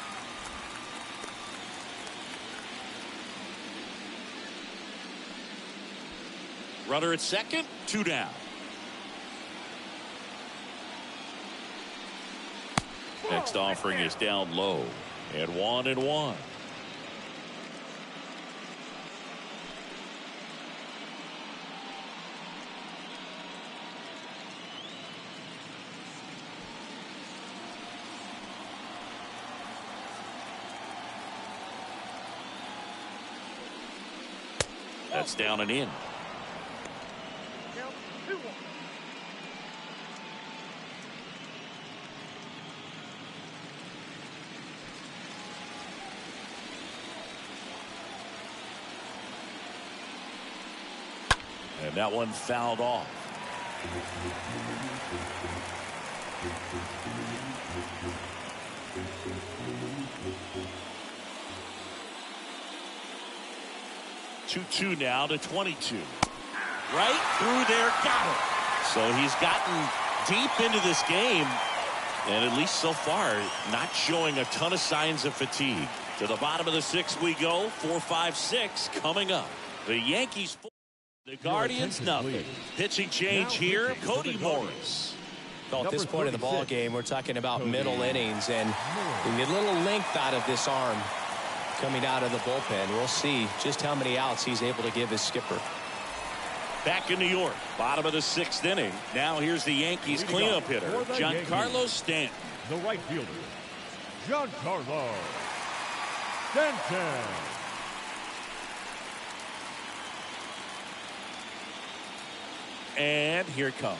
Runner at second, 2 down. Next offering is down low, and 1-1. That's down and in. Count 2-1. And that one fouled off. Two now to 22. Right through there, got it. So he's gotten deep into this game, and at least so far, not showing a ton of signs of fatigue. To the bottom of the 6th we go. 4-5-6 coming up. The Yankees, the Guardians, nothing. Pitching change here. Cody Morris. Well, at this point in the ball game, we're talking about middle innings, and we get a little length out of this arm coming out of the bullpen. We'll see just how many outs he's able to give his skipper. Back in New York, bottom of the 6th inning. Now here's the Yankees cleanup hitter, Giancarlo Stanton. The right fielder, Giancarlo Stanton. And here it comes.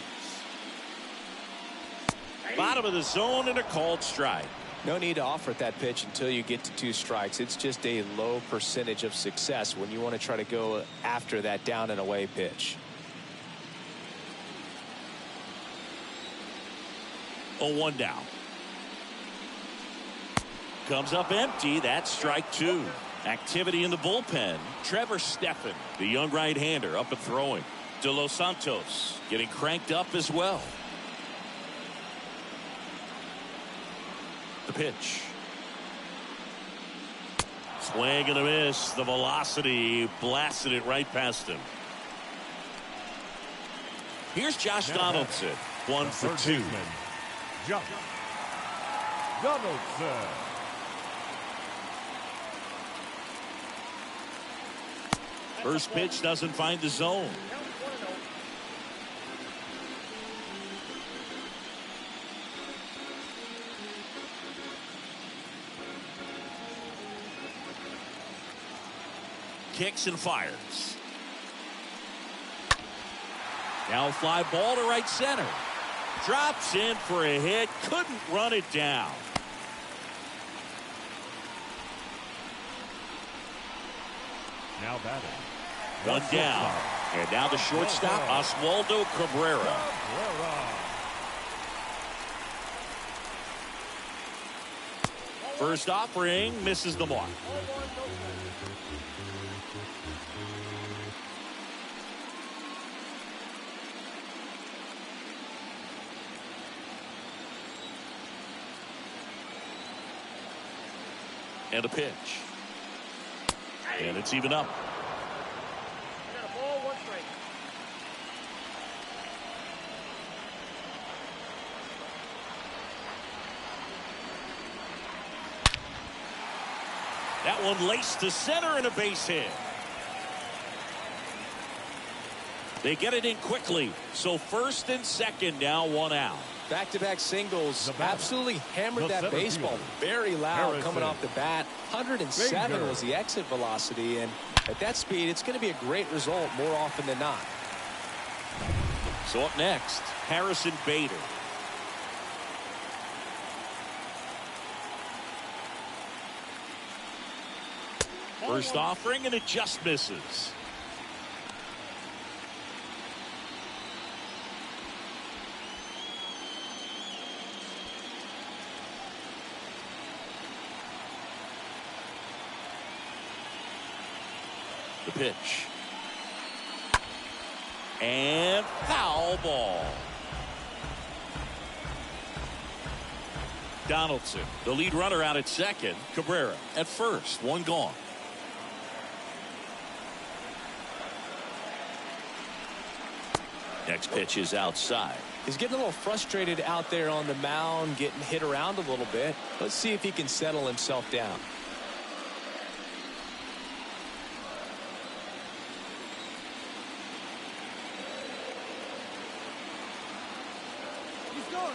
Bottom of the zone and a called strike. No need to offer at that pitch until you get to 2 strikes. It's just a low percentage of success when you want to try to go after that down and away pitch. 0-1 down. Comes up empty. That's strike 2. Activity in the bullpen. Trevor Stephan, the young right-hander, up and throwing. De Los Santos getting cranked up as well. The pitch. Swing and a miss. The velocity blasted it right past him. Here's Josh Donaldson. 1 for 2. Josh Donaldson. First pitch doesn't find the zone. Kicks and fires. Now fly ball to right center. Drops in for a hit. Couldn't run it down. Now batting. One down. And now the shortstop, Oswaldo Cabrera. First offering misses the mark. And a pitch. And it's even up. Got a ball, 1 strike. That one laced to center and a base hit. They get it in quickly. So first and second, now 1 out. Back-to-back singles. Absolutely hammered that baseball. Very loud coming off the bat. 107 was the exit velocity. And at that speed, it's going to be a great result more often than not. So up next, Harrison Bader. First offering, and it just misses. The pitch. And foul ball. Donaldson, the lead runner, out at second. Cabrera at first. 1 gone. Next pitch is outside. He's getting a little frustrated out there on the mound, getting hit around a little bit. Let's see if he can settle himself down.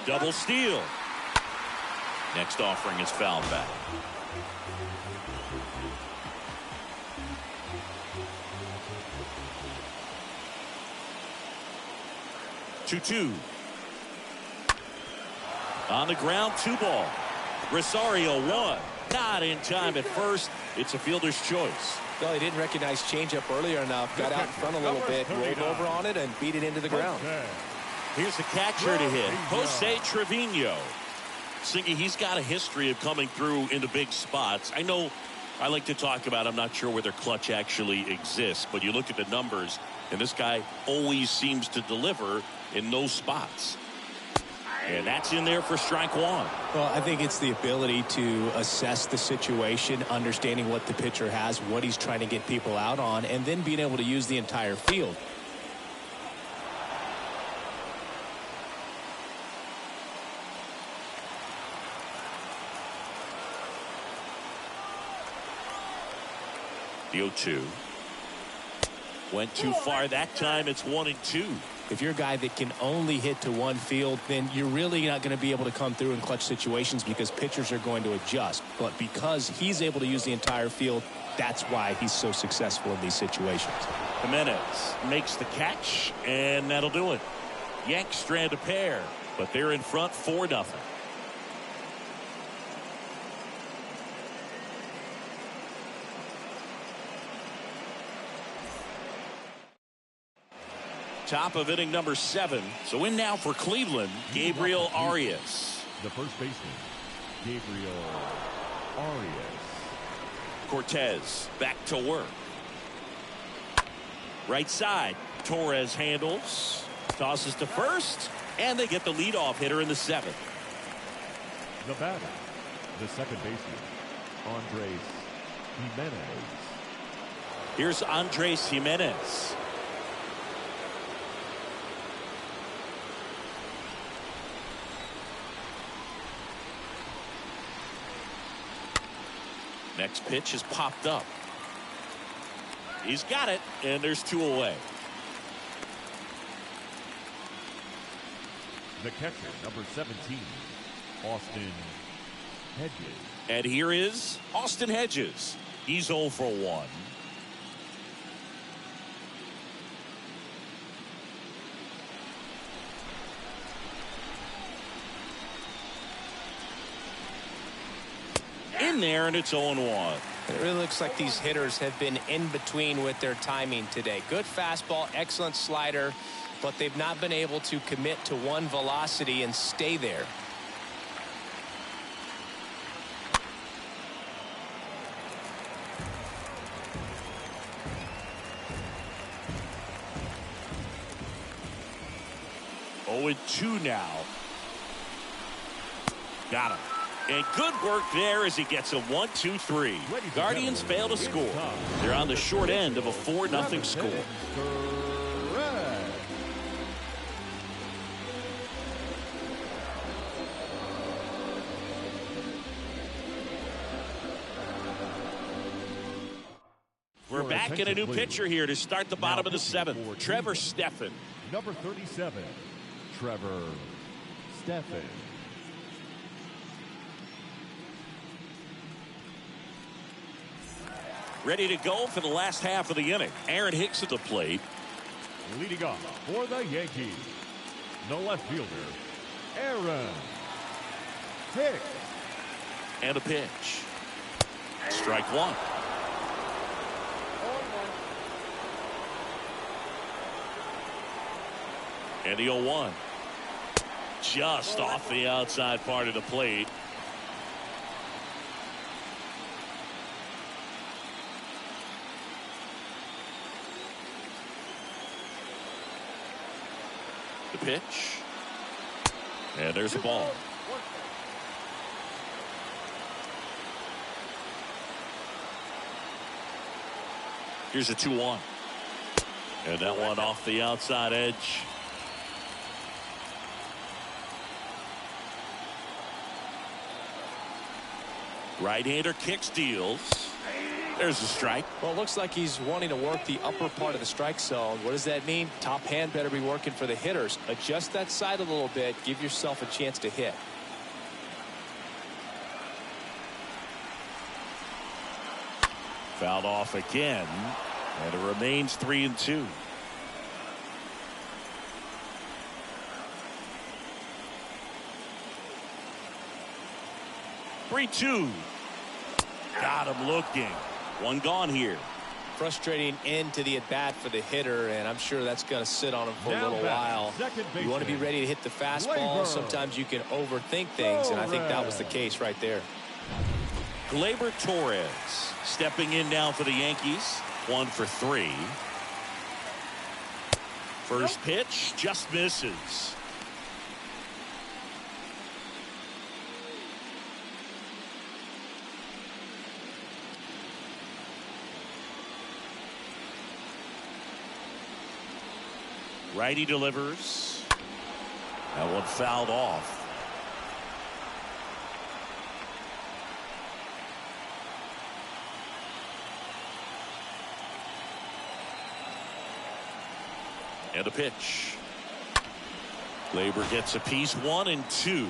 Double steal. Next offering is fouled back. Two. On the ground, 2 ball. Rosario 1. Not in time at first. It's a fielder's choice. Well, he didn't recognize changeup earlier enough. Got out in front a little bit, rolled over on it, and beat it into the ground. Here's the catcher to hit, Jose Trevino. Singy, he's got a history of coming through into big spots. I know I like to talk about, I'm not sure whether clutch actually exists, but you look at the numbers, and this guy always seems to deliver in those spots. And that's in there for strike 1. Well, I think it's the ability to assess the situation, understanding what the pitcher has, what he's trying to get people out on, and then being able to use the entire field. The 0-2. Went too far that time. It's 1-2. If you're a guy that can only hit to one field, then you're really not going to be able to come through in clutch situations because pitchers are going to adjust. But because he's able to use the entire field, that's why he's so successful in these situations. Jimenez makes the catch, and that'll do it. Yanks strand a pair, but they're in front 4-0. Top of inning number 7. So in now for Cleveland, Gabriel Arias. The first baseman, Gabriel Arias. Cortez back to work. Right side. Torres handles. Tosses to first. And they get the leadoff hitter in the 7th. The batter, the second baseman, Andres Jimenez. Here's Andres Jimenez. Next pitch is popped up. He's got it, and there's 2 away. The catcher, number 17, Austin Hedges. And here is Austin Hedges. He's 0 for 1. In there, and it's 0-1. It really looks like these hitters have been in between with their timing today. Good fastball, excellent slider, but they've not been able to commit to one velocity and stay there. Oh, 0-2 now. Got him. And good work there as he gets a 1-2-3. Guardians fail to score. They're on the short end of a 4-0 score. We're back in a new pitcher here to start the bottom of the 7th. Trevor Stephan. Number 37, Trevor Stephan. Ready to go for the last half of the inning. Aaron Hicks at the plate. Leading off for the Yankees, the left fielder, Aaron Hicks. And a pitch. Strike 1. And the 0-1. Just off the outside part of the plate. The pitch. And there's a ball. Here's a 2-1. And that one off the outside edge. Right-hander kicks, deals. There's a strike. Well, it looks like he's wanting to work the upper part of the strike zone. What does that mean? Top hand better be working for the hitters. Adjust that side a little bit. Give yourself a chance to hit. Fouled off again. And it remains 3-2. Three-two. Got him looking. One gone here. Frustrating end to the at-bat for the hitter, and I'm sure that's going to sit on him for a little while. You want to be ready to hit the fastball. Sometimes you can overthink things, and I think that was the case right there. Gleyber Torres stepping in now for the Yankees. 1 for 3. First pitch just misses. Righty delivers. That one fouled off. And a pitch. Gleyber gets a piece. 1-2.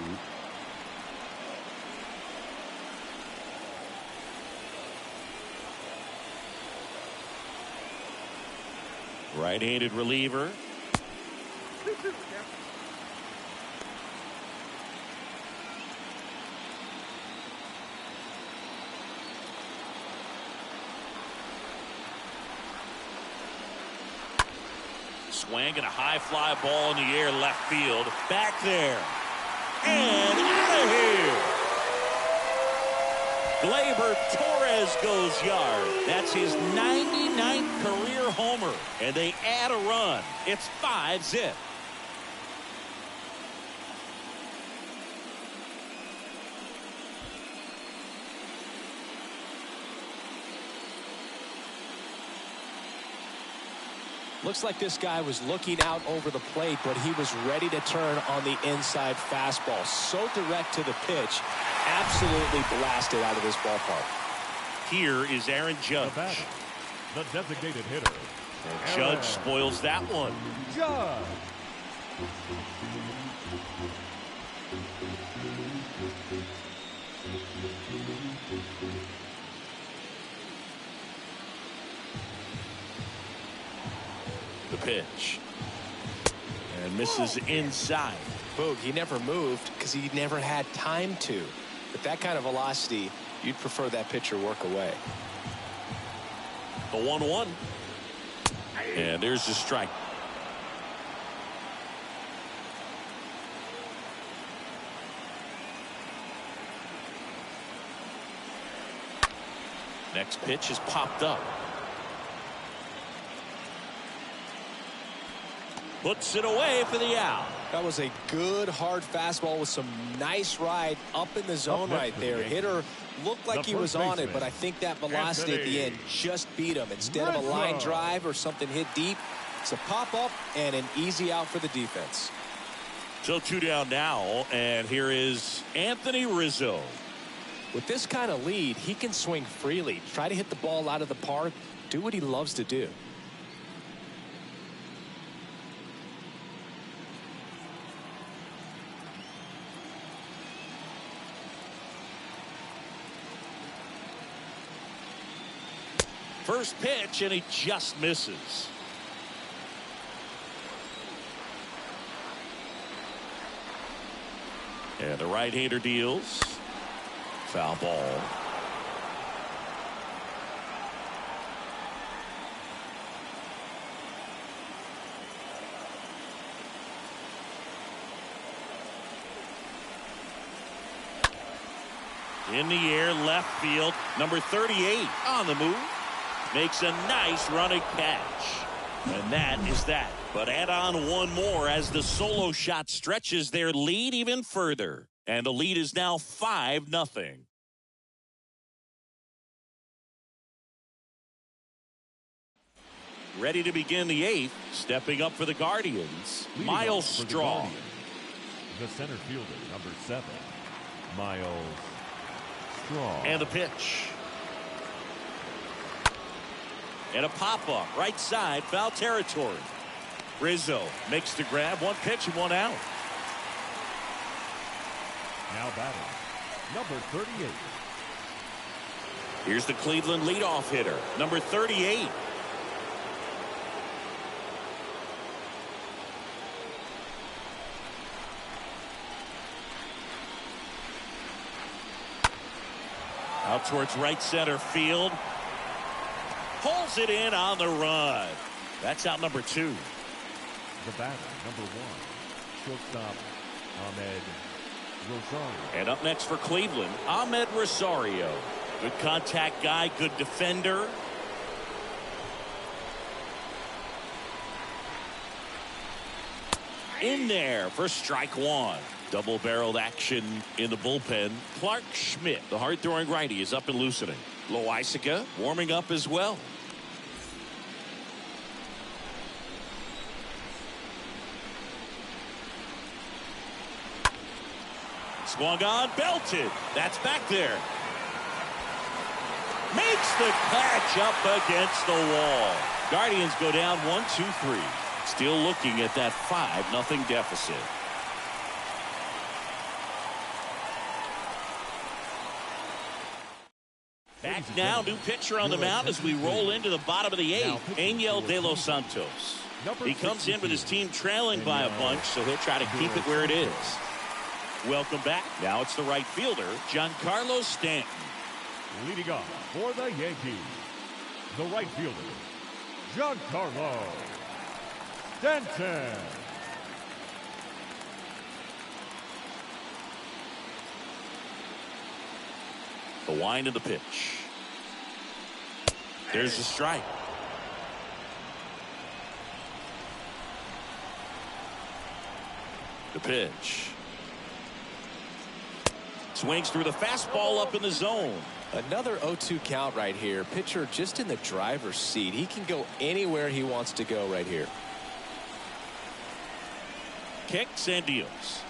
Right-handed reliever. Swing and a high fly ball in the air left field. Back there. And out of here. Gleyber Torres goes yard. That's his 99th career homer. And they add a run. It's 5-zip. Looks like this guy was looking out over the plate, but he was ready to turn on the inside fastball. So direct to the pitch. Absolutely blasted out of this ballpark. Here is Aaron Judge. The batter, the designated hitter. And Judge spoils that one. Judge. The pitch. And misses inside. Boog, he never moved because he never had time to. With that kind of velocity, you'd prefer that pitcher work away. The 1-1. And there's the strike. Next pitch is popped up. Puts it away for the out. That was a good hard fastball with some nice ride up in the zone right there. Hitter looked like he was on it, but I think that velocity at the end just beat him. Instead of a line drive or something hit deep, it's a pop up and an easy out for the defense. So 2 down now, and here is Anthony Rizzo. With this kind of lead, he can swing freely, try to hit the ball out of the park, do what he loves to do. First pitch, and he just misses. And the right-hander deals. Foul ball. In the air, left field. Number 38 on the move. Makes a nice running catch. And that is that. But add on one more as the solo shot stretches their lead even further. And the lead is now 5-0. Ready to begin the 8th. Stepping up for the Guardians, Miles Straw. The center fielder, number 7, Miles Straw. And the pitch. And a pop-up, right side, foul territory. Rizzo makes the grab, one pitch and one out. Now batting, number 38. Here's the Cleveland leadoff hitter, number 38. Out towards right center field. Pulls it in on the run. That's out number 2. The batter, number 1, shortstop Ahmed Rosario. And up next for Cleveland, Ahmed Rosario. Good contact guy, good defender. In there for strike 1. Double-barreled action in the bullpen. Clark Schmidt, the hard-throwing righty, is up and loosening. Loaisiga warming up as well. Swung on, belted. That's back there. Makes the catch up against the wall. Guardians go down 1-2-3. Still looking at that 5-0 deficit. Back now, new pitcher on the mound as we roll into the bottom of the 8th. Angel De Los Santos. He comes in with his team trailing by a bunch, so he'll try to keep it where it is. Welcome back. Now it's the right fielder, Giancarlo Stanton. Leading off for the Yankees, the right fielder, Giancarlo Stanton. The wind of the pitch. There's the strike. The pitch. Swings through the fastball up in the zone. Another 0-2 count right here. Pitcher just in the driver's seat. He can go anywhere he wants to go right here. Kicks and deals.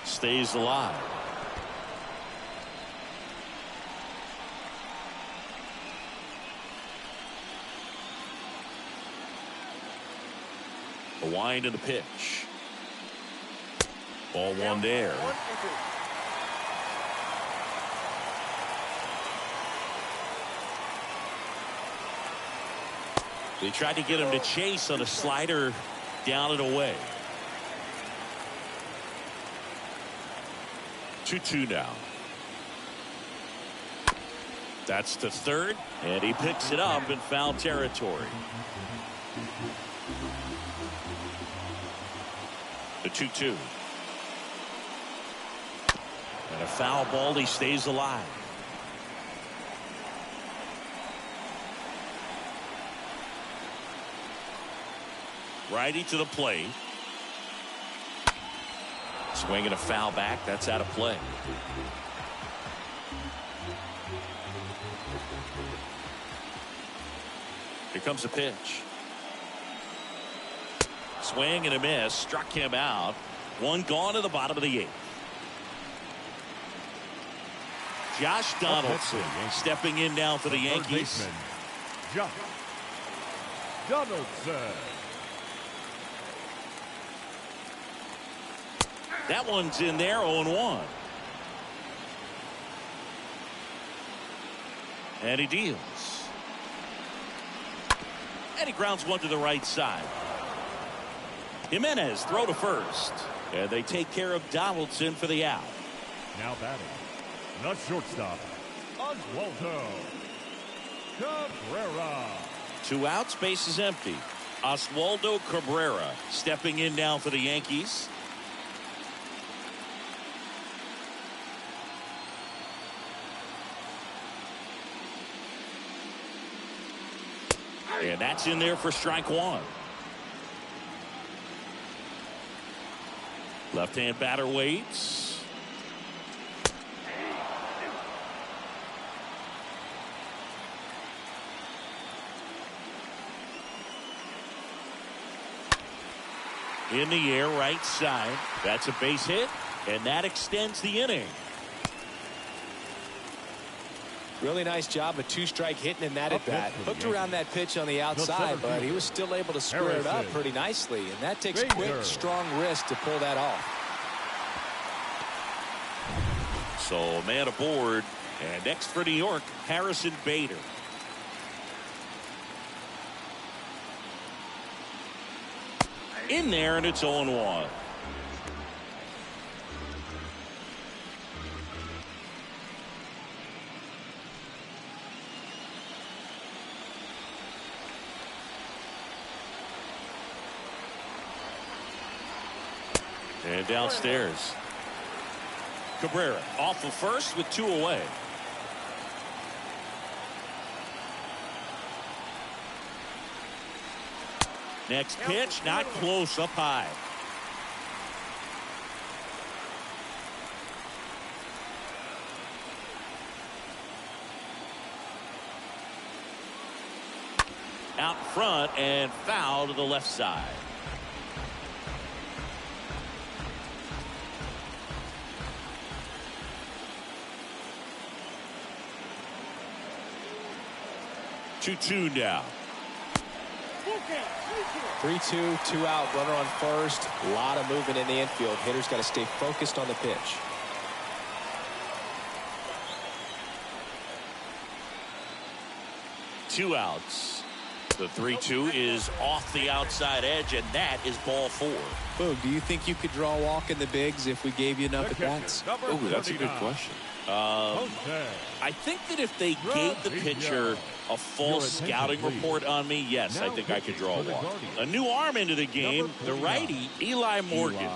Stays alive. The wind of the pitch. Ball one there. They tried to get him to chase on a slider down and away. 2-2 now. That's to third, and he picks it up in foul territory. The 2-2. And a foul ball, he stays alive. Righty to the plate. Swinging a foul back. That's out of play. Here comes the pitch. Swing and a miss. Struck him out. One gone to the bottom of the 8th. Josh Donaldson stepping in now for the Yankees. Josh Donaldson. That one's in there, 0-1. And he deals. And he grounds one to the right side. Jimenez throw to first. And they take care of Donaldson for the out. Now batting, the shortstop, Oswaldo Cabrera. 2 outs, base is empty. Oswaldo Cabrera stepping in now for the Yankees. And that's in there for strike one. Left-hand batter waits. In the air, right side. That's a base hit, and that extends the inning. Really nice job, a 2-strike hitting in that at bat. Hooked around that pitch on the outside, but he was still able to square it up pretty nicely. And that takes quick, strong wrist to pull that off. So a man aboard, and next for New York, Harrison Bader. In there, and it's 0-1. And downstairs. Cabrera off of first with 2 away. Next pitch, not close, up high. Out front and foul to the left side. Two now. 3-2, 2 out, runner on first. A lot of movement in the infield. Hitter's got to stay focused on the pitch. Two outs. The 3-2 is off the outside edge, and that is ball 4. Boog, do you think you could draw a walk in the bigs if we gave you enough at bats? Oh, that's a good question. I think that if they gave the pitcher a full scouting report on me, yes, I think I could draw a walk. A new arm into the game, the righty, Eli Morgan.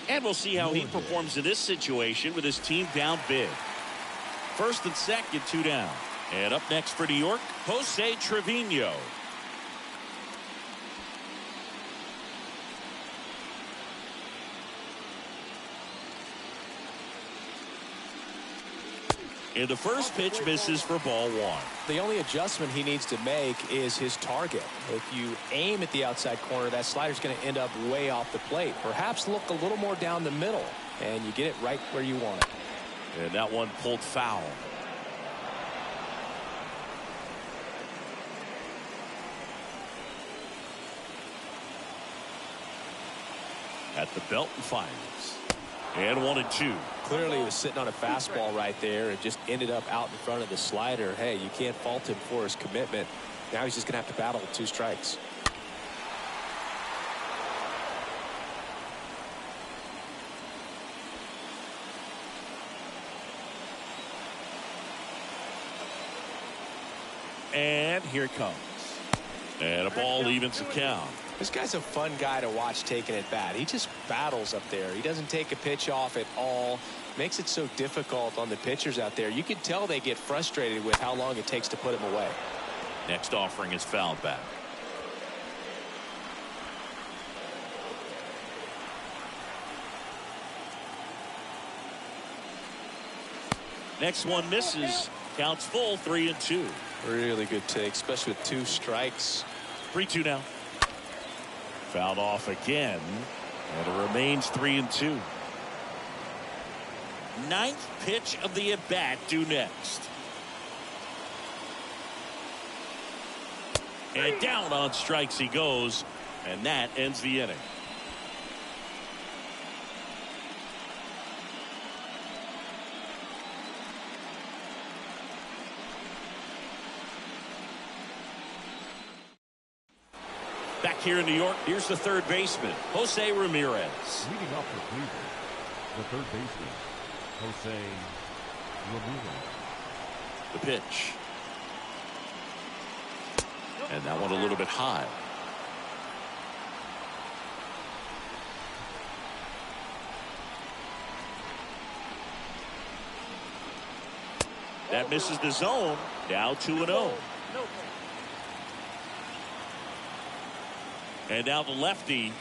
And we'll see how he performs in this situation with his team down big. First and second, 2 down. And up next for New York, Jose Trevino. And the first pitch misses for ball 1. The only adjustment he needs to make is his target. If you aim at the outside corner, that slider's going to end up way off the plate. Perhaps look a little more down the middle, and you get it right where you want it. And that one pulled foul. At the belt and fires. And 1-2. Clearly he was sitting on a fastball right there and just ended up out in front of the slider. Hey, you can't fault him for his commitment. Now he's just going to have to battle with 2 strikes. And here it comes. And a ball evens the count. This guy's a fun guy to watch taking at bat. He just battles up there. He doesn't take a pitch off at all. Makes it so difficult on the pitchers out there. You can tell they get frustrated with how long it takes to put him away. Next offering is fouled back. Next one misses. Counts full, 3-2. Really good take, especially with 2 strikes. 3-2 now. Fouled off again, and it remains 3-2. 9th pitch of the at-bat due next. And down on strikes he goes, and that ends the inning. Back here in New York, here's the third baseman, Jose Ramirez. Leading off for Cleveland, the third baseman, Jose Ramirez. The pitch. And that one a little bit high. That misses the zone. Now 2-0. And now the lefty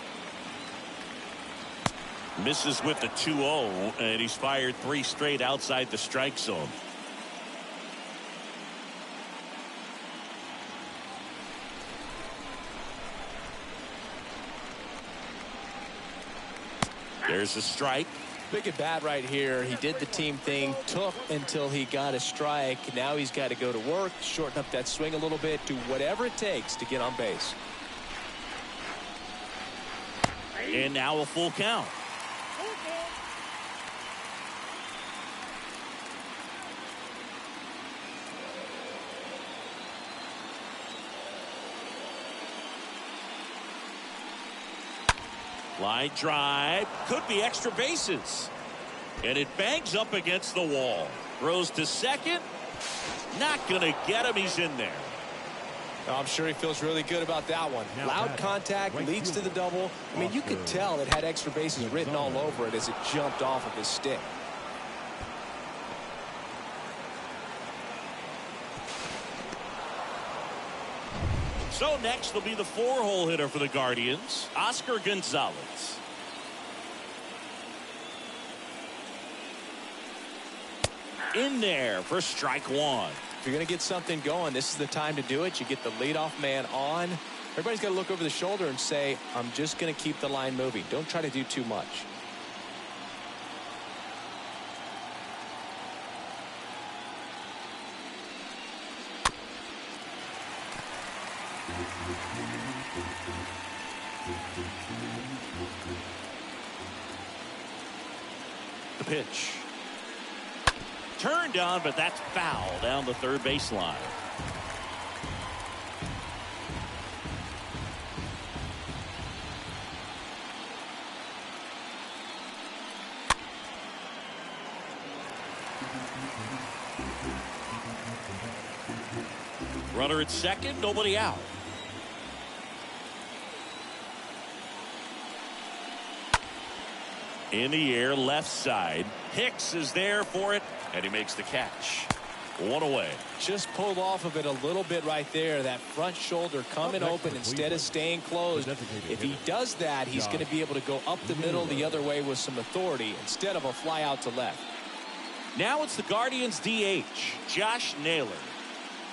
misses with the 2-0, and he's fired 3 straight outside the strike zone. There's a strike. Big at bat right here. He did the team thing, took until he got a strike. Now he's got to go to work, shorten up that swing a little bit, do whatever it takes to get on base. And now a full count. Line drive. Could be extra bases. And it bangs up against the wall. Throws to second. Not going to get him. He's in there. I'm sure he feels really good about that one. Loud contact leads to the double. I mean, you could tell it had extra bases written all over it as it jumped off of his stick. So next will be the 4-hole hitter for the Guardians, Oscar Gonzalez. In there for strike 1. If you're going to get something going, this is the time to do it. You get the leadoff man on. Everybody's got to look over the shoulder and say, I'm just going to keep the line moving. Don't try to do too much. The pitch. Turned on, but that's foul down the third baseline. Runner at second, nobody out. In the air, left side. Hicks is there for it, and he makes the catch. One away. Just pulled off of it a little bit right there. That front shoulder coming open instead of staying closed. If he does that, he's going to be able to go up the middle the other way with some authority instead of a fly out to left. Now it's the Guardians DH, Josh Naylor.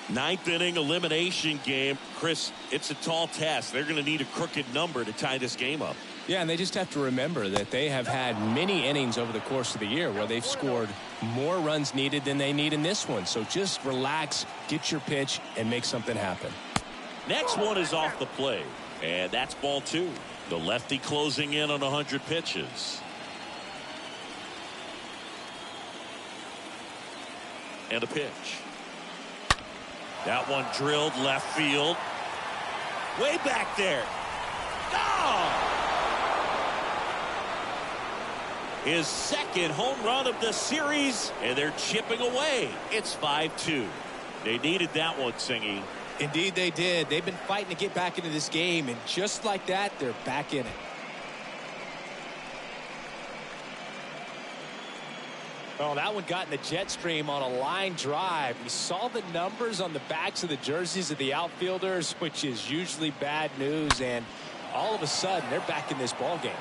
Ninth inning elimination game. Chris, it's a tall task. They're going to need a crooked number to tie this game up. Yeah, and they just have to remember that they have had many innings over the course of the year where they've scored more runs needed than they need in this one. So just relax, get your pitch, and make something happen. Next one is off the plate, and that's ball 2. The lefty closing in on 100 pitches. And a pitch. That one drilled left field. Way back there. Oh! His second home run of the series, and they're chipping away. It's 5-2. They needed that one, Singy. Indeed they did. They've been fighting to get back into this game, and just like that, they're back in it. Oh, that one got in the jet stream on a line drive. We saw the numbers on the backs of the jerseys of the outfielders, which is usually bad news, and all of a sudden, they're back in this ball game.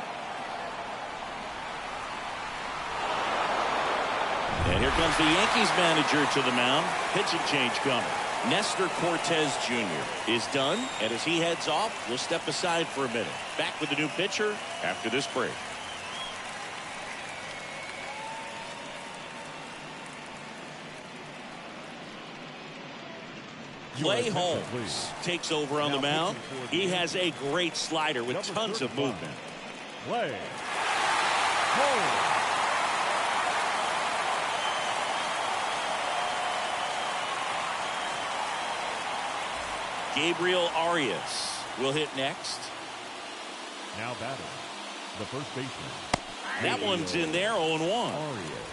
And here comes the Yankees manager to the mound. Pitching change coming. Nestor Cortez Jr. is done, and as he heads off, we'll step aside for a minute. Back with the new pitcher after this break. Clay Holmes takes over on the mound. He has a great slider with tons of movement. Clay Holmes. Gabriel Arias will hit next. Now batting, the first baseman. That one's in there, 0-1. Arias.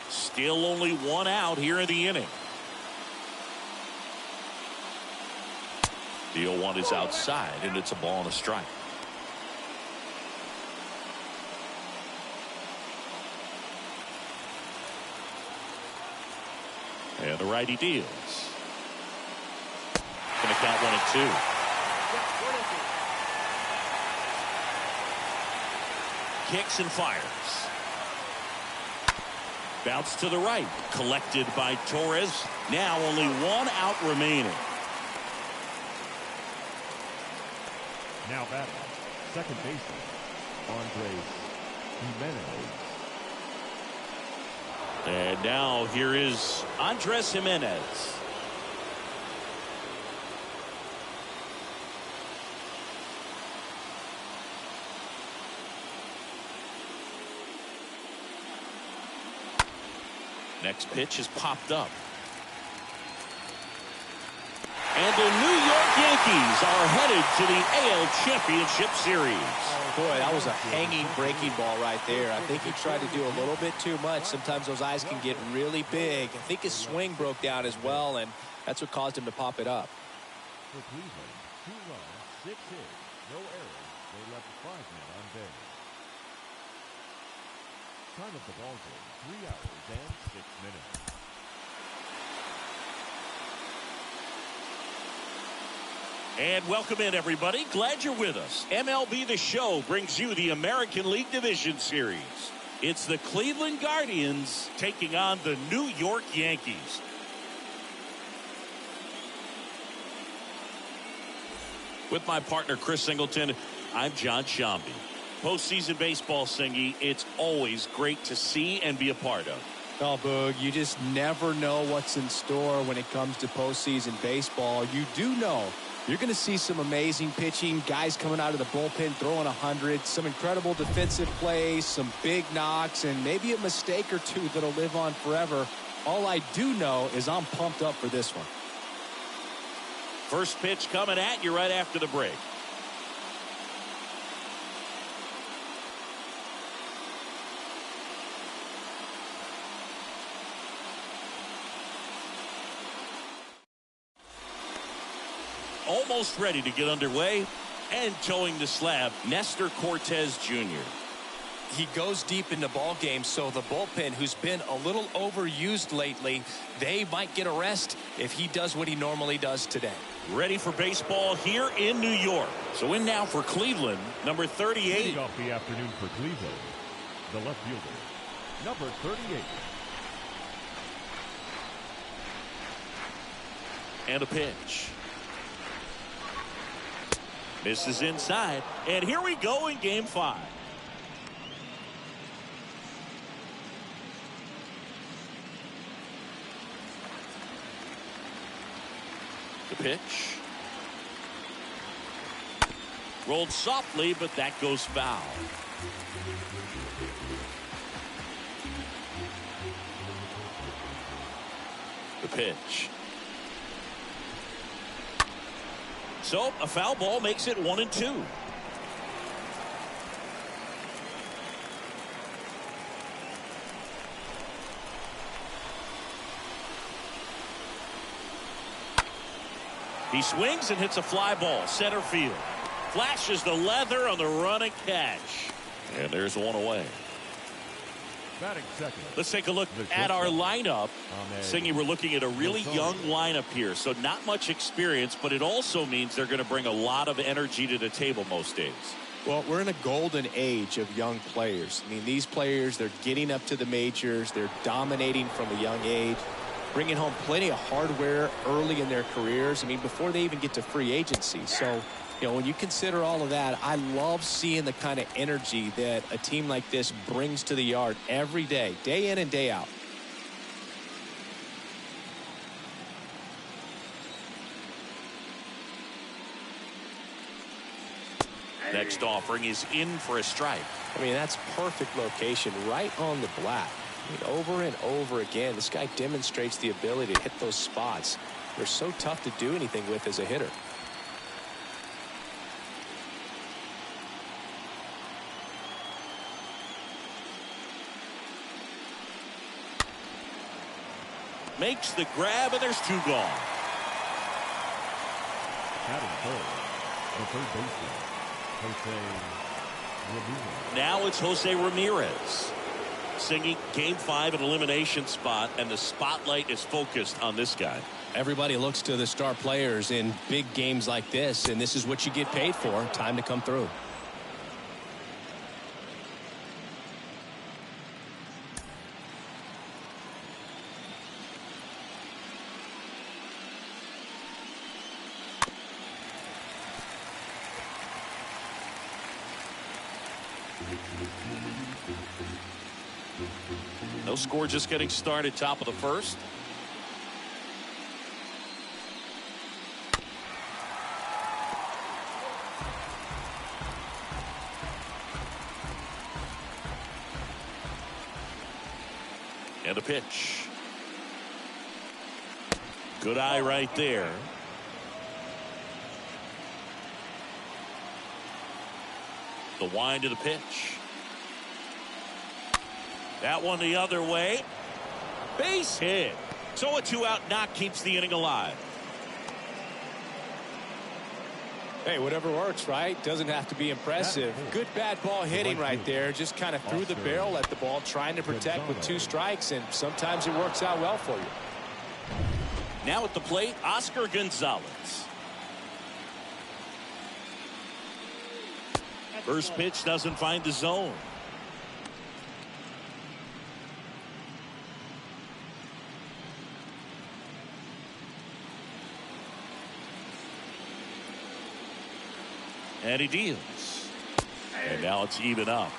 Still only one out here in the inning. The 0-1 is outside, and it's a ball and a strike. And the righty deals. Going to count 1-2. Kicks and fires. Bounce to the right. Collected by Torres. Now only one out remaining. Now batting, second baseman, Andres Jimenez. And now here is Andres Jimenez. Next pitch is popped up. And the New York Yankees are headed to the AL Championship Series. Boy, that was a hanging breaking ball right there. I think he tried to do a little bit too much. Sometimes those eyes can get really big. I think his swing broke down as well, and that's what caused him to pop it up. For Cleveland, 2 runs, 6 hits, no errors. They left 5 men on base. Time of the ball game, 3 hours and 6 minutes. And welcome in, everybody. Glad you're with us. MLB The Show brings you the American League Division Series. It's the Cleveland Guardians taking on the New York Yankees. With my partner, Chris Singleton, I'm John Shambi. Postseason baseball, Singy, it's always great to see and be a part of. Oh, Boog, you just never know what's in store when it comes to postseason baseball. You do know you're going to see some amazing pitching, guys coming out of the bullpen throwing 100, some incredible defensive plays, some big knocks, and maybe a mistake or two that'll live on forever. All I do know is I'm pumped up for this one. First pitch coming at you right after the break. almost ready to get underway. And towing the slab, Nestor Cortez Jr. He goes deep into ball games, so the bullpen, who's been a little overused lately, they might get a rest if he does what he normally does today. Ready for baseball here in New York. So in now for Cleveland, number 38. Leading off the afternoon for Cleveland, the left fielder, number 38. And a pitch. Misses inside. And here we go in game 5. The pitch. Rolled softly, but that goes foul. The pitch. So a foul ball makes it 1-2. He swings and hits a fly ball center field. Flashes the leather on the running catch. And there's one away. Batting second. Let's take a look at our lineup. Singy, we're looking at a really young lineup here, so not much experience, but it also means they're going to bring a lot of energy to the table most days. Well, we're in a golden age of young players. I mean, these players, they're getting up to the majors. They're dominating from a young age, bringing home plenty of hardware early in their careers. I mean, before they even get to free agency. So, you know, when you consider all of that, I love seeing the kind of energy that a team like this brings to the yard every day in and day out. Next offering is in for a strike. I mean, that's perfect location right on the black. I mean, over and over again, this guy demonstrates the ability to hit those spots. They're so tough to do anything with as a hitter. Makes the grab, and there's 2 gone. Batting third, the third baseman, Jose Ramirez. Now it's Jose Ramirez. Singing game 5, an elimination spot, and the spotlight is focused on this guy. Everybody looks to the star players in big games like this, and this is what you get paid for. Time to come through. No score, just getting started, top of the first. And a pitch. Good eye right there. The wind of the pitch. That one the other way. Base hit. So a 2-out knock keeps the inning alive. Hey, whatever works, right? Doesn't have to be impressive. Good bad ball hitting right there. Just kind of threw the barrel at the ball, trying to protect with 2 strikes, and sometimes it works out well for you. Now at the plate, Oscar Gonzalez. First pitch doesn't find the zone. And he deals. And now it's even up.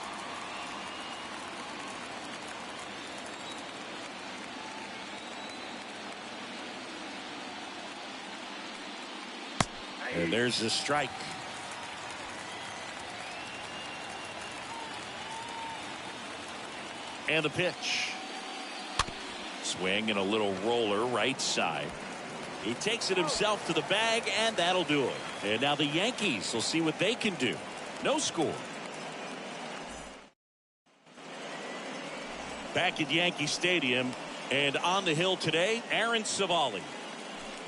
And there's the strike. And the pitch. Swing and a little roller right side. He takes it himself to the bag, and that'll do it. And now the Yankees will see what they can do. No score. Back at Yankee Stadium, and on the hill today, Aaron Savali.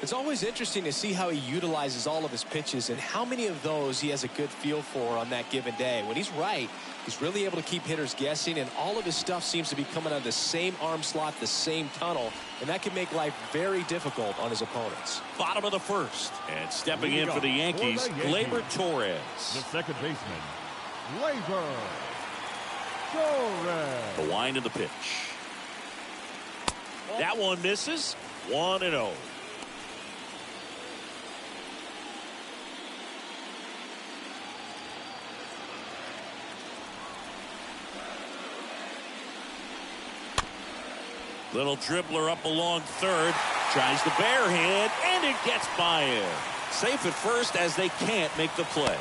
It's always interesting to see how he utilizes all of his pitches and how many of those he has a good feel for on that given day. When he's right, he's really able to keep hitters guessing, and all of his stuff seems to be coming out of the same arm slot, the same tunnel, and that can make life very difficult on his opponents. Bottom of the first, and stepping in for the Yankees, Gleyber Torres. The second baseman, Gleyber Torres. The wind of the pitch. That one misses. 1-0. Little dribbler up along third. Tries the bare hand, and it gets by him. Safe at first as they can't make the play.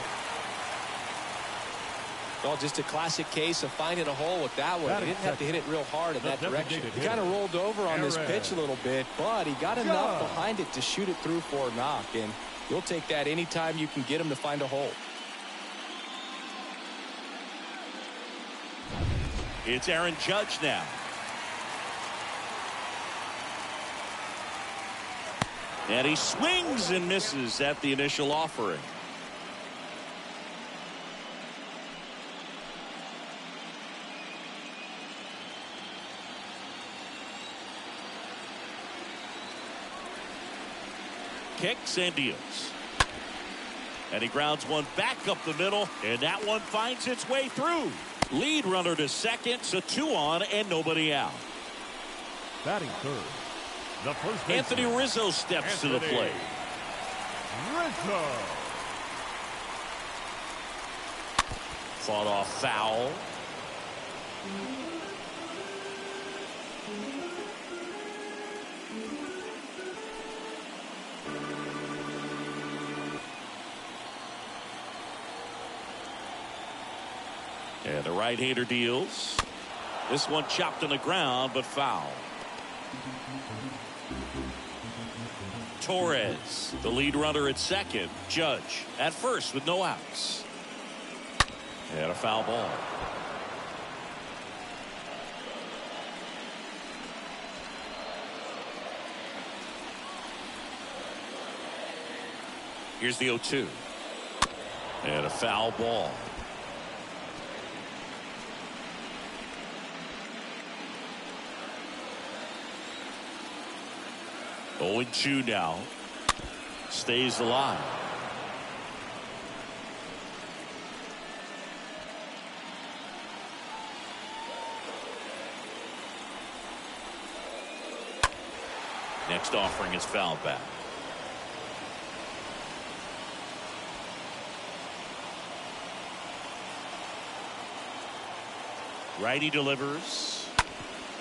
Well, just a classic case of finding a hole with that one. He didn't have to hit it real hard in that direction. He kind of rolled over on this pitch a little bit, but he got enough behind it to shoot it through for a knock, and you'll take that anytime you can get him to find a hole. It's Aaron Judge now. And he swings and misses at the initial offering. Kicks and deals. And he grounds one back up the middle, and that one finds its way through. Lead runner to second, so 2 on and nobody out. Batting third, the first baseman, Anthony Rizzo steps to the plate. Rizzo. Fought off foul. And the right-hander deals. This one chopped on the ground, but foul. Torres, the lead runner at second. Judge at first with no outs. And a foul ball. Here's the 0-2. And a foul ball. Oh, 0-2 now. Stays alive. Next offering is fouled back. Righty delivers.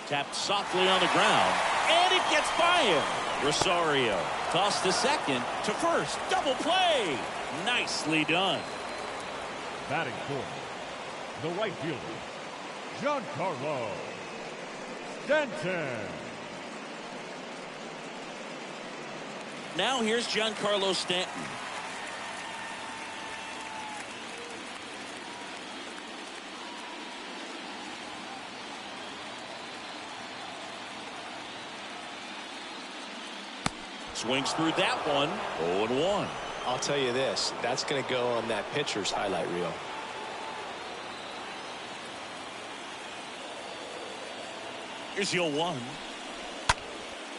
Tapped softly on the ground. And it gets by him. Rosario tossed to second to first. Double play. Nicely done. Batting fourth, the right fielder, Giancarlo Stanton. Now here's Giancarlo Stanton. Swings through that one. 0-1. I'll tell you this, that's going to go on that pitcher's highlight reel. Here's the 0-1.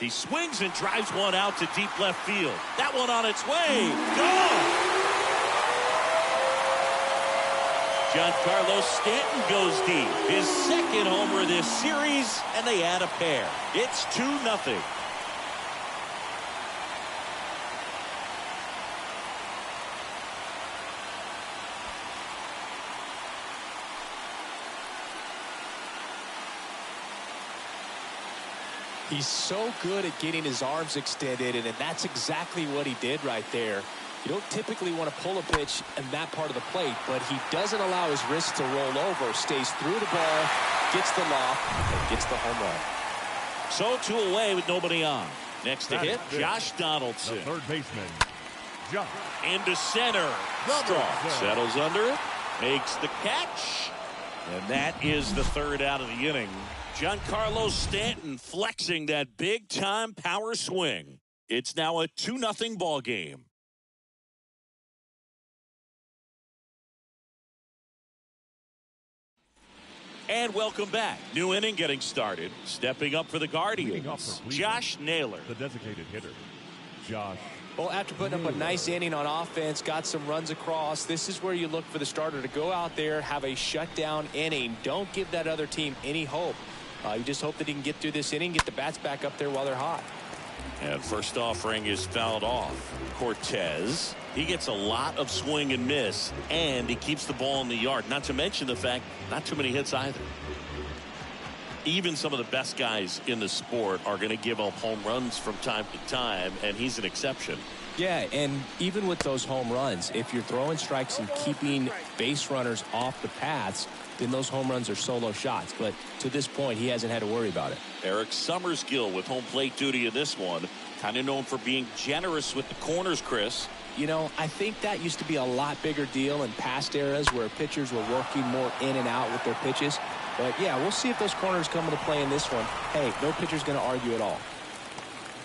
He swings and drives one out to deep left field. That one on its way. Gone! Giancarlo Stanton goes deep. His second homer this series, and they add a pair. It's 2-0. He's so good at getting his arms extended, and that's exactly what he did right there. You don't typically want to pull a pitch in that part of the plate, but he doesn't allow his wrist to roll over, stays through the ball, gets the loft, and gets the home run. So 2 away with nobody on. Next to hit, Josh Donaldson. The third baseman, Josh. Into center. Strong settles under it, makes the catch, and that is the third out of the inning. Giancarlo Stanton flexing that big-time power swing. It's now a 2-0 ball game. And welcome back. New inning getting started. Stepping up for the Guardians, Josh Naylor. The designated hitter, Josh. Well, after putting up a nice inning on offense, got some runs across, this is where you look for the starter to go out there, have a shutdown inning. Don't give that other team any hope. You just hope that he can get through this inning, get the bats back up there while they're hot. And first offering is fouled off. Cortez, he gets a lot of swing and miss, and he keeps the ball in the yard. Not to mention the fact, not too many hits either. Even some of the best guys in the sport are going to give up home runs from time to time, and he's an exception. Yeah, and even with those home runs, if you're throwing strikes and keeping base runners off the paths, then those home runs are solo shots. But to this point, he hasn't had to worry about it. Eric Summersgill with home plate duty in this one. Kind of known for being generous with the corners, Chris. You know, I think that used to be a lot bigger deal in past eras where pitchers were working more in and out with their pitches. But, yeah, we'll see if those corners come into play in this one. Hey, no pitcher's going to argue at all.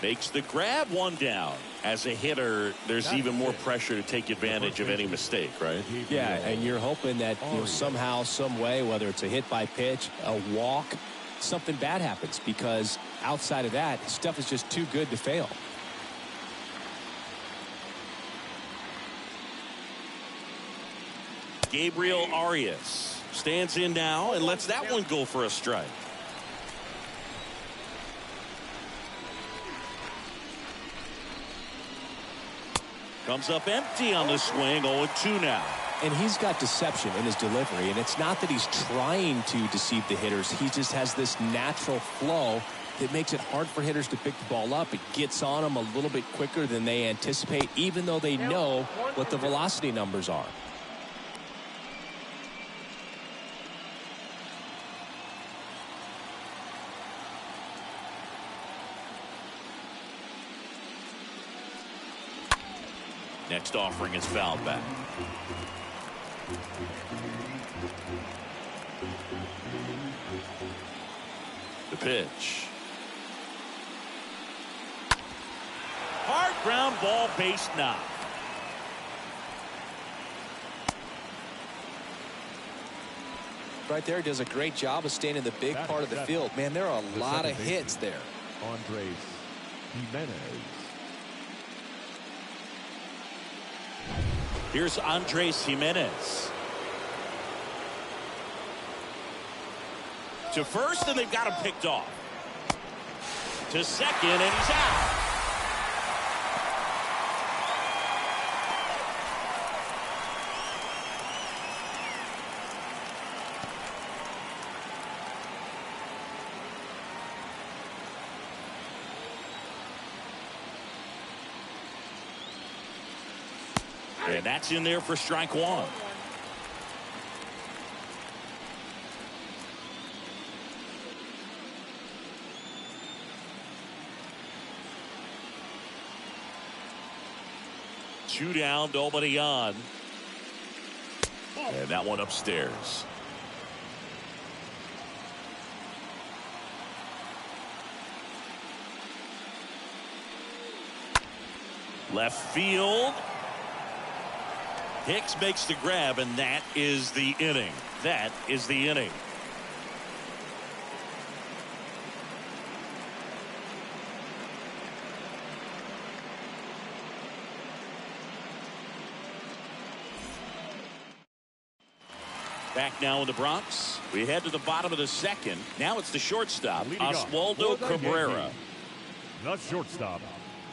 Makes the grab, one down. As a hitter, there's even more pressure to take advantage of any mistake, right? Yeah, and you're hoping that somehow, some way, whether it's a hit by pitch, a walk, something bad happens, because outside of that, stuff is just too good to fail. Gabriel Arias stands in now and lets that one go for a strike. Comes up empty on the swing. 0-2 now. And he's got deception in his delivery, and it's not that he's trying to deceive the hitters. He just has this natural flow that makes it hard for hitters to pick the ball up. It gets on them a little bit quicker than they anticipate, even though they know what the velocity numbers are. Next offering is fouled back. The pitch. Hard ground ball, base knock. Right there, he does a great job of staying in the big part of the field. Man, there are a lot of hits there. Andres Jimenez. Here's Andres Jimenez. To first, and they've got him picked off. To second, and he's out. And that's in there for strike one. Two down, nobody on. And that one upstairs. Left field. Hicks makes the grab, and that is the inning. That is the inning. Back now in the Bronx. We head to the bottom of the second. Now it's the shortstop, Oswaldo Cabrera. The shortstop,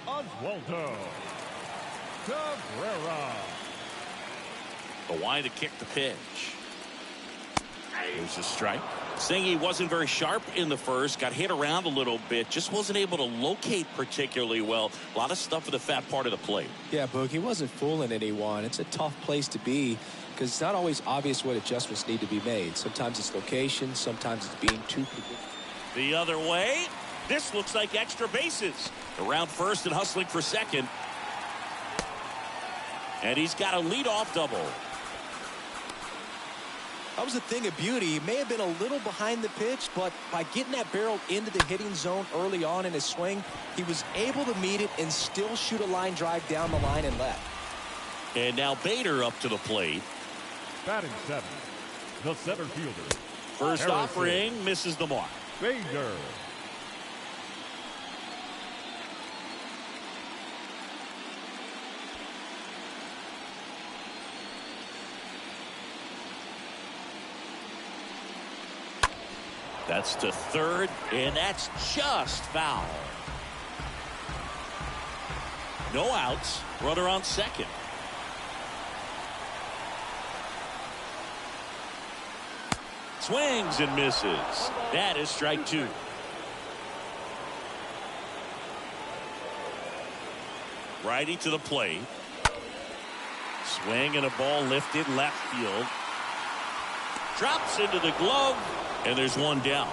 Oswaldo Cabrera. The wide to kick the pitch. There's a strike. Saying he wasn't very sharp in the first, got hit around a little bit, just wasn't able to locate particularly well. A lot of stuff at the fat part of the plate. Yeah, Boog, he wasn't fooling anyone. It's a tough place to be because it's not always obvious what adjustments need to be made. Sometimes it's location, sometimes it's being too predictable. The other way. This looks like extra bases. Around first and hustling for second. And he's got a leadoff double. That was a thing of beauty. He may have been a little behind the pitch, but by getting that barrel into the hitting zone early on in his swing, he was able to meet it and still shoot a line drive down the line and left. And now Bader up to the plate. Batting seventh, the center fielder. First Harrison. offering misses the mark. Bader. That's to third, and that's just foul. No outs. Runner on second. Swings and misses. That is strike two. Righty to the plate. Swing and a ball lifted left field. Drops into the glove, and there's one down.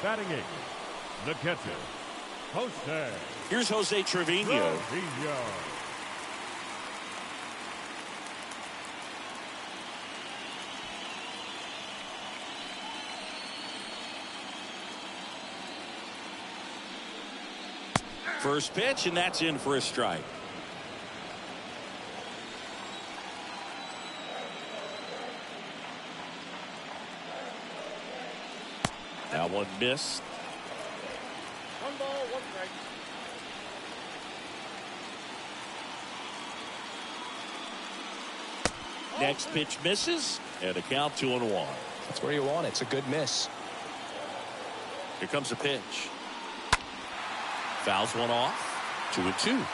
Batting eighth, the catcher, Jose. Here's Jose Trevino. First pitch, and that's in for a strike. That one missed. 1 ball, 1 strike. Next pitch misses, and a count 2-1. That's where you want it. It's a good miss. Here comes a pitch. Fouls one off. 2-2.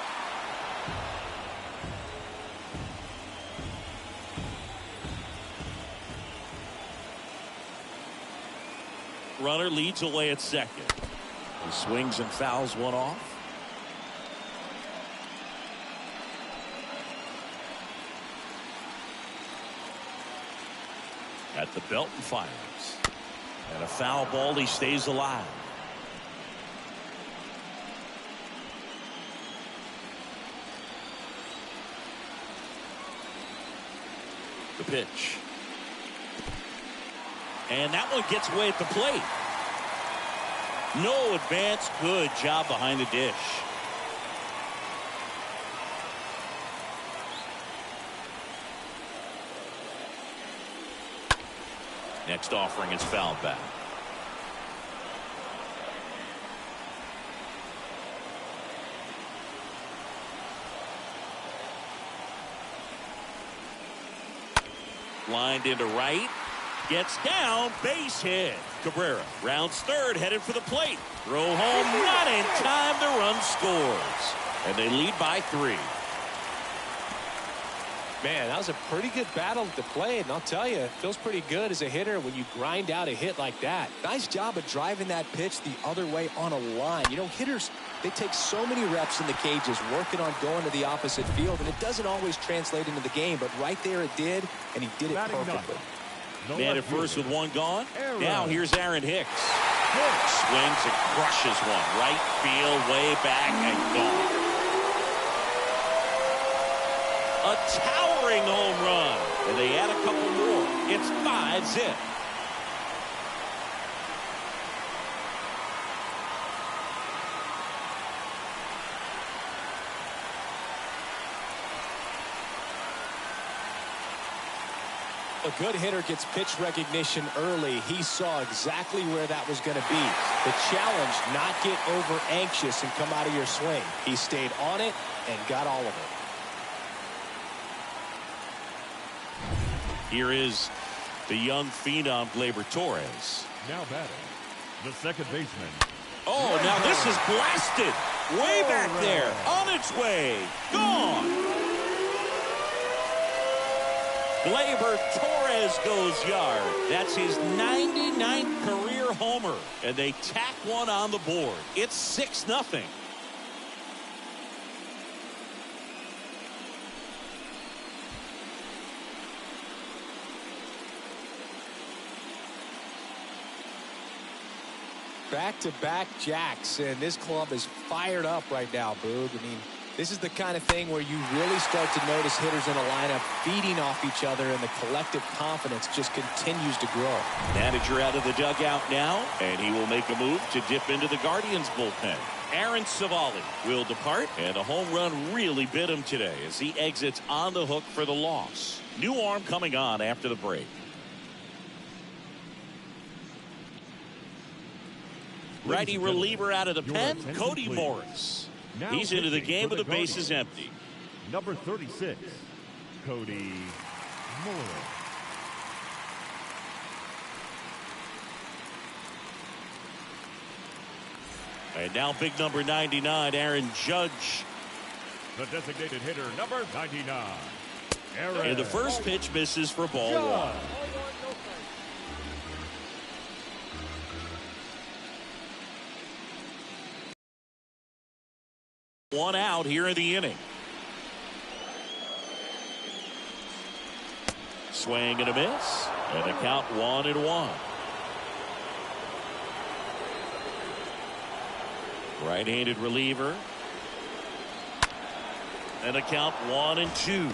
Runner leads away at second. He swings and fouls one off. At the belt and fires. And a foul ball. He stays alive. The pitch. And that one gets away at the plate. No advance. Good job behind the dish. Next offering is fouled back. Lined into right. Gets down, base hit. Cabrera rounds third, headed for the plate. Throw home, not in time. The run scores. And they lead by 3. Man, that was a pretty good battle at the plate, and I'll tell you, it feels pretty good as a hitter when you grind out a hit like that. Nice job of driving that pitch the other way on a line. You know, hitters, they take so many reps in the cages working on going to the opposite field, and it doesn't always translate into the game, but right there it did, and he did it perfectly. Man at first with one gone. Now here's Aaron Hicks. Swings and crushes one. Right field, way back, and gone. A towering home run. And they add a couple more. It's 5-zip. A good hitter gets pitch recognition early. He saw exactly where that was going to be. The challenge, not get over anxious and come out of your swing. He stayed on it and got all of it. Here is the young phenom, Gleyber Torres. Now batting, the second baseman. Oh, now this is blasted. Way back there. On its way. Gone. Gleyber Torres goes yard. That's his 99th career homer. And they tack one on the board. It's 6-0. Back-to-back jacks, and this club is fired up right now, Boog. I mean, This is the kind of thing where you really start to notice hitters in a lineup feeding off each other, and the collective confidence just continues to grow. Manager out of the dugout now, and he will make a move to dip into the Guardians bullpen. Aaron Savali will depart, and a home run really bit him today as he exits on the hook for the loss. New arm coming on after the break. Righty reliever out of the pen, Cody Morris. Now He's into the game for with the bases empty. Number 36, Cody Morris. And now big number 99, Aaron Judge. The designated hitter, number 99, Aaron. And the first pitch misses for ball Judge. one. One out here in the inning. Swing and a miss. And a count 1-1. Right-handed reliever. And a count 1-2.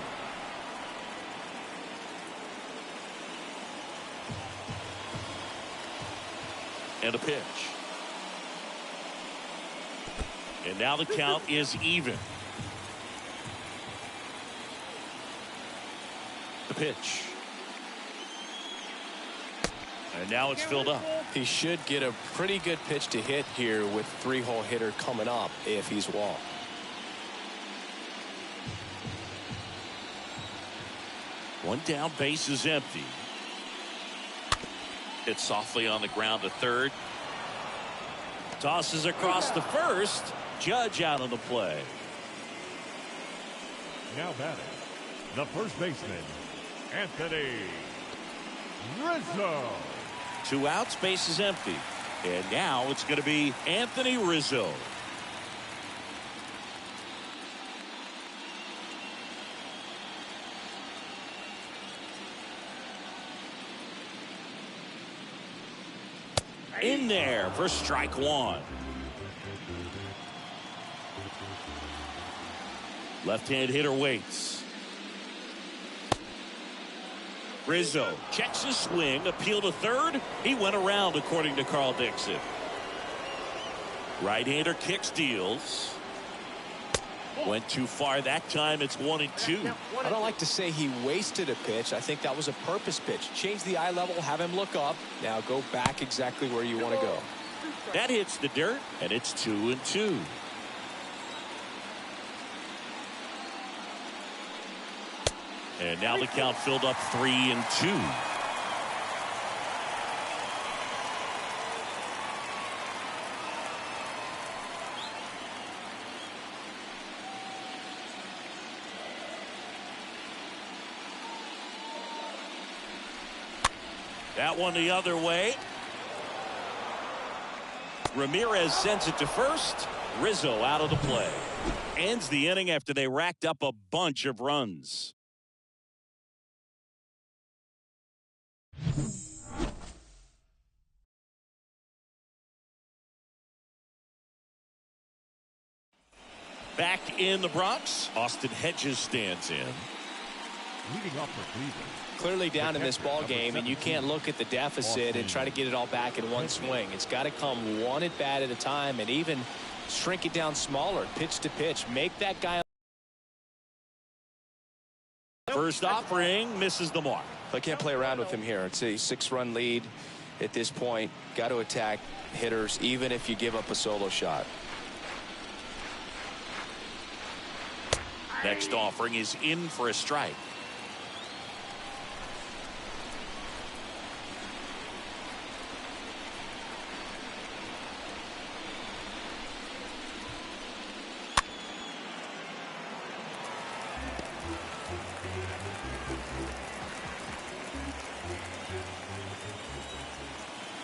And a pitch. And now the count is even. The pitch. And now it's filled up. He should get a pretty good pitch to hit here with three-hole hitter coming up if he's walked. One down, base is empty. Hit softly on the ground to third. Tosses across the first. Judge out on the play. Now batting, the first baseman, Anthony Rizzo. 2 outs, base is empty. And now it's going to be Anthony Rizzo. In there for strike one. Left-hand hitter waits. Rizzo checks his swing, appeal to third. He went around, according to Carl Dixon. Right-hander kicks, deals. Went too far that time. It's 1-2. I don't like to say he wasted a pitch. I think that was a purpose pitch. Change the eye level, have him look up. Now go back exactly where you want to go. That hits the dirt, and it's 2-2. And now the count filled up 3-2. That one the other way. Ramirez sends it to first. Rizzo out of the play. Ends the inning after they racked up a bunch of runs. Back in the Bronx, Austin Hedges stands in. Leading off for Cleveland. Clearly down in this ball game, and you can't look at the deficit and try to get it all back in one swing. It's got to come one at bat at a time, and even shrink it down smaller, pitch to pitch. Make that guy. First offering misses the mark. I can't play around with him here. It's a 6-run lead at this point. Got to attack hitters, even if you give up a solo shot. Next offering is in for a strike.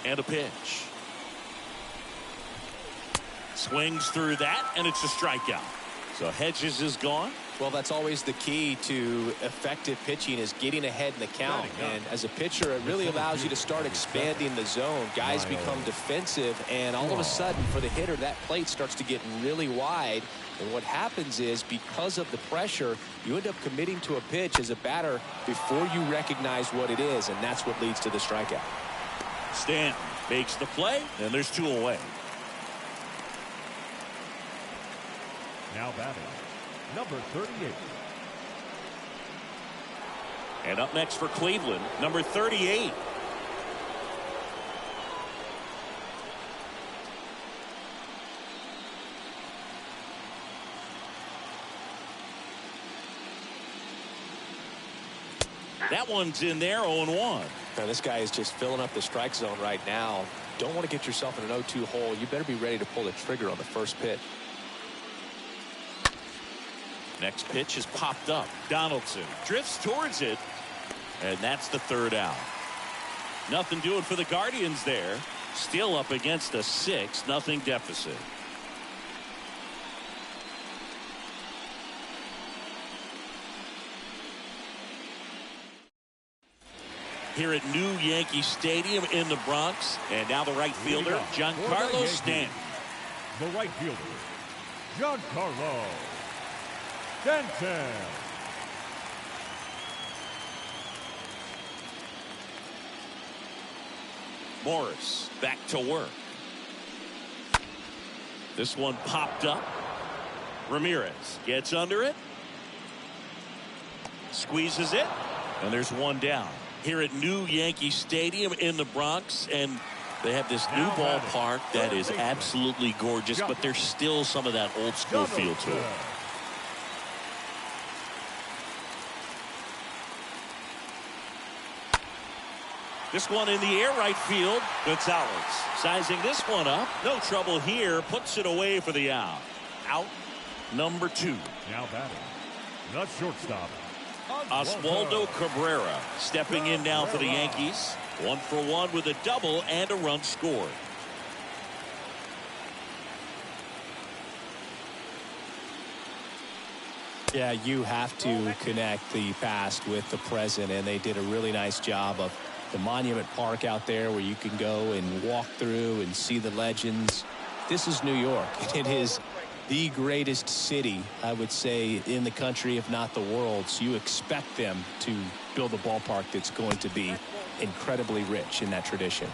And a pitch. Swings through that, and it's a strikeout. So Hedges is gone. Well, that's always the key to effective pitching, is getting ahead in the count. And as a pitcher, it really allows you to start expanding the zone. Guys become defensive, and all of a sudden, for the hitter, that plate starts to get really wide. And what happens is, because of the pressure, you end up committing to a pitch as a batter before you recognize what it is, and that's what leads to the strikeout. Stanton makes the play, and there's 2 away. Now batting, number 38. And up next for Cleveland, number 38. That one's in there, 0-1. Now, this guy is just filling up the strike zone right now. Don't want to get yourself in an 0-2 hole. You better be ready to pull the trigger on the first pitch. Next pitch is popped up. Donaldson drifts towards it, and that's the 3rd out. Nothing doing for the Guardians there. Still up against a 6-0 deficit. Here at new Yankee Stadium in the Bronx, and now the right fielder, Giancarlo Stanton. The right fielder, Giancarlo Stanton. Morris back to work. This one popped up. Ramirez gets under it. Squeezes it. And there's 1 down. Here at new Yankee Stadium in the Bronx, and they have this new ballpark that is absolutely gorgeous, but there's still some of that old school feel to it. This one in the air, right field. Gonzalez sizing this one up. No trouble here. Puts it away for the out. Out number 2. Now batting, the shortstop, Oswaldo Cabrera stepping in now for the Yankees. 1 for 1 with a double and a run scored. Yeah, you have to connect the past with the present, and they did a really nice job of the Monument Park out there where you can go and walk through and see the legends. This is New York. It is the greatest city, I would say, in the country, if not the world. So you expect them to build a ballpark that's going to be incredibly rich in that tradition.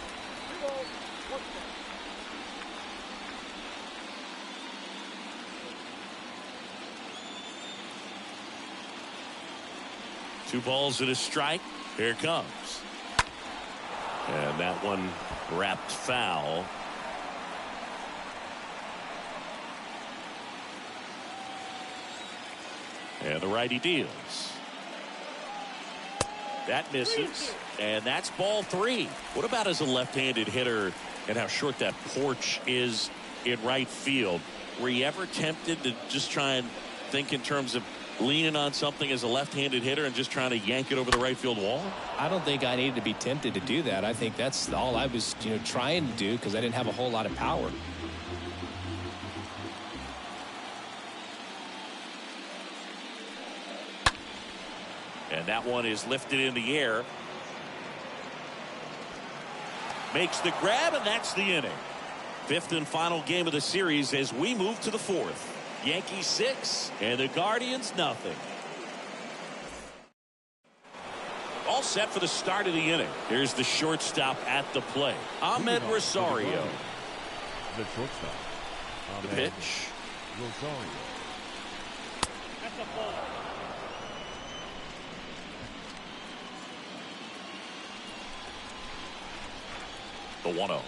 2 balls and a strike. Here it comes. And that one wrapped foul. And the righty deals. That misses. And that's ball 3. What about as a left-handed hitter and how short that porch is in right field? Were you ever tempted to just try and think in terms of leaning on something as a left-handed hitter and just trying to yank it over the right field wall? I don't think I needed to be tempted to do that. I think that's all I was, trying to do, because I didn't have a whole lot of power. And that one is lifted in the air. Makes the grab, and that's the inning. 5th and final game of the series as we move to the 4th. Yankees 6 and the Guardians nothing. All set for the start of the inning. Here's the shortstop at the plate, Ahmed Rosario. The shortstop. The pitch. Rosario. That's a ball. The 1-0.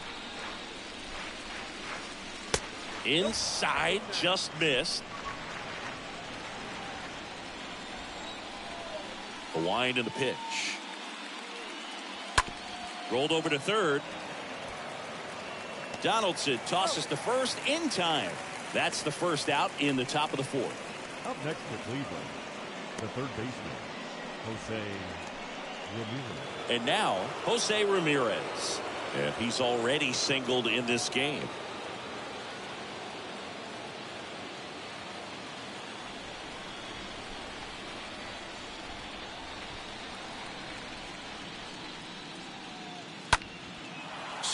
Inside, just missed. The wind and the pitch. Rolled over to third. Donaldson tosses to first in time. That's the first out in the top of the 4th. Up next for Cleveland, the third baseman, Jose Ramirez. And now, Jose Ramirez. And he's already singled in this game.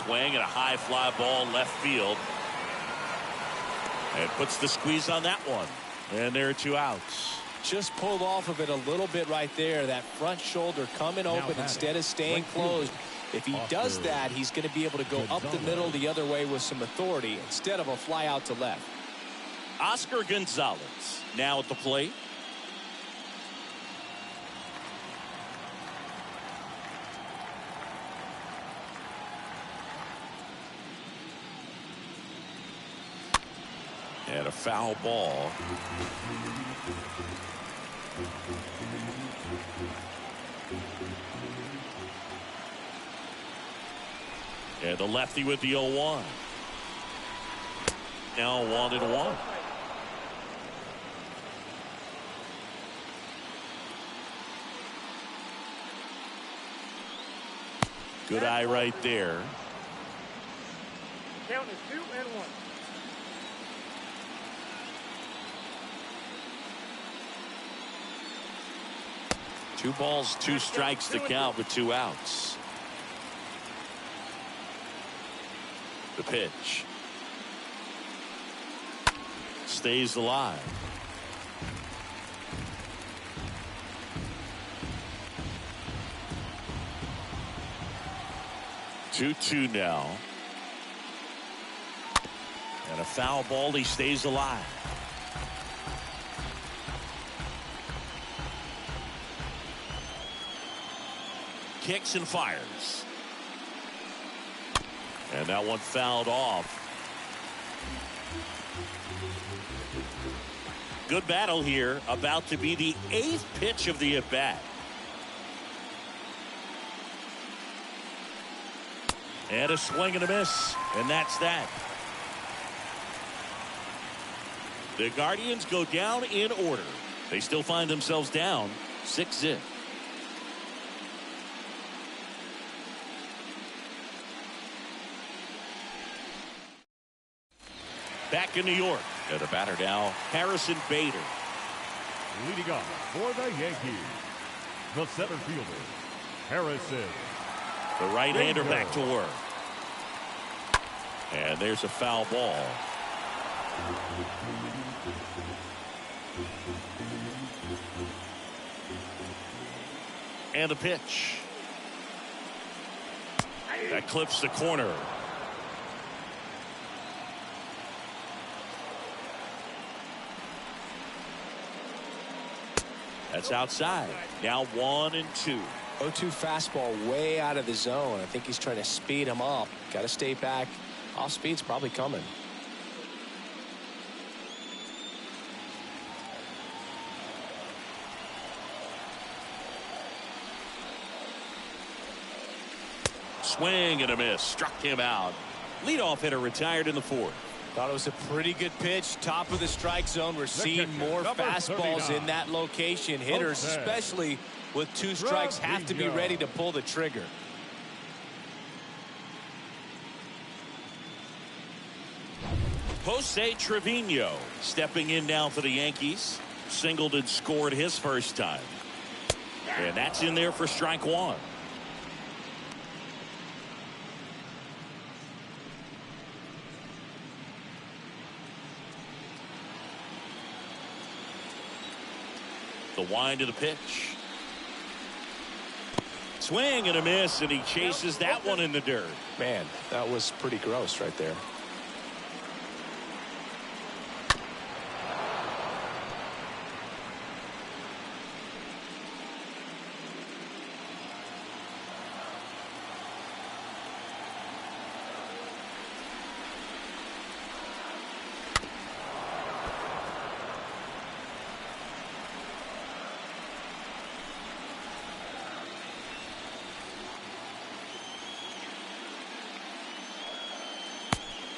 swing and a high fly ball left field. And puts the squeeze on that one. And there are 2 outs. Just pulled off of it a little bit right there. That front shoulder coming open instead of staying closed. If he does that, he's going to be able to go up the middle the other way with some authority instead of a fly out to left. Oscar Gonzalez now at the plate. And a foul ball. And the lefty with the 0-1. Now 1-1. Good eye right there. Count is 2-1. 2 balls, 2 strikes to count with 2 outs. The pitch. Stays alive. Two now. And a foul ball. He stays alive. Kicks and fires. And that one fouled off. Good battle here. About to be the 8th pitch of the at-bat. And a swing and a miss. And that's that. The Guardians go down in order. They still find themselves down 6-0. Back in New York. And the batter now, Harrison Bader. Leading off for the Yankees, the center fielder, Harrison. The right-hander back to work. And there's a foul ball. And a pitch. That clips the corner. That's outside. Now 1-2. 0-2 fastball way out of the zone. I think he's trying to speed him up. Got to stay back. Off speed's probably coming. Swing and a miss. Struck him out. Leadoff hitter retired in the 4th. Thought it was a pretty good pitch. Top of the strike zone. We're seeing more fastballs in that location. Hitters, especially with 2 strikes, have to be ready to pull the trigger. Jose Trevino stepping in now for the Yankees. Singled and scored his first time. And that's in there for strike 1. The wind of the pitch. Swing and a miss, and he chases that one in the dirt. Man, that was pretty gross right there.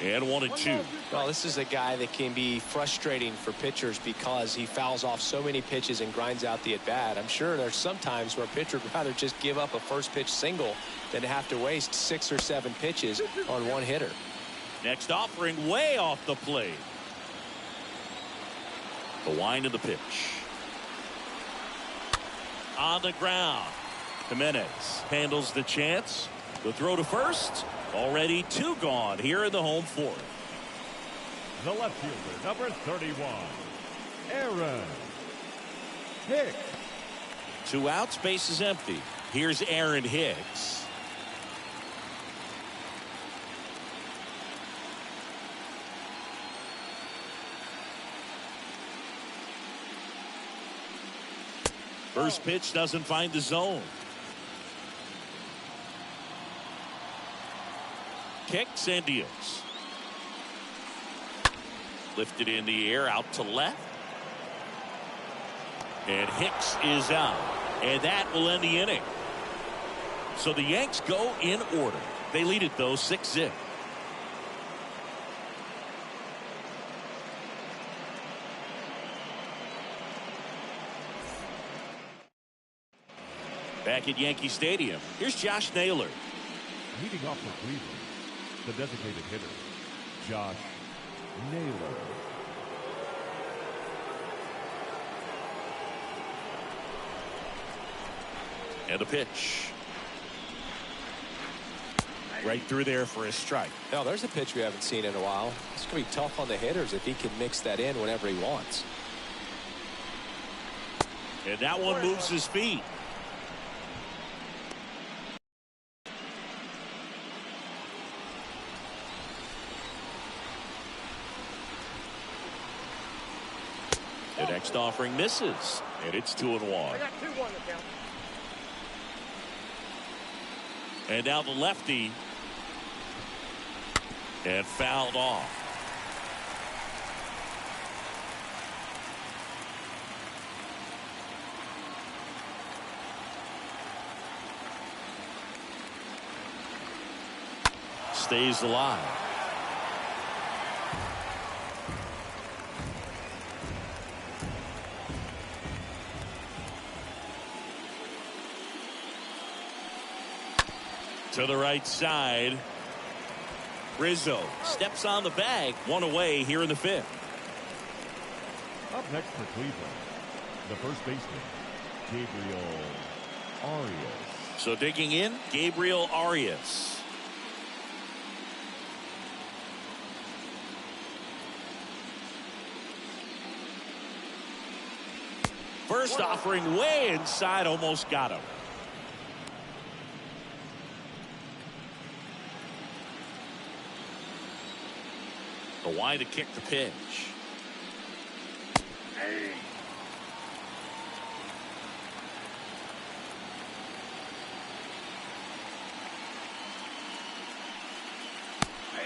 And 1-2. Well, this is a guy that can be frustrating for pitchers because he fouls off so many pitches and grinds out the at-bat. I'm sure there's some times where a pitcher would rather just give up a first pitch single than to have to waste 6 or 7 pitches on one hitter. Next offering way off the plate. The wind of the pitch. On the ground. Jimenez handles the chance. The throw to first. Already 2 gone here in the home fourth. The left fielder, number 31, Aaron Hicks. 2 outs, base is empty. Here's Aaron Hicks. First pitch doesn't find the zone. Kicks and deals. Lifted in the air out to left. And Hicks is out. And that will end the inning. So the Yanks go in order. They lead it though 6-0. Back at Yankee Stadium, here's Josh Naylor. Leading off for Cleveland, the designated hitter, Josh Naylor. And the pitch. Right through there for a strike. Now, there's a pitch we haven't seen in a while. It's going to be tough on the hitters if he can mix that in whenever he wants. And that one moves his feet. The next offering misses, and it's 2-1. I got 2-1 to count. And now the lefty. And fouled off. Stays alive. To the right side. Rizzo steps on the bag. 1 away here in the 5th. Up next for Cleveland, the first baseman, Gabriel Arias. So digging in, Gabriel Arias. First offering way inside, almost got him. The wide to kick the pitch.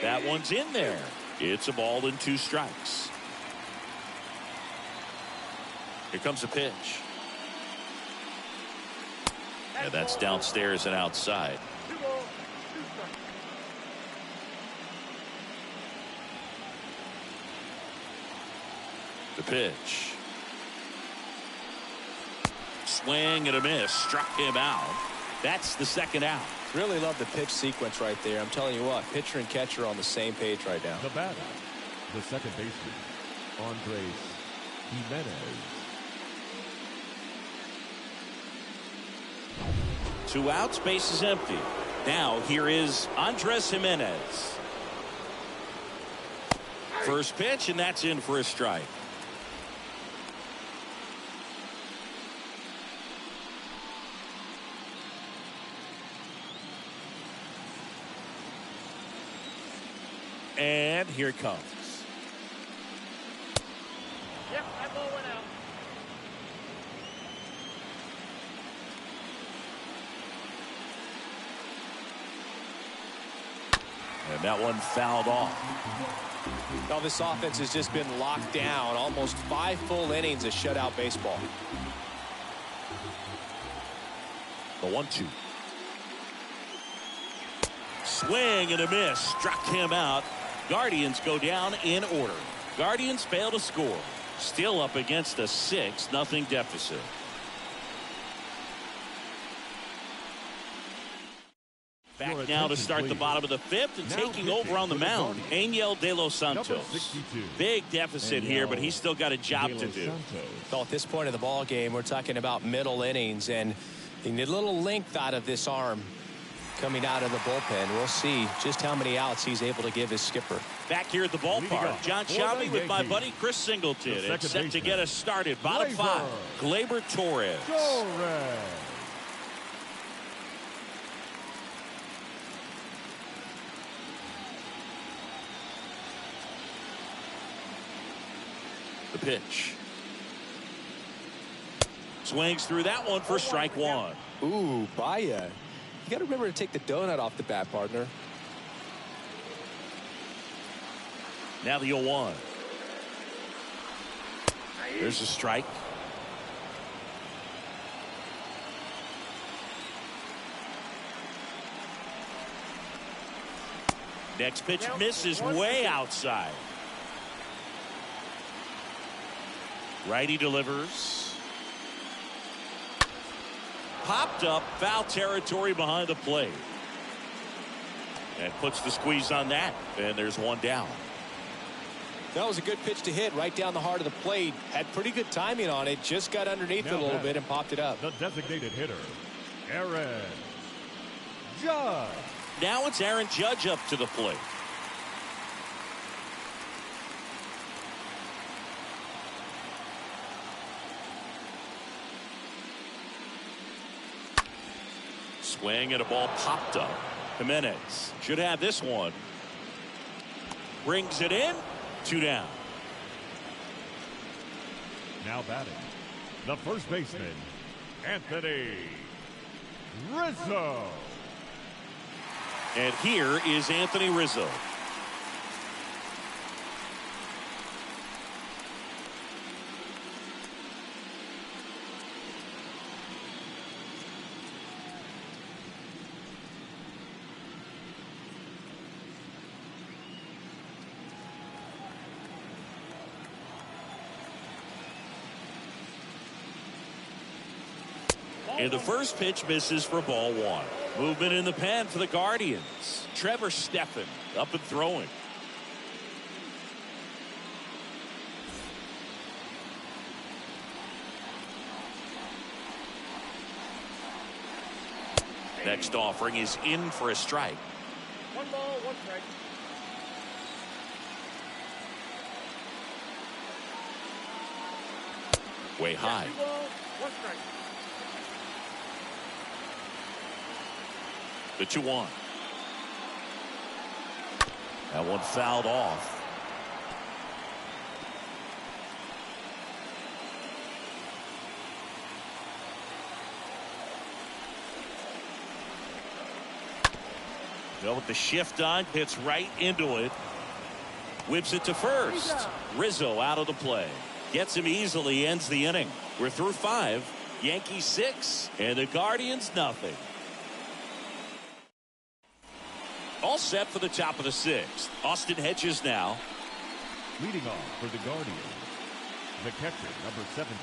That one's in there. It's a ball and 2 strikes. Here comes a pitch. And that's downstairs and outside. 2 balls, 2 strikes. The pitch. Swing and a miss. Struck him out. That's the 2nd out. Really love the pitch sequence right there. I'm telling you what, pitcher and catcher are on the same page right now. The batter, the second baseman, Andres Jimenez. 2 outs, base is empty. Now here is Andres Jimenez. First pitch, and that's in for a strike. And here it comes. Yep, that ball went out. And that one fouled off. Now this offense has just been locked down. Almost 5 full innings of shutout baseball. The 1-2. Swing and a miss. Struck him out. Guardians go down in order. Guardians fail to score. Still up against a 6-0 deficit. Back now to start the bottom of the 5th, and taking over on the mound, Angel De Los Santos. Big deficit here, but he's still got a job to do. Well, at this point of the ball game, we're talking about middle innings, and you need a little length out of this arm. coming out of the bullpen. We'll see just how many outs he's able to give his skipper. Back here at the ballpark, John Shelby with my buddy Chris Singleton. It's set to get us started. Bottom five, Gleyber Torres. The pitch. Swings through that one for strike one. Ooh, Baya. You got to remember to take the donut off the bat, partner. Now the 0-1. There's a strike. Next pitch misses way outside. Righty delivers. Popped up, foul territory behind the plate. And puts the squeeze on that. And there's one down. That was a good pitch to hit right down the heart of the plate. Had pretty good timing on it. Just got underneath it a little bit and popped it up. The designated hitter, Aaron Judge. Now it's Aaron Judge up to the plate. Swing and a ball popped up. Jimenez should have this one. Brings it in. 2 down. Now batting, the first baseman, Anthony Rizzo. And here is Anthony Rizzo. And the first pitch misses for ball one. Movement in the pen for the Guardians. Trevor Stephan up and throwing. Next offering is in for a strike. 1 ball, 1 strike. Way high. 2 balls, 1 strike. The 2-1. That one fouled off. Well, with the shift on, hits right into it. Whips it to first. Rizzo out of the play. Gets him easily, ends the inning. We're through 5. Yankees 6 and the Guardians nothing. All set for the top of the 6th. Austin Hedges now. Leading off for the Guardians, the catcher, number 17,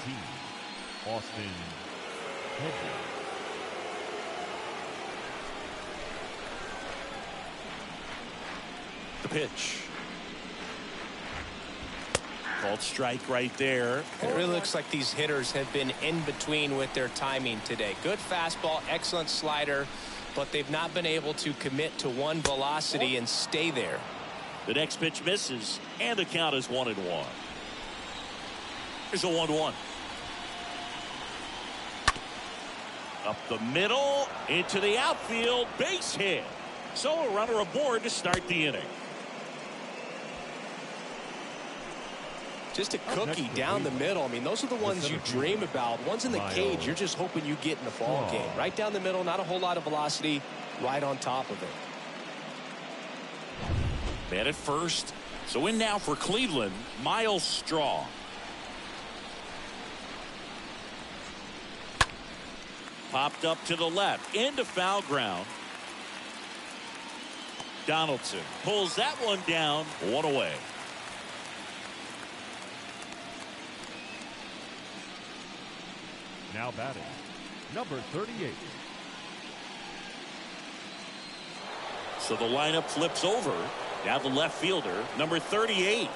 Austin Hedges. The pitch. Called strike right there. It really looks like these hitters have been in between with their timing today. Good fastball, excellent slider, but they've not been able to commit to one velocity and stay there. The next pitch misses, and the count is 1-1. Here's a 1-1. Up the middle, into the outfield, base hit. So a runner aboard to start the inning. Just a cookie down the middle. I mean, those are the ones you dream about. Ones in the cage, you're just hoping you get in the ball game. Right down the middle, not a whole lot of velocity, right on top of it. Man at first. So in now for Cleveland, Miles Straw. Popped up to the left, into foul ground. Donaldson pulls that one down, 1 away. Now batting, number 38. So the lineup flips over. Now the left fielder, number 38.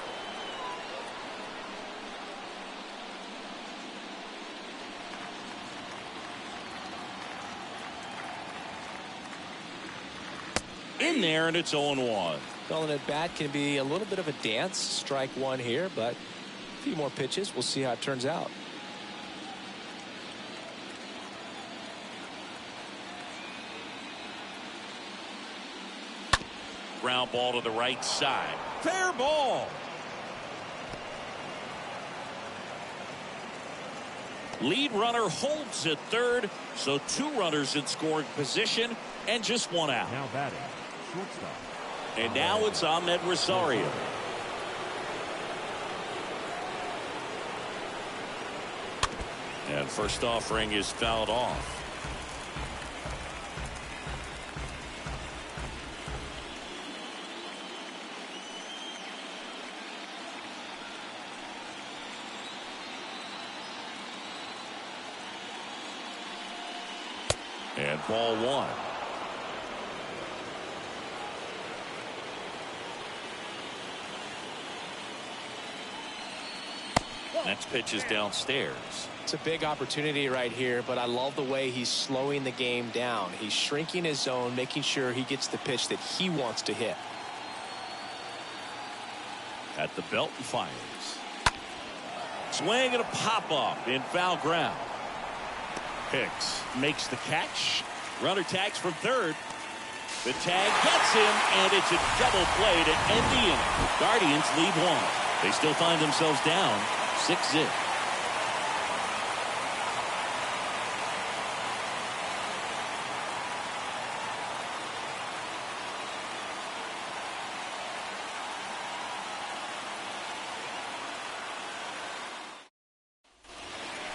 in there, and it's 0-1. Well, an at-bat can be a little bit of a dance. Strike one here, but a few more pitches. We'll see how it turns out. Ground ball to the right side. Fair ball. Lead runner holds at third, so 2 runners in scoring position and just 1 out. Now batting, shortstop. And now it's Ahmed Rosario. And first offering is fouled off. And ball 1. Next pitch is downstairs. It's a big opportunity right here, but I love the way he's slowing the game down. He's shrinking his zone, making sure he gets the pitch that he wants to hit. At the belt and fires. Swing and a pop-up in foul ground. Hicks makes the catch. Runner tags from third. The tag gets him, and it's a double play to end the inning. Guardians lead 1. They still find themselves down 6-0.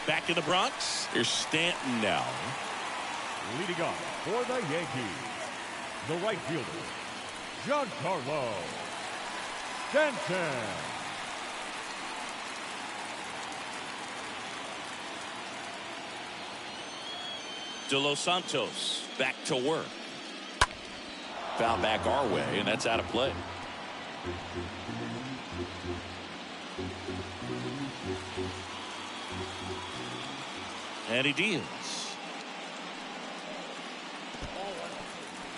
Back in the Bronx, here's Stanton now. Leading off for the Yankees, the right fielder, Giancarlo Stanton. De Los Santos back to work. Foul back our way, and that's out of play. And he deals.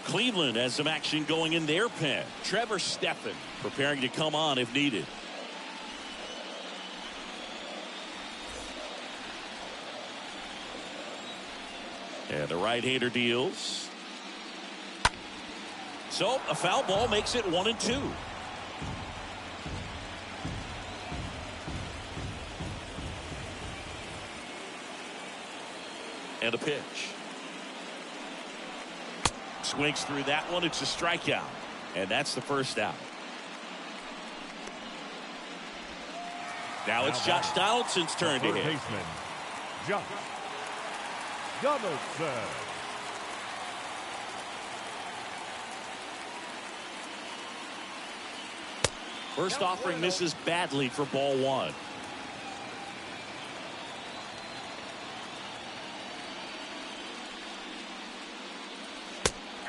Cleveland has some action going in their pen. Trevor Stephan preparing to come on if needed. And the right-hander deals. So a foul ball makes it 1-2. And a pitch. Swings through that one. It's a strikeout. And that's the first out. Now it's Josh Donaldson's turn to hit. Baseman, Josh Donaldson. First offering misses badly for ball 1.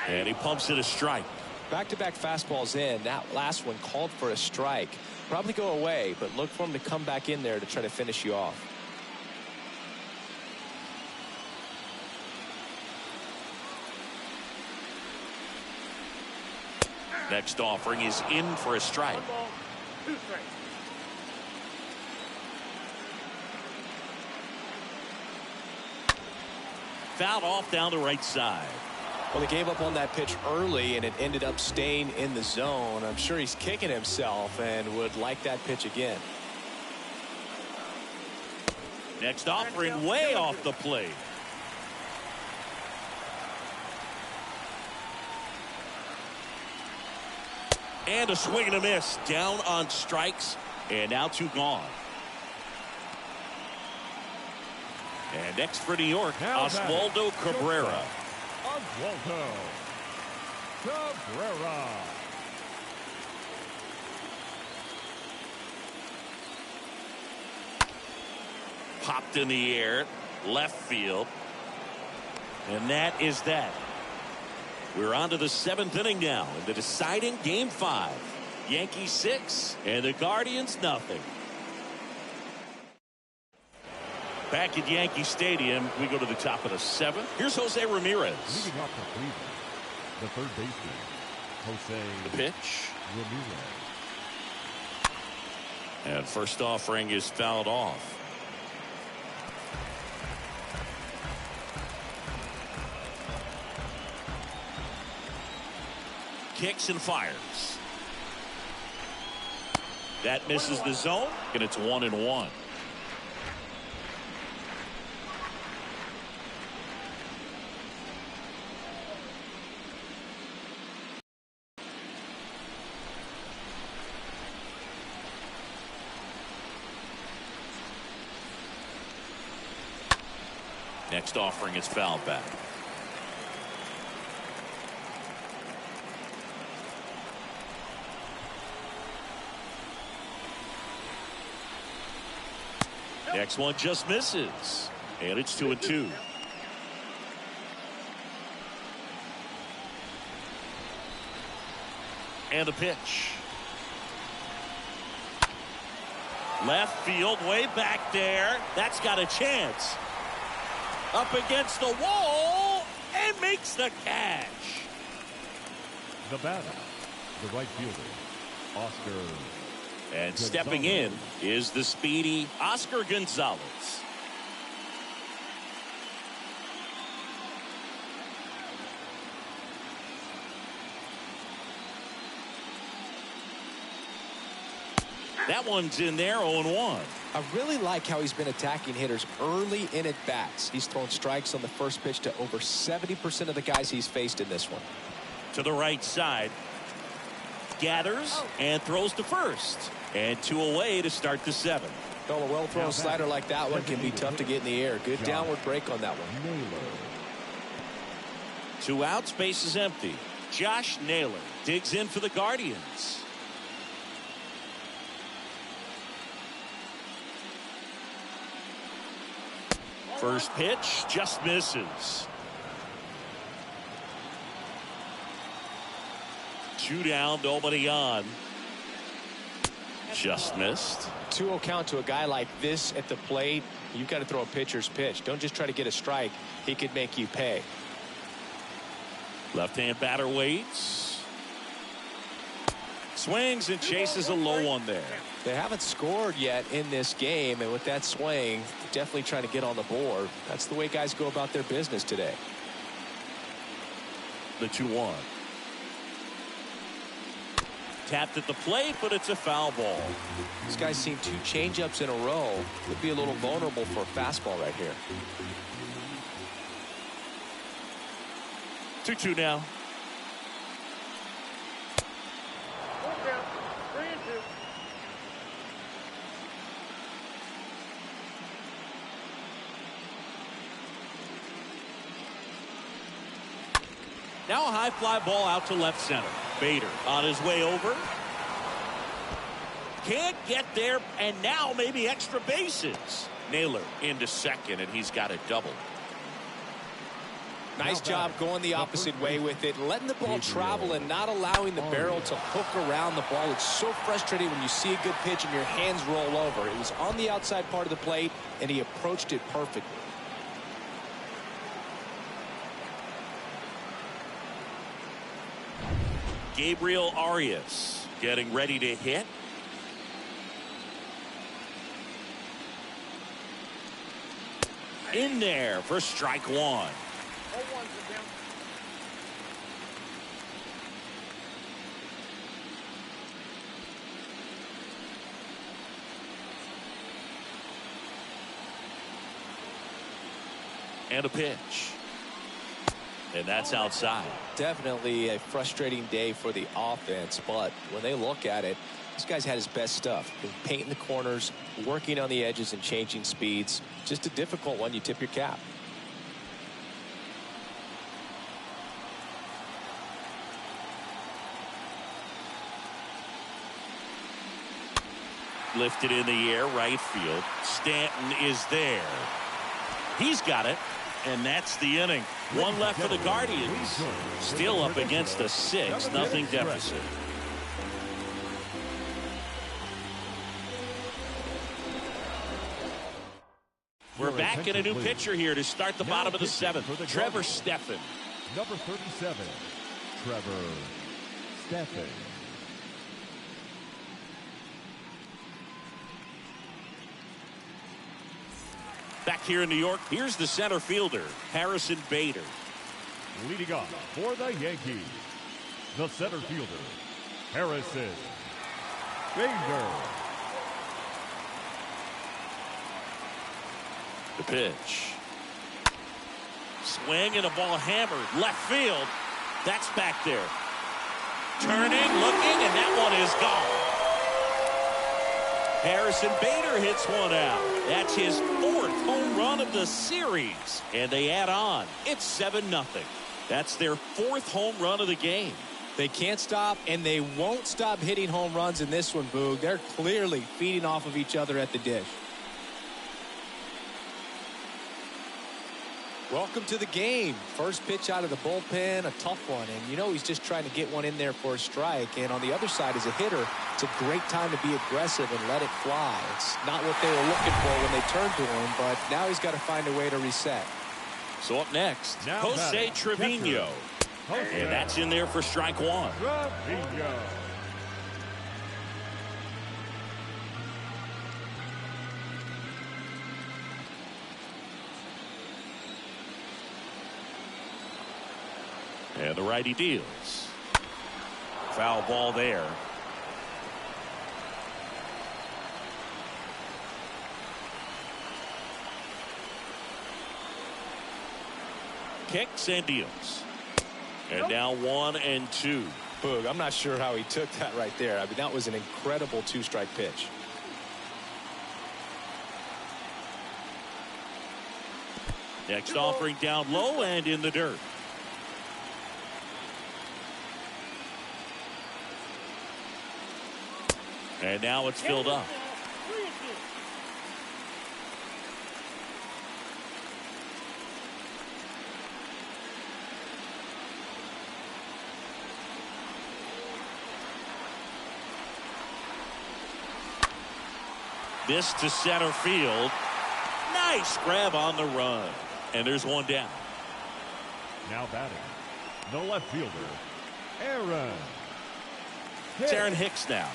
And he pumps it a strike. Back-to-back fastballs in. That last one called for a strike. Probably go away, but look for him to come back in there to try to finish you off. Next offering is in for a strike. 1 ball, 2 strikes. Fouled off down the right side. Well, he gave up on that pitch early, and it ended up staying in the zone. I'm sure he's kicking himself and would like that pitch again. Next offering way off the plate. And a swing and a miss. Down on strikes. And now 2 gone. And next for New York, Oswaldo Cabrera. Oswaldo Cabrera. Popped in the air, left field. And that is that. We're on to the 7th inning now in the deciding Game 5. Yankees 6 and the Guardians nothing. Back at Yankee Stadium, we go to the top of the 7th. Here's Jose Ramirez. Leading off for Cleveland, the third baseman, Jose The pitch. Ramirez. And first offering is fouled off. Kicks and fires. That misses the zone, and it's 1-1. Next offering is fouled back. Next one just misses. And it's 2-2. And a pitch. Left field, way back there. That's got a chance. Up against the wall and makes the catch. The batter, the right fielder, Oscar. And stepping in is the speedy Oscar Gonzalez. That one's in there, 0-1. I really like how he's been attacking hitters early in at bats. He's thrown strikes on the first pitch to over 70% of the guys he's faced in this one. To the right side. Gathers and throws to first. And 2 away to start the 7th. Well, a well-thrown slider like that one can be tough to get in the air. Good downward break on that one. Naylor. 2 outs, base is empty. Josh Naylor digs in for the Guardians. First pitch just misses. 2 down, nobody on. Just missed. 2-0 count to a guy like this at the plate. You've got to throw a pitcher's pitch. Don't just try to get a strike. He could make you pay. Left-hand batter waits. Swings and chases a low one there. They haven't scored yet in this game, and with that swing, definitely trying to get on the board. That's the way guys go about their business today. The 2-1. Tapped at the plate, but it's a foul ball. This guy's seen 2 changeups in a row. Could be a little vulnerable for a fastball right here. 2-2 now. 4 count, 3-2. Now a high fly ball out to left center. Bader on his way over. Can't get there, and now maybe extra bases. Naylor into second, and he's got a double. Nice job going the opposite way with it, letting the ball travel and not allowing the barrel to hook around the ball. It's so frustrating when you see a good pitch and your hands roll over. It was on the outside part of the plate, and he approached it perfectly. Gabriel Arias getting ready to hit. In there for strike 1. 0-1 to count. And a pitch. And that's outside. Definitely a frustrating day for the offense, but when they look at it, this guy's had his best stuff. Been painting the corners, working on the edges and changing speeds. Just a difficult one. You tip your cap. Lifted in the air, right field. Stanton is there. He's got it. And that's the inning. 1 left for the Guardians. Still up against a 6-0 deficit. We're back in a new pitcher here to start the bottom of the 7th. Trevor Stephan. Number 37, Trevor Stephan. Back here in New York, here's the center fielder, Harrison Bader. Leading off for the Yankees, the center fielder, Harrison Bader. The pitch. Swing and a ball hammered. Left field. That's back there. Turning, looking, and that one is gone. Harrison Bader hits one out. That's his 4th home run of the series. And they add on. It's 7-0. That's their 4th home run of the game. They can't stop, and they won't stop hitting home runs in this one, Boog. They're clearly feeding off of each other at the dish. Welcome to the game. First pitch out of the bullpen, a tough one. And you know he's just trying to get one in there for a strike. And on the other side, as a hitter, it's a great time to be aggressive and let it fly. It's not what they were looking for when they turned to him, but now he's got to find a way to reset. So up next, Now Jose batting, Trevino. Jose And that's in there for strike 1. Trevino. And the righty deals. Foul ball there. Kicks and deals. And now 1-2. Boog, I'm not sure how he took that right there. I mean, that was an incredible 2-strike pitch. Next offering down low and in the dirt. And now it's filled up. This to center field. Nice grab on the run. And there's one down. Now batting, the left fielder, Aaron. It's Aaron Hicks now.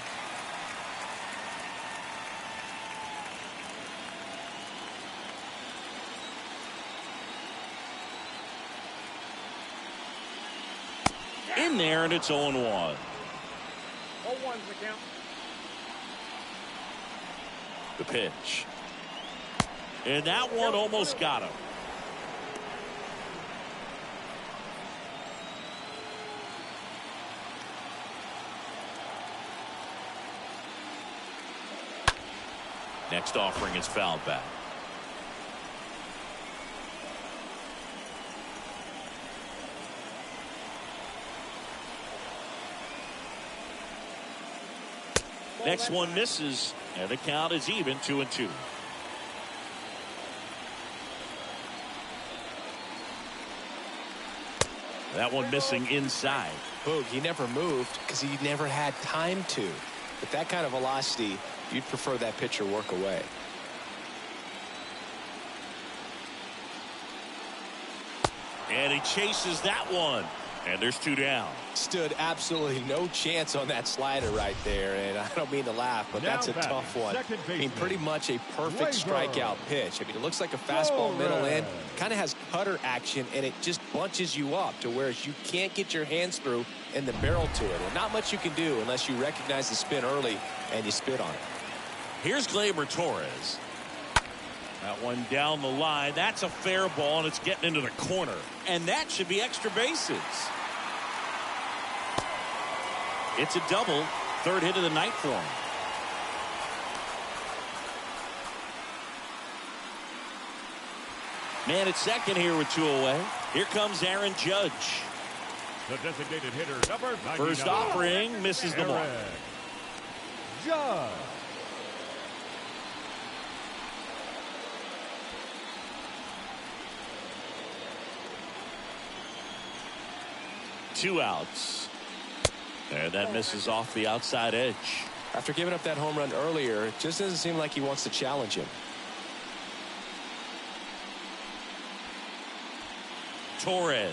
In there, and it's 0-1. 0-1's the count. The pitch. And that one almost got him. Next offering is fouled back. Next one misses, and the count is even, 2-2. That one missing inside. Boog, he never moved because he never had time to. With that kind of velocity, you'd prefer that pitcher work away. And he chases that one. And there's 2 down. Stood absolutely no chance on that slider right there. And I don't mean to laugh, but that's a tough one. I mean, pretty much a perfect strikeout pitch. I mean, it looks like a fastball middle in. Kind of has cutter action, and it just bunches you up to where you can't get your hands through and the barrel to it. And not much you can do unless you recognize the spin early and you spit on it. Here's Gleyber Torres. That one down the line. That's a fair ball, and it's getting into the corner. And that should be extra bases. It's a double. 3rd hit of the night for him. Man at second here with 2 away. Here comes Aaron Judge. The designated hitter, number 99. First offering misses the mark. Aaron Judge. Two outs. And that misses off the outside edge. After giving up that home run earlier, it just doesn't seem like he wants to challenge him. Torres.